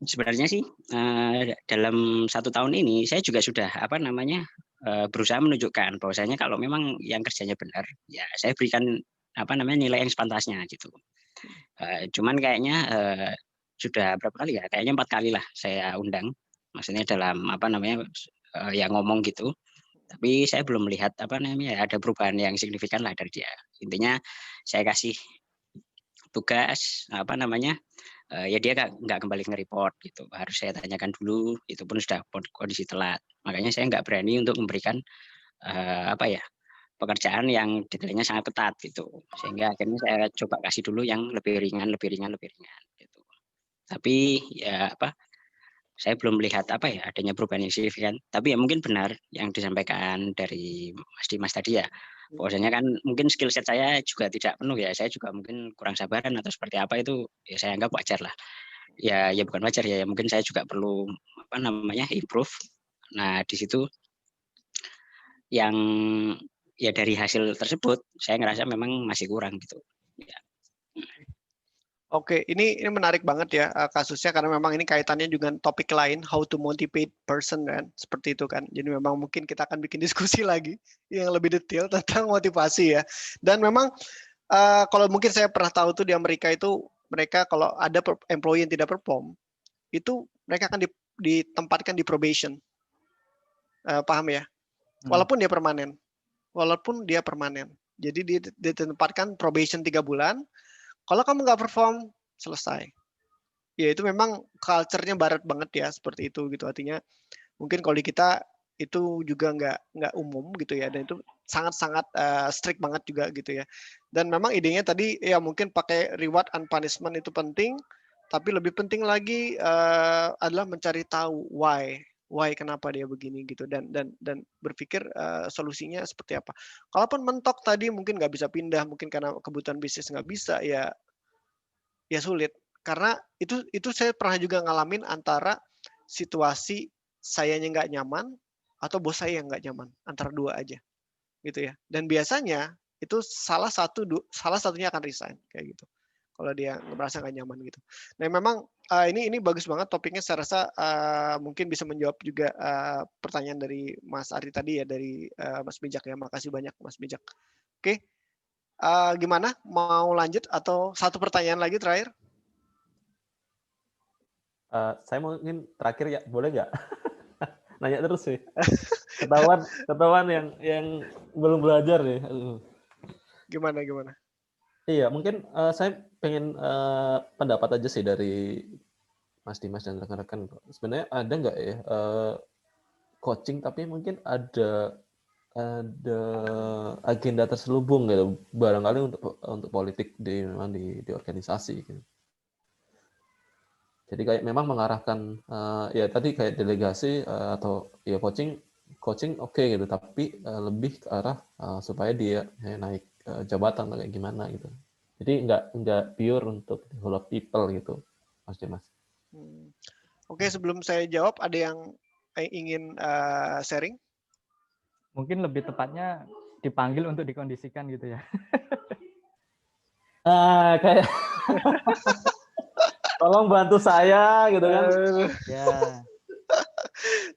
sebenarnya sih dalam 1 tahun ini saya juga sudah berusaha menunjukkan bahwasanya kalau memang yang kerjanya benar ya saya berikan nilai yang sepantasnya gitu. Cuman kayaknya sudah berapa kali ya, kayaknya 4 kali lah saya undang, maksudnya dalam ya ngomong gitu. Tapi saya belum melihat ada perubahan yang signifikan lah dari dia. Intinya saya kasih tugas ya dia nggak kembali nge-report gitu. Harus saya tanyakan dulu, itu pun sudah kondisi telat. Makanya saya nggak berani untuk memberikan pekerjaan yang detailnya sangat ketat gitu. Sehingga akhirnya saya coba kasih dulu yang lebih ringan gitu. Tapi ya saya belum melihat adanya perubahan yang signifikan. Tapi ya mungkin benar yang disampaikan dari Mas Dimas tadi ya. Bahwasanya kan mungkin skill set saya juga tidak penuh ya. Saya juga mungkin kurang sabaran atau seperti apa itu ya saya anggap wajar lah. Ya bukan wajar ya. Mungkin saya juga perlu improve. Nah, di situ yang ya dari hasil tersebut saya ngerasa memang masih kurang gitu. Ya. Oke, ini menarik banget ya kasusnya karena memang ini kaitannya juga topik lain, how to motivate person kan, seperti itu kan. Jadi memang mungkin kita akan bikin diskusi lagi yang lebih detail tentang motivasi ya. Dan memang kalau mungkin saya pernah tahu tuh di Amerika itu mereka kalau ada employee yang tidak perform, itu mereka akan ditempatkan di probation. Paham ya? Walaupun dia permanen. Jadi ditempatkan probation 3 bulan. Kalau kamu nggak perform, selesai. Ya itu memang culture-nya barat banget ya, seperti itu gitu. Artinya mungkin kalau di kita itu juga nggak umum gitu ya, dan itu sangat-sangat strict banget juga gitu ya. Dan memang idenya tadi ya mungkin pakai reward and punishment itu penting, tapi lebih penting lagi adalah mencari tahu why kenapa dia begini gitu, dan berpikir solusinya seperti apa. Kalaupun mentok tadi mungkin nggak bisa pindah, mungkin karena kebutuhan bisnis nggak bisa, ya sulit. Karena itu saya pernah juga ngalamin antara situasi sayanya nggak nyaman atau bos saya yang nggak nyaman, antara dua aja gitu ya. Dan biasanya itu salah satunya akan resign kayak gitu kalau dia merasa nggak nyaman gitu. Nah memang ini bagus banget topiknya, saya rasa mungkin bisa menjawab juga pertanyaan dari Mas Ari tadi ya, dari Mas Bijak ya. Makasih banyak Mas Bijak. Oke, gimana, mau lanjut atau satu pertanyaan lagi terakhir? Saya mungkin terakhir ya, boleh nggak? Nanya terus sih. Ketahuan yang belum belajar nih. Gimana? Iya, mungkin saya pengen pendapat aja sih dari Mas Dimas dan rekan-rekan. Sebenarnya ada nggak ya coaching tapi mungkin ada agenda terselubung gitu, barangkali untuk politik di organisasi gitu. Jadi kayak memang mengarahkan ya tadi kayak delegasi atau ya coaching oke gitu, tapi lebih ke arah supaya dia naik jabatan kayak gimana gitu. Jadi nggak pure untuk develop people gitu, Mas Dimas. Oke, sebelum saya jawab, ada yang ingin sharing? Mungkin lebih tepatnya dipanggil untuk dikondisikan gitu ya. Kayak tolong bantu saya gitu kan. Ya.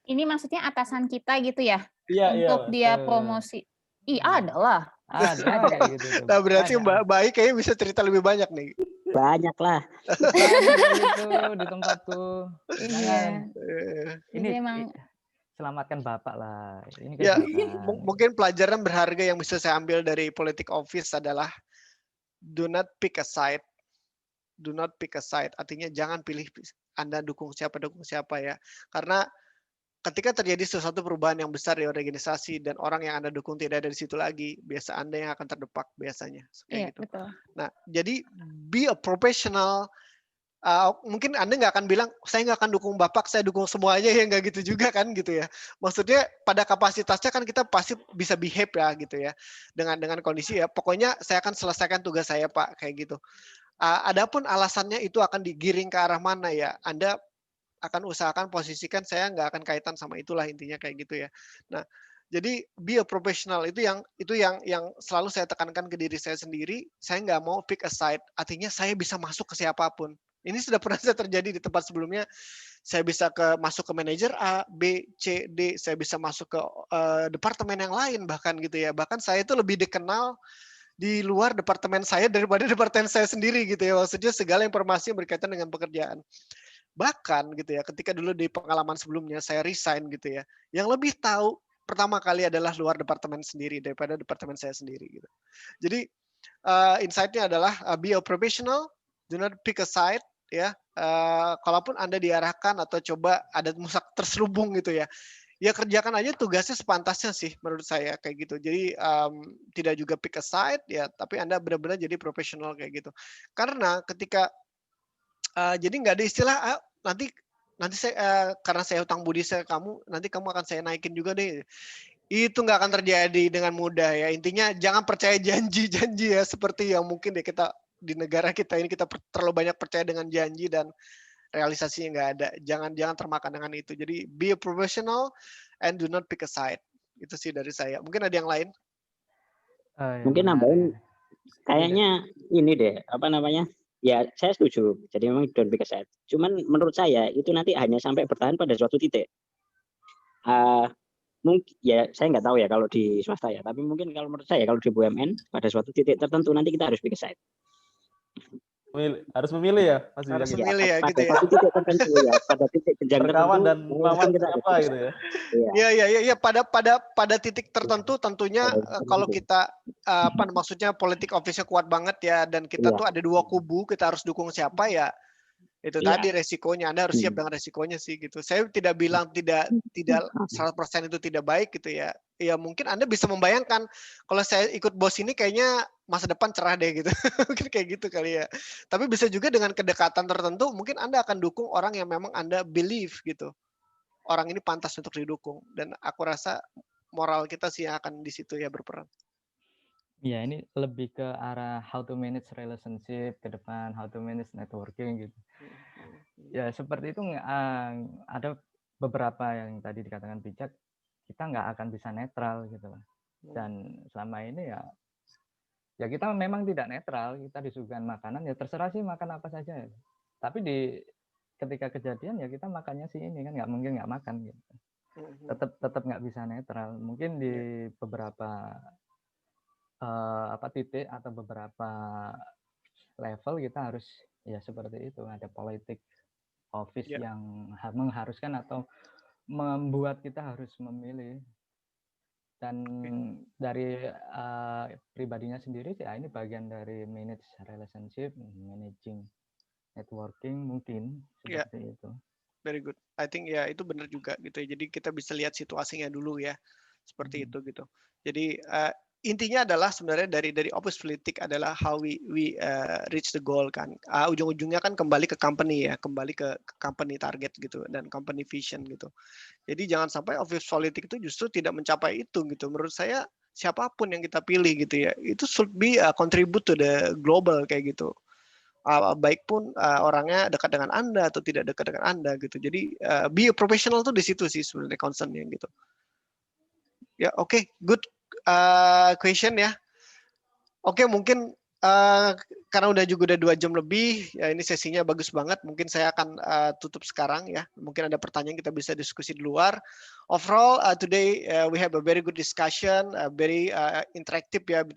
Ini maksudnya atasan kita gitu ya? Iya, Untuk dia promosi. Ada lah. Ada kayak gitu. Nah, berarti Mbak Baik kayaknya bisa cerita lebih banyak nih. Banyak lah. Banyak gitu di tempatku. Iya. Ini emang selamatkan Bapak lah. Ini ya, kegiatan. mungkin pelajaran berharga yang bisa saya ambil dari politik office adalah do not pick a side. Do not pick a side. Artinya jangan pilih Anda dukung siapa ya. Karena ketika terjadi sesuatu perubahan yang besar di organisasi dan orang yang Anda dukung tidak ada di situ lagi, biasa Anda yang akan terdepak biasanya. Kayak gitu. Betul. Nah, jadi be a professional. Mungkin Anda nggak akan bilang, saya nggak akan dukung Bapak, saya dukung semuanya, ya nggak gitu juga kan gitu ya. Maksudnya pada kapasitasnya kan kita pasti bisa behave ya gitu ya. Dengan kondisi ya, pokoknya saya akan selesaikan tugas saya Pak, kayak gitu. Adapun alasannya itu akan digiring ke arah mana ya, Anda akan usahakan posisikan saya nggak akan kaitan sama itulah intinya kayak gitu ya. Nah, jadi be a professional itu yang selalu saya tekankan ke diri saya sendiri. Saya nggak mau pick a side. Artinya saya bisa masuk ke siapapun. Ini sudah pernah saya terjadi di tempat sebelumnya. Saya bisa masuk ke manajer A, B, C, D. Saya bisa masuk ke departemen yang lain bahkan gitu ya. Bahkan saya itu lebih dikenal di luar departemen saya daripada departemen saya sendiri gitu ya. Maksudnya segala informasi yang berkaitan dengan pekerjaan. Bahkan gitu ya, ketika dulu di pengalaman sebelumnya saya resign gitu ya, yang lebih tahu pertama kali adalah luar departemen sendiri daripada departemen saya sendiri gitu. Jadi insight-nya adalah be a professional, do not pick a side ya. Kalaupun Anda diarahkan atau coba ada musak terselubung gitu ya, ya kerjakan aja tugasnya sepantasnya sih menurut saya kayak gitu. Jadi tidak juga pick a side ya, tapi Anda benar-benar jadi profesional kayak gitu. Karena ketika jadi nggak ada istilah nanti saya karena saya hutang budi saya kamu, nanti kamu akan saya naikin juga deh. Itu nggak akan terjadi dengan mudah ya. Intinya jangan percaya janji-janji ya, seperti yang mungkin ya kita di negara kita ini kita terlalu banyak percaya dengan janji dan realisasinya nggak ada. Jangan termakan dengan itu. Jadi be a professional and do not pick a side. Itu sih dari saya. Mungkin ada yang lain? Mungkin nambahin kayaknya ini deh, apa namanya? Ya, saya setuju. Jadi memang don't pick a side. Cuman menurut saya itu nanti hanya sampai bertahan pada suatu titik. Mungkin ya saya nggak tahu ya kalau di swasta ya, tapi mungkin kalau menurut saya kalau di BUMN pada suatu titik tertentu nanti kita harus pick a side. Harus memilih ya, Mas harus Wijang, memilih ya, gitu ya. Pada titik tertentu ya, pada titik jenjang berkawan tertentu. dan melawan kita apa gitu ya. Iya, pada titik tertentu tentunya kalau kita maksudnya politik office-nya kuat banget ya, dan kita tuh ada dua kubu, kita harus dukung siapa ya. Itu tadi resikonya, Anda harus siap dengan resikonya sih gitu. Saya tidak bilang tidak 100% itu tidak baik gitu ya. Ya mungkin Anda bisa membayangkan kalau saya ikut bos ini kayaknya masa depan cerah deh gitu. Mungkin kayak gitu kali ya. Tapi bisa juga dengan kedekatan tertentu mungkin Anda akan dukung orang yang memang Anda believe gitu. Orang ini pantas untuk didukung, dan aku rasa moral kita sih yang akan di situ ya berperan. Ya, ini lebih ke arah how to manage relationship ke depan, how to manage networking gitu. Ya seperti itu, ada beberapa yang tadi dikatakan bijak, kita nggak akan bisa netral gitu lah. Dan selama ini ya kita memang tidak netral, kita disuguhkan makanan ya terserah sih makan apa saja. Tapi ketika kejadian ya kita makannya sih ini kan nggak mungkin nggak makan gitu. Tetap nggak bisa netral. Mungkin di beberapa titik atau beberapa level kita harus ya seperti itu, ada politik office yang mengharuskan atau membuat kita harus memilih. Dan dari pribadinya sendiri ya ini bagian dari manage relationship, managing networking mungkin seperti itu. Very good. I think ya itu benar juga gitu ya. Jadi kita bisa lihat situasinya dulu ya, seperti itu gitu. Jadi intinya adalah sebenarnya dari office politik adalah how we reach the goal kan. Ujung-ujungnya kan kembali ke company ya, kembali ke company target gitu dan company vision gitu. Jadi jangan sampai office politik itu justru tidak mencapai itu gitu. Menurut saya siapapun yang kita pilih gitu ya, itu should be contribute to the global kayak gitu. Baik pun orangnya dekat dengan Anda atau tidak dekat dengan Anda gitu. Jadi be a professional tuh di situ sih sebenarnya concernnya gitu. Ya, oke, good question ya. Oke, mungkin karena udah 2 jam lebih, ya ini sesinya bagus banget. Mungkin saya akan tutup sekarang ya. Mungkin ada pertanyaan kita bisa diskusi di luar. Overall, today we have a very good discussion, very interactive ya